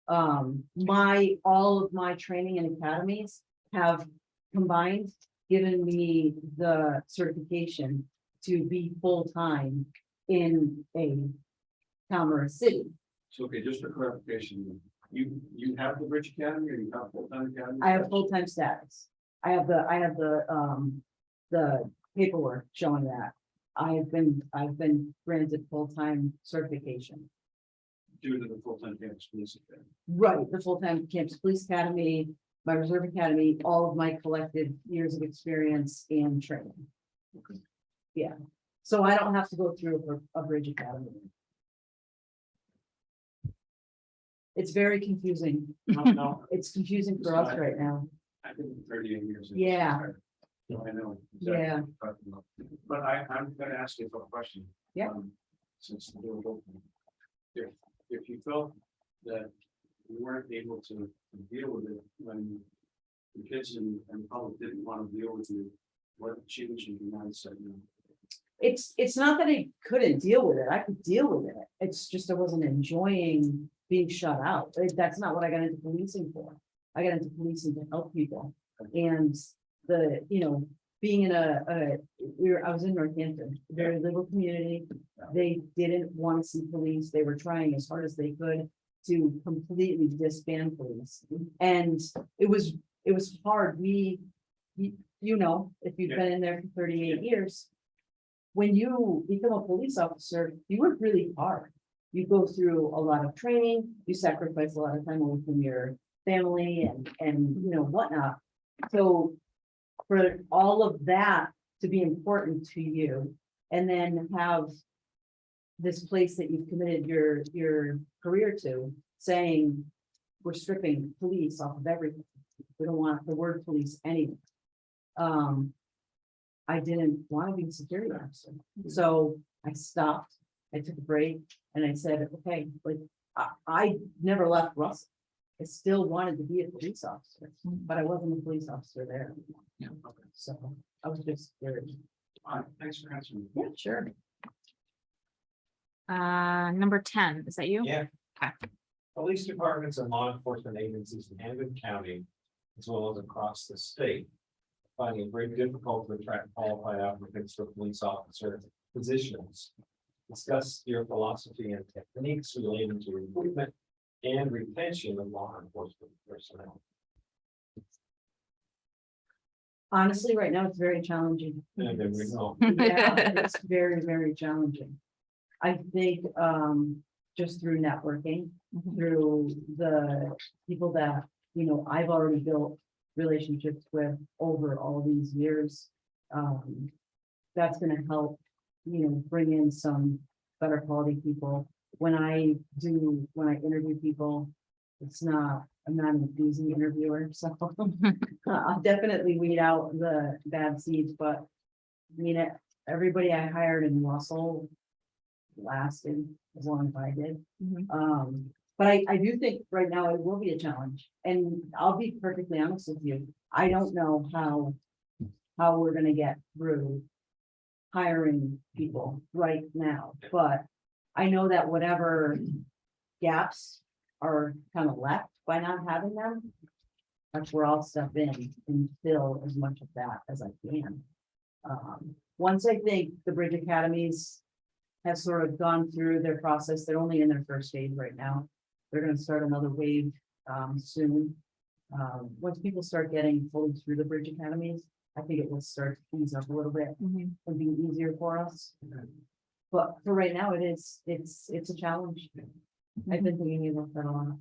all of my training and academies have combined, given me the certification to be full-time in a town or a city. So, okay, just for clarification, you have the Bridge Academy, or you have full-time academy? I have full-time status. I have the paperwork showing that I've been granted full-time certification. Due to the full-time campus police academy. Right, the full-time campus police academy, my reserve academy, all of my collective years of experience and training. Okay. Yeah, so I don't have to go through a Bridge Academy. It's very confusing. No, It's confusing for us right now. I've been 38 years. Yeah. So I know. Yeah. Exactly what you're talking about. But I'm gonna ask you a question. Yeah. Since the door is open. If you felt that you weren't able to deal with it when the kids and the public didn't want to deal with you, what change in the mindset now? It's not that I couldn't deal with it. I could deal with it. It's just I wasn't enjoying being shut out. That's not what I got into policing for. I got into policing to help people. And being in I was in Northampton, a very liberal community. They didn't want to see police. They were trying as hard as they could to completely disband police. And it was hard. If you've been in there for 38 years, when you become a police officer, you work really hard. You go through a lot of training, you sacrifice a lot of time away from your family and whatnot. So for all of that to be important to you, and then have this place that you've committed your career to saying, we're stripping police off of everything. We don't want the word police anyway. I didn't want to be a security officer. So I stopped, I took a break, and I said, okay, like I never left Russell. I still wanted to be a police officer, but I wasn't a police officer there. Yeah, okay. So I was just very. All right, thanks for answering. Yeah, sure. Number 10, is that you? Yeah. Okay. Police departments and law enforcement agencies in Hampden County, as well as across the state, finding it very difficult to attract qualified applicants for police officer positions. Discuss your philosophy and techniques relating to recruitment and retention of law enforcement personnel. Honestly, right now, it's very challenging. And there we go. Yeah, it's very, very challenging. I think just through networking, through the people that, I've already built relationships with over all these years. That's gonna help, bring in some better quality people. When I interview people, I'm not an easy interviewer, so I'll definitely weed out the bad seeds, but I mean, everybody I hired in Russell lasted as long as I did. But I do think right now it will be a challenge, and I'll be perfectly honest with you. I don't know how we're gonna get through hiring people right now, but I know that whatever gaps are kind of left by not having them, that's where I'll step in and fill as much of that as I can. Once I think the Bridge Academies have sort of gone through their process, they're only in their first stage right now. They're going to start another wave soon. Once people start getting fully through the Bridge Academies, I think it will start to ease up a little bit and be easier for us. But for right now, it's a challenge. I've been thinking about that a lot.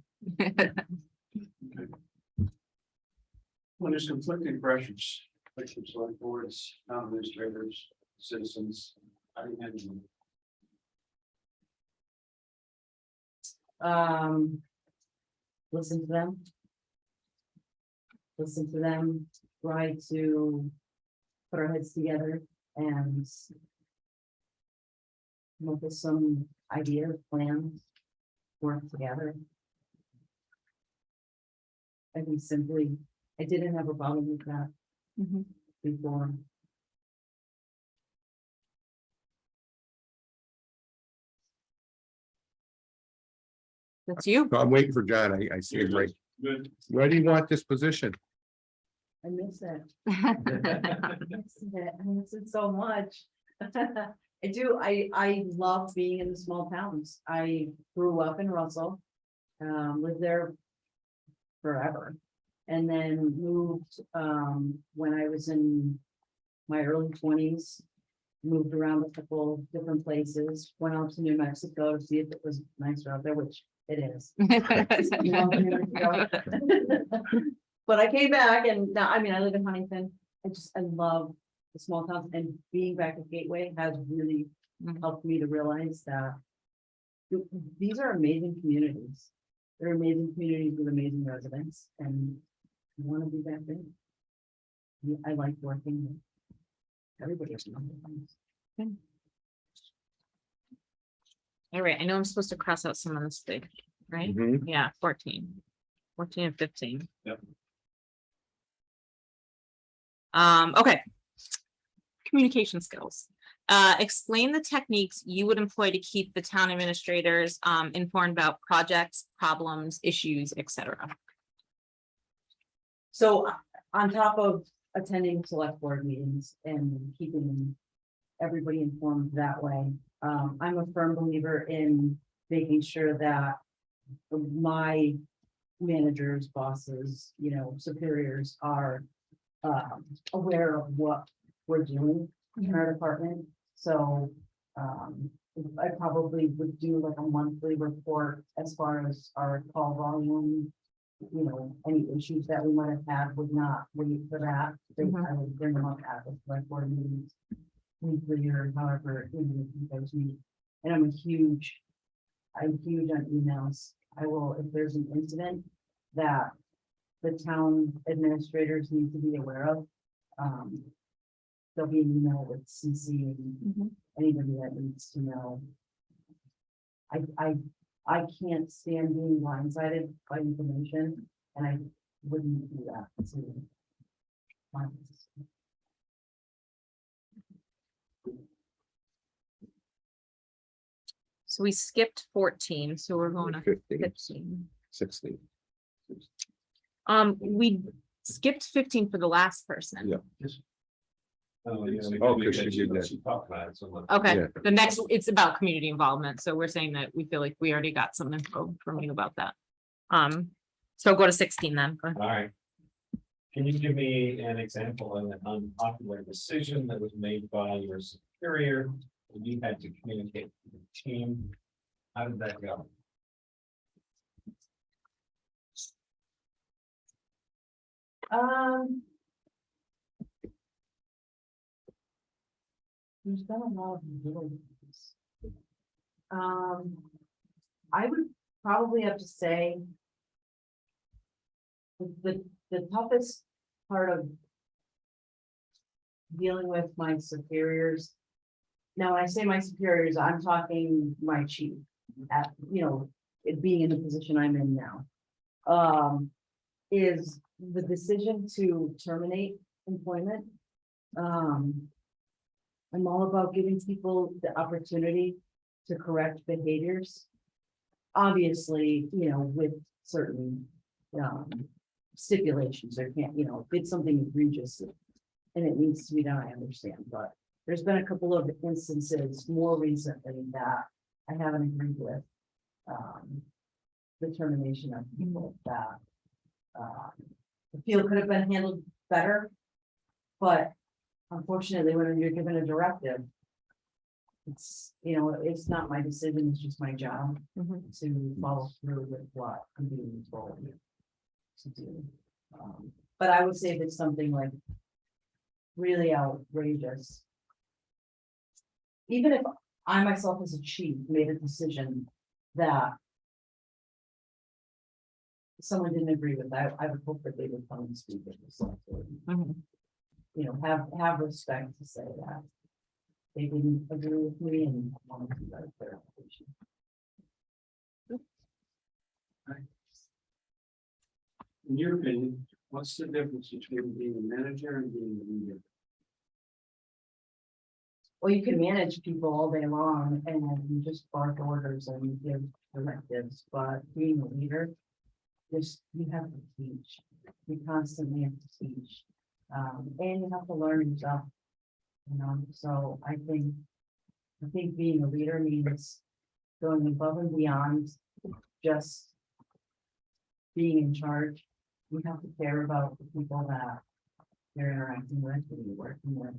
When there's conflicting pressures, like from select boards, town administrators, citizens, how do you handle them? Listen to them, try to put our heads together and come up with some ideas, plans, work together. I think simply, I didn't have a problem with that before. That's you. I'm waiting for John. I see him right. Good. Why do you want this position? I miss it. I miss it so much. I do. I love being in the small towns. I grew up in Russell, lived there forever, and then moved when I was in my early 20s. Moved around a couple different places. Went out to New Mexico to see if it was nicer out there, which it is. But I came back, and now I live in Huntington. I love the small towns, and being back at Gateway has really helped me to realize that these are amazing communities. They're amazing communities with amazing residents, and I want to be back there. I like working with everybody. All right, I know I'm supposed to cross out some of this thing, right? Mhm. Yeah, 14 and 15. Yep. Okay. Communication skills. Explain the techniques you would employ to keep the town administrators informed about projects, problems, issues, etc. So on top of attending select board meetings and keeping everybody informed that way, I'm a firm believer in making sure that my managers, bosses, superiors are aware of what we're doing in our department. So I probably would do like a monthly report as far as our call volume. Any issues that we might have had would not wait for that. I would bring them up at the select board meetings weekly or however those meet. And I'm huge on emails. I will, if there's an incident that the town administrators need to be aware of, there'll be an email with CC and anybody that needs to know. I can't stand being blindsided by information, and I wouldn't do that to my system. So we skipped 14, so we're going to 15, 15. 16. We skipped 15 for the last person. Yeah. Oh, because she did that. She talked about it so much. Okay, Yeah. the next, it's about community involvement, so we're saying that we feel like we already got some info from you about that. So go to 16 then. Go ahead. All right. Can you give me an example of an unpopular decision that was made by your superior and you had to communicate with the team? How did that go? There's been a lot of little things. I would probably have to say the toughest part of dealing with my superiors. Now, when I say my superiors, I'm talking my chief at, it being in the position I'm in now. Is the decision to terminate employment. I'm all about giving people the opportunity to correct behaviors. Obviously, with certain stipulations, there can't, if it's something egregious and it needs to be done, I understand, but there's been a couple of instances more recently that I haven't agreed with. The termination of people that I feel could have been handled better, but unfortunately, when you're given a directive, it's, it's not my decision, it's just my job to follow through with what I'm being told to do. But I would say if it's something like really outrageous, even if I myself as a chief made a decision that someone didn't agree with, I would hope that they would come and speak with us. Have respect to say that they didn't agree with me and want to do that clarification. In your opinion, what's the difference between being a manager and being a leader? Well, you can manage people all day long and you just bark orders and give directives, but being a leader, you have to teach. You constantly have to teach. And you have to learn yourself. So I think being a leader means going above and beyond just being in charge. You have to care about the people that you're interacting with and you're working with.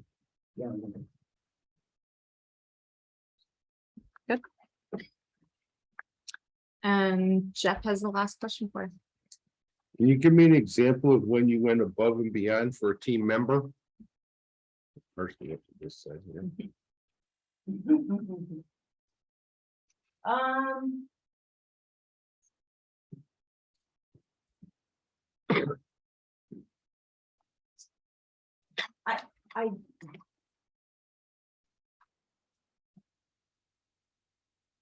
Good. And Jeff has the last question for us. Can you give me an example of when you went above and beyond for a team member? First thing I just said,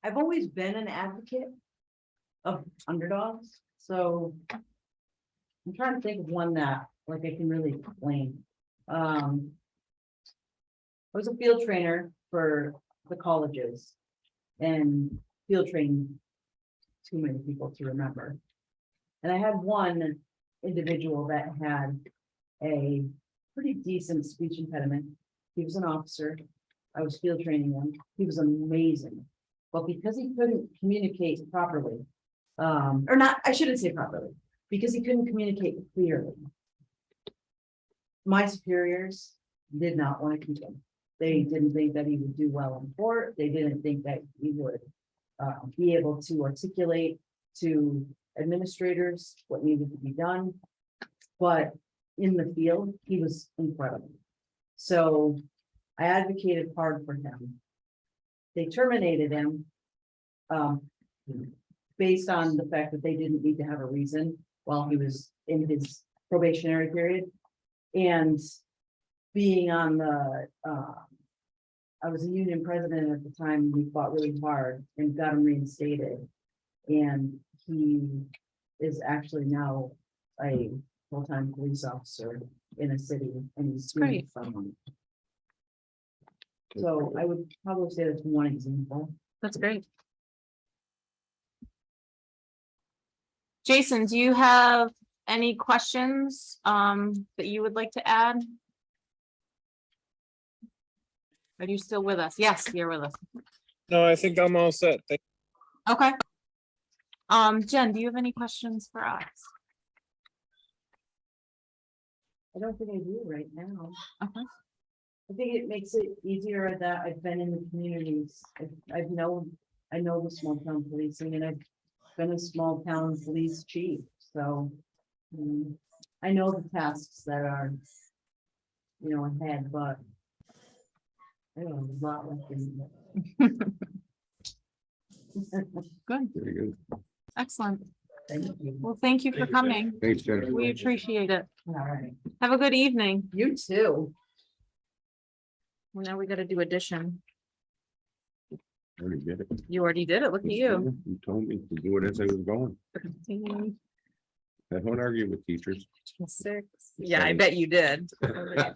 I've always been an advocate of underdogs, so I'm trying to think of one that like I can really explain. I was a field trainer for the colleges and field trained too many people to remember. And I had one individual that had a pretty decent speech impediment. He was an officer. I was field training him. He was amazing. But because he couldn't communicate properly, or not, I shouldn't say properly, because he couldn't communicate clearly. My superiors did not want to keep him. They didn't think that he would do well in court. They didn't think that he would be able to articulate to administrators what needed to be done. But in the field, he was incredible. So I advocated hard for him. They terminated him based on the fact that they didn't need to have a reason while he was in his probationary period. And being on the, I was a union president at the time, we fought really hard and got him reinstated. And he is actually now a full-time police officer in a city, and he's doing Great. fine. So I would probably say that's one example. That's great. Jason, do you have any questions that you would like to add? Are you still with us? Yes, you're with us. No, I think I'm all set. Okay. Jen, do you have any questions for us? I don't think I do right now. Okay. I think it makes it easier that I've been in the communities. I know the small town policing, and I've been a small town police chief, so. I know the tasks that are, ahead, but. I don't know, a lot left in Good, Very good. excellent. Thank you. Well, thank you for coming. Thanks, Jennifer. We appreciate it. All right. Have a good evening. You too. Well, now we got to do addition. Already did it. You already did it. Look at you. You told me to do it as I was going. I don't argue with teachers. 6. Yeah, I bet you did. I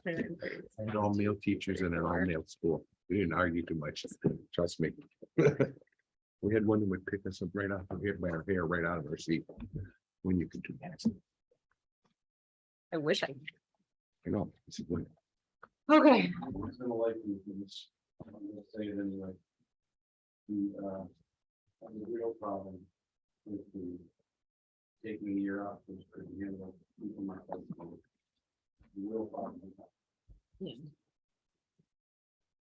had all male teachers in an all male school. We didn't argue too much. Trust me. We had one that would pick us up right off of here by our hair, right out of our seat. When you could do that. I wish I. You know, it's good. Okay. I'm gonna like this. I'm gonna say it anyway. The real problem with the taking a year off was for the end of people my husband. The real problem. Yeah.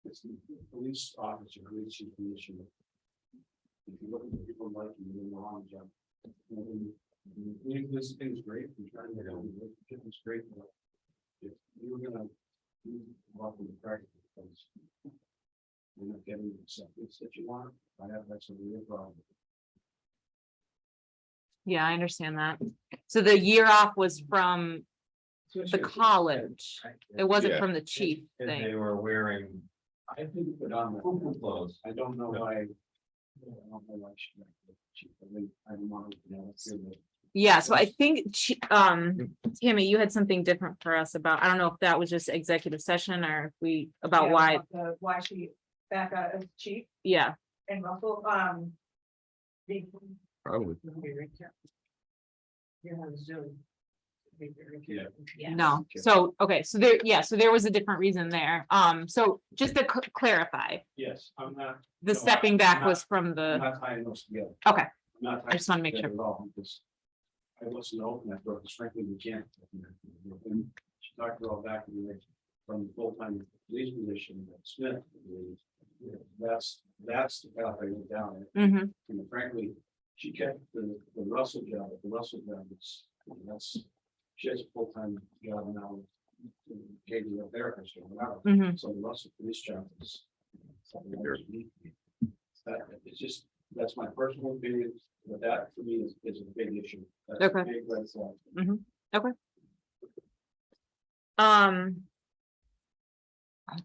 It's the police officer, police chief issue. If you look at the people like you, you're in the wrong job. This thing's great. We're trying to get on the it's great. But if you're gonna walk in the practice, you're not getting the acceptance that you want. That's a real problem. Yeah, I understand that. So the year off was from the college. It wasn't Yeah. from the chief And they thing. were wearing, I think put on the cuckoo clothes. I don't know why. I don't know why she. I don't want to. Yeah, so I think, Tammy, you had something different for us about, I don't know if that was just executive session or if we, about why, Why she back out as chief yeah. and Russell, the. Probably. Yeah. No, so, okay, so there, yeah, so there was a different reason there. So just to clarify, Yes, I'm not. the No, stepping back I'm was from I'm the, not tying those together. Okay. I'm not I just wanna make tying sure. together at all, because I wasn't open that door, because frankly, we can't. And she talked about back from the full-time police position at Smith. That's the path I went down. Mhm. And frankly, she kept the Russell job, the Russell job is, that's, she has a full-time job now. Katie up there, so whatever. Mhm. So the Russell police job is. something that it's just, that's my personal opinion, but that for me is a big issue. That's a Okay. big red flag.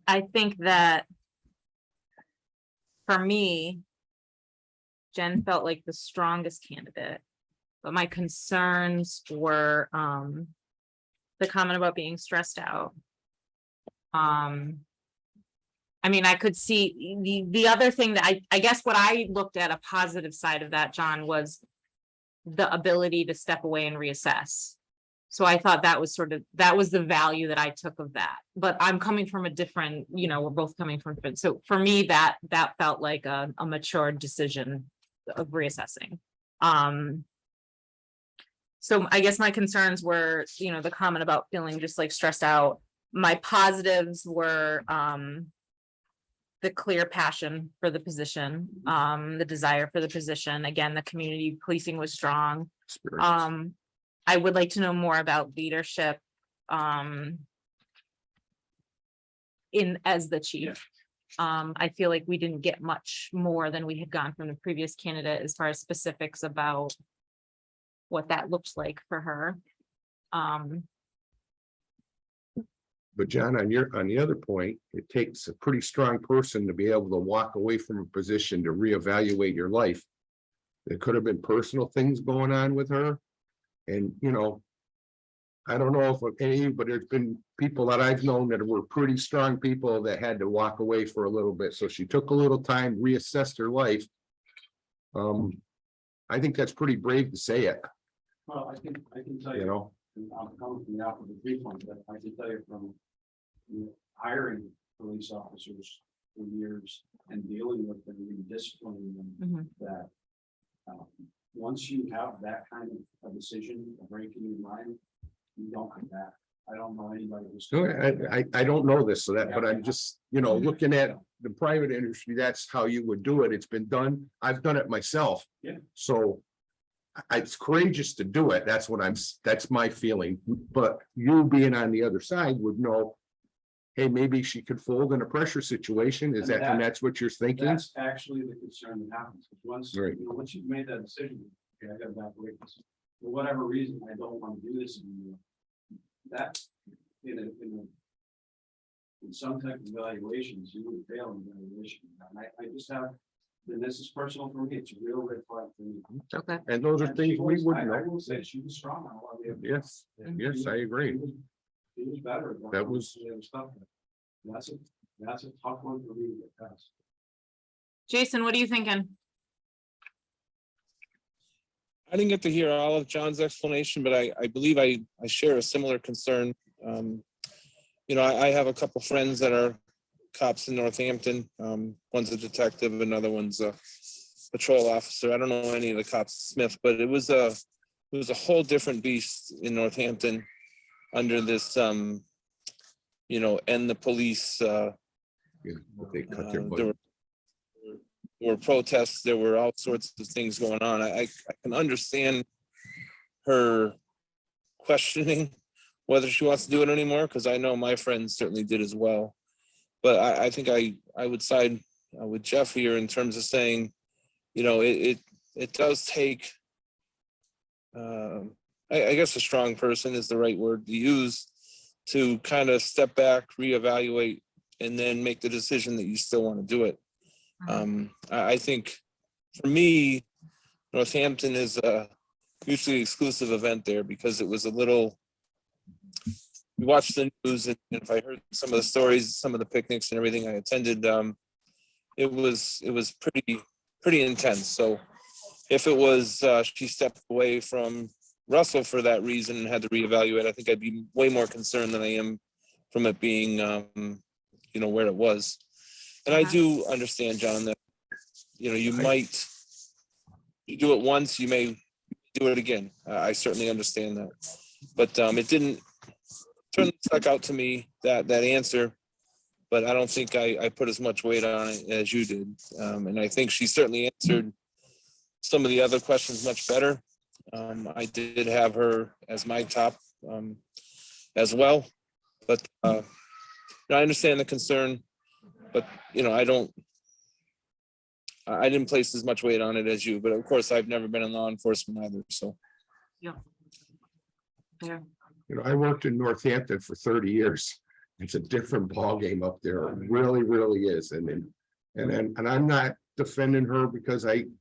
I think that for me, Jen felt like the strongest candidate, but my concerns were, the comment about being stressed out. I mean, I could see the other thing that I guess what I looked at a positive side of that, John, was the ability to step away and reassess. So I thought that was that was the value that I took of that, but I'm coming from a different, we're both coming from different. So for me, that felt like a mature decision of reassessing. So I guess my concerns were, the comment about feeling just like stressed out. My positives were, the clear passion for the position, the desire for the position. Again, the community policing was strong. I would like to know more about leadership as the chief. I feel like we didn't get much more than we had gotten from the previous candidate as far as specifics about what that looks like for her. But John, on the other point, it takes a pretty strong person to be able to walk away from a position to reevaluate your life. There could have been personal things going on with her. And, I don't know if any, but there's been people that I've known that were pretty strong people that had to walk away for a little bit. So she took a little time, reassessed her life. I think that's pretty brave to say it. Well, I can tell you, I'm coming from the opposite viewpoint, but I can tell you from hiring police officers for years and dealing with them and disciplining them, that once you have that kind of a decision, a break in your mind, you don't come back. I don't know anybody who's. I don't know this, but I'm just, looking at the private industry, that's how you would do it. It's been done. I've done it myself. Yeah. So it's courageous to do it. That's my feeling. But you being on the other side would know, hey, maybe she could fold in a pressure situation. And that's what you're thinking? That's actually the concern that happens. Once, Right. Once you've made that decision, okay, I got to back away from this. For whatever reason, I don't want to do this anymore. That in some type of evaluations, you would fail in evaluation. And I just have, and this is personal for me, it's a real red flag for me. Okay. And those are things we would I know. will say she was strong on a lot of the other. Yes, yes, I agree. She was better. That was- The other stuff. That's a tough one for me to get past. Jason, what are you thinking? I didn't get to hear all of John's explanation, but I believe I share a similar concern. I have a couple friends that are cops in Northampton. One's a detective, another one's a patrol officer. I don't know any of the cops at Smith, but it was a whole different beast in Northampton under this, end the police. They cut their budget. There were protests, there were all sorts of things going on. I can understand her questioning whether she wants to do it anymore, because I know my friends certainly did as well. But I think I would side with Jeff here in terms of saying, it does take, I guess a strong person is the right word to use, to kind of step back, reevaluate, and then make the decision that you still want to do it. I think for me, Northampton is a mutually exclusive event there, because it was a little, we watched the news, and if I heard some of the stories, some of the picnics and everything I attended, it was pretty intense. So if it was, she stepped away from Russell for that reason and had to reevaluate, I think I'd be way more concerned than I am from it being, where it was. And I do understand, John, that, you might do it once, you may do it again. I certainly understand that. But it didn't turn stuck out to me, that answer. But I don't think I put as much weight on it as you did. And I think she certainly answered some of the other questions much better. I did have her as my top as well. But I understand the concern. But, I didn't place as much weight on it as you, but of course, I've never been in law enforcement either, so. Yeah. Yeah. I worked in Northampton for 30 years. It's a different ballgame up there. It really, really is. And I'm not defending her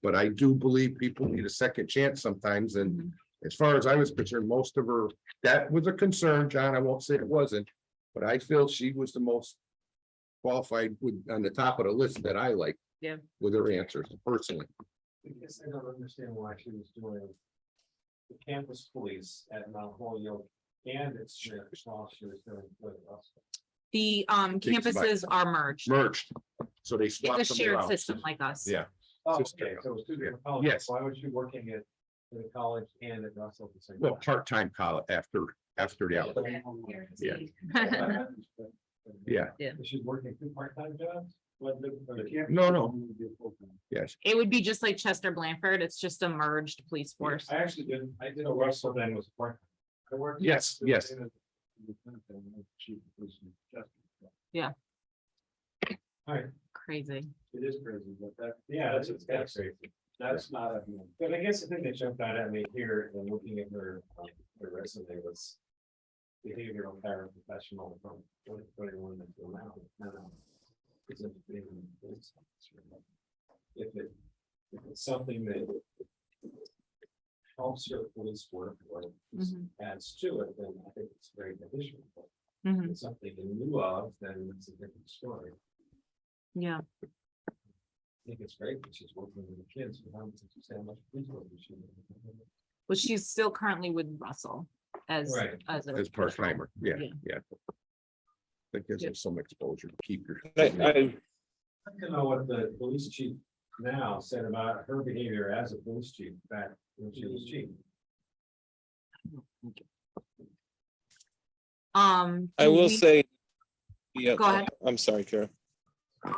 but I do believe people need a second chance sometimes. And as far as I was concerned, most of her, that was a concern, John. I won't say it wasn't. But I feel she was the most qualified with, on the top of the list that I like. Yeah. With her answers personally. I guess I don't understand why she was doing the campus police at Mount Holyoke and its sheriff's while she was doing with us. The Think it's campuses are merged. Merged, so they It's swapped a them shared around. system like us. Yeah, Oh, Sister. okay, so it was two different colleges. Yes. Why was she working at the college and at Russell at the same well, time? part-time college after the hour. Yeah. Yeah, She's working two part-time jobs? no, yes, It would be just like Chester-Blandford. It's just a merged police force. I actually did, I did a Russell then was part. I worked. Yes, yes. Yeah. Alright, Crazy. It is crazy, but that, yeah, that's crazy. that's not a. But I guess the thing that jumped out at me here and looking at her resume was behavioral paraprofessional from 2021 until now. Isn't being a police officer. If it's something that helps your police work or adds to it, then I think it's very beneficial. But if Mhm. it's something in lieu of, then it's a different story. Yeah. I think it's great that she's working with the kids, but how much police work is she doing? Well, she's still currently with Russell as, Right. as a. as part-timer, yeah, Yeah. yeah. That gives them some exposure to keep your. I, I'd like to know what the police chief now said about her behavior as a police chief back when she was chief. I do will we- say. Yeah, Go ahead. I'm sorry, Kara. I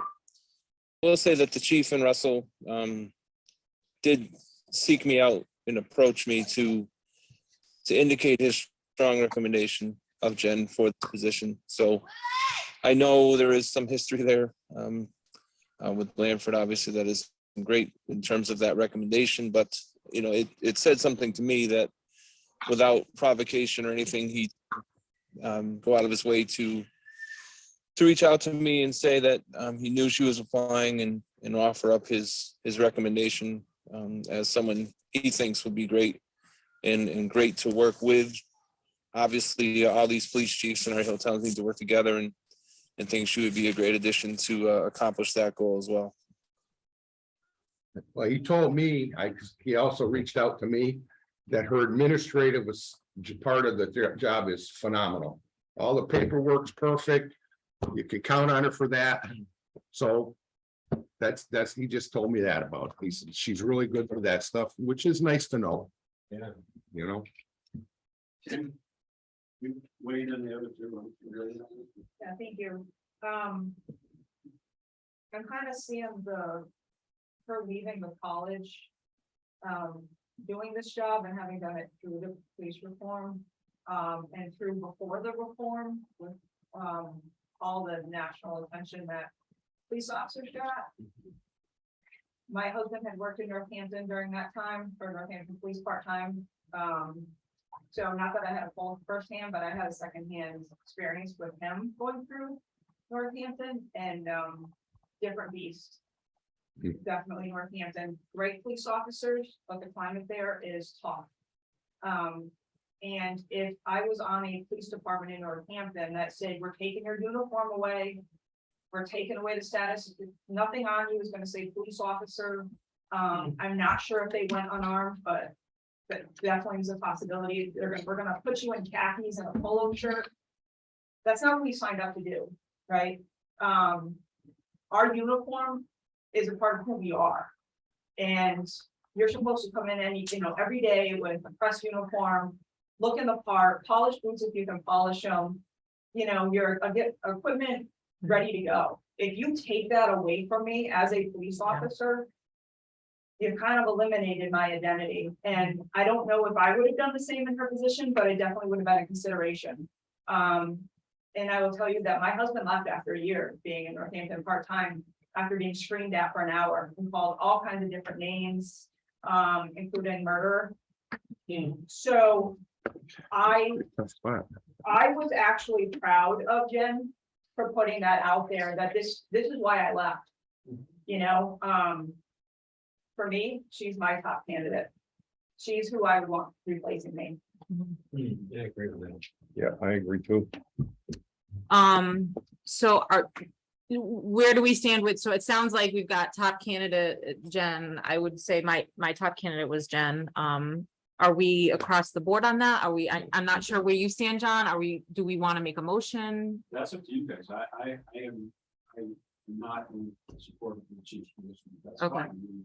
will say that the chief and Russell did seek me out and approach me to indicate his strong recommendation of Jen for the position. So I know there is some history there with Blandford, obviously, that is great in terms of that recommendation, but you know, it said something to me that without provocation or anything, he go out of his way to reach out to me and say that he knew she was applying and offer up his recommendation as someone he thinks would be great and great to work with. Obviously, all these police chiefs in our hill towns need to work together and think she would be a great addition to accomplish that goal as well. Well, he told me, he also reached out to me that her administrative was part of the job is phenomenal. All the paperwork's perfect. You can count on her for that. So that's, he just told me that about, he said, she's really good for that stuff, which is nice to know, Yeah. you know? Tim, you weighed in the other two. Yeah, thank you. I'm kind of seeing her leaving the college, doing this job and having done it through the police reform, and through before the reform with, all the national attention that police officers got. My husband had worked in Northampton during that time for Northampton Police part-time. So not that I had a full firsthand, but I had a secondhand experience with him going through Northampton and different beasts. Definitely Northampton, great police officers, but the climate there is tough. And if I was on a police department in Northampton that said, we're taking your uniform away, we're taking away the status, nothing on you is gonna say police officer. I'm not sure if they went unarmed, but that definitely is a possibility. We're gonna put you in khakis and a polo shirt. That's not what we signed up to do, right? Our uniform is a part of who we are. And you're supposed to come in and, every day with a press uniform, look in the part, polish boots if you can polish them. Your equipment ready to go. If you take that away from me as a police officer, you've kind of eliminated my identity. And I don't know if I would have done the same in her position, but it definitely would have been a consideration. And I will tell you that my husband left after a year being in Northampton part-time, after being screamed at for an hour and called all kinds of different names, including murder. So I was actually proud of Jen for putting that out there, that this is why I left. For me, she's my top candidate. She's who I would want replacing me. Yeah, I agree with that. Yeah, I agree too. So where do we stand with, so it sounds like we've got top candidate Jen. I would say my top candidate was Jen. Are we across the board on that? Are we, I'm not sure where you stand, John. Do we want to make a motion? That's up to you guys. I'm not in support of the chief's position. That's Okay. fine.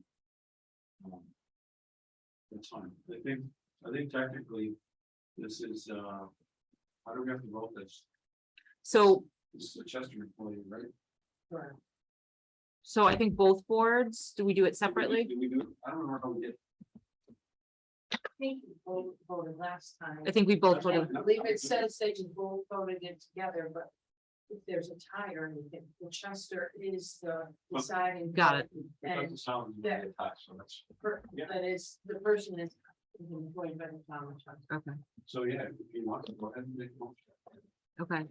That's fine. I think technically, this is, how do we have to vote this? So, This is a Chester employee, right? so I think both boards, do we do it separately? Do we do it? I don't remember how we did. I think we both voted last time. I think we both voted. I believe it says that you both voted it together, but if there's a tie or anything, the Chester is the deciding. Got it. It And doesn't sound like a tax, so that's, Yeah. that is, the person is employed by the town of Chester. Okay, so yeah, if you want to go ahead and make a motion. okay.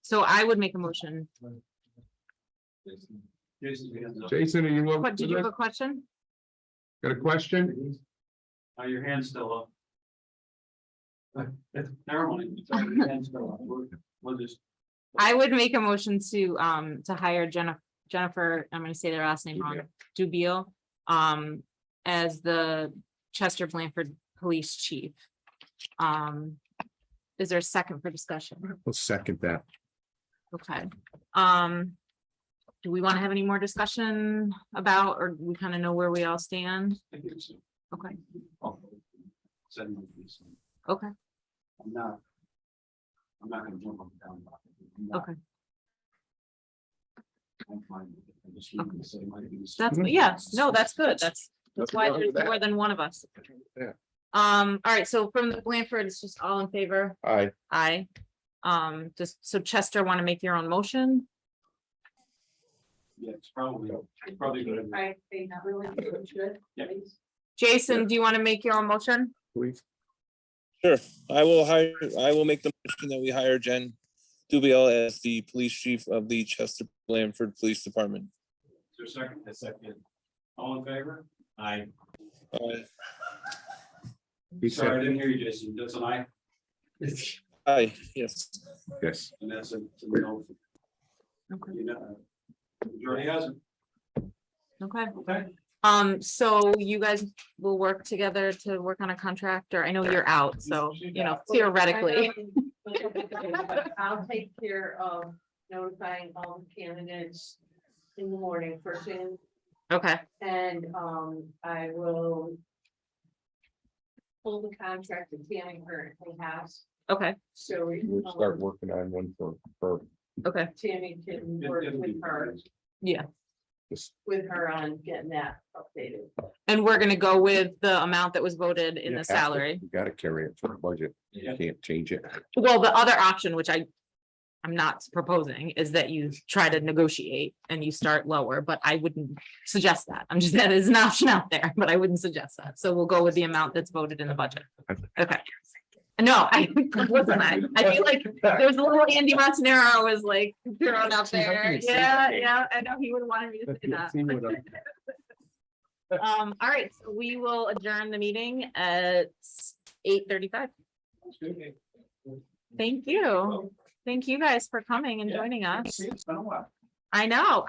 So I would make a motion. Jason's hands up. Jason, are you? up What, for did you have this? a question? Got a question? Your hand's still up. Never mind. It's all right, your hand's still up. We'll just. I would make a motion to hire Jennifer, I'm gonna say their last name wrong, Dubiel, as the Chester-Blandford Police Chief. Is there a second for discussion? I'll second that. Okay. Do we want to have any more discussion about, or we kind of know where we all stand? I think so. Okay, Send me this. okay, I'm not gonna jump up and down. about it. I'm not- okay. I'm fine with it. I just wanted to say my piece. That's, yeah, no, that's good. That's Nothing why wrong there's with that. more than one of us. Yeah. All right, so from the Blandford, it's just all in favor? Aye. Aye. Just, so Chester, want to make your own motion? Yeah, it's probably good. I think not really good. Yeah. Please. Jason, do you want to make your own motion? Please. Sure, I will make the motion that we hire Jen Dubiel as the police chief of the Chester-Blandford Police Department. Is there a second? A second. All in favor? Aye. He Sorry, I said, didn't hear you, Jason. That's an aye. Aye, yes. yes. And that's a no. Okay. You know, majority has it. Okay. Okay. So you guys will work together to work on a contract, or I know you're out, so, you know, theoretically. I'll take care of notifying all the candidates in the morning first thing, Okay, and I will pull the contract that Tammy currently has, okay, so We'll start working on one for okay, Tammy can work with her on getting that updated. and we're gonna go with the amount that was voted in You the have to- salary. You gotta carry it for the budget. You Yeah. can't change it. Well, the other option, which I'm not proposing, is that you try to negotiate and you start lower, but I wouldn't suggest that. I'm just, that is an option out there, but I wouldn't suggest that. So we'll go with the amount that's voted in the budget. Okay. No, I wasn't. I feel like there's a little Andy Montanaro was like thrown out there. Yeah, I know he would have wanted me to say that. See what All right, so we will adjourn the meeting at 8:35. Thank you. Thank you guys for coming and joining us. It's been a while. I know.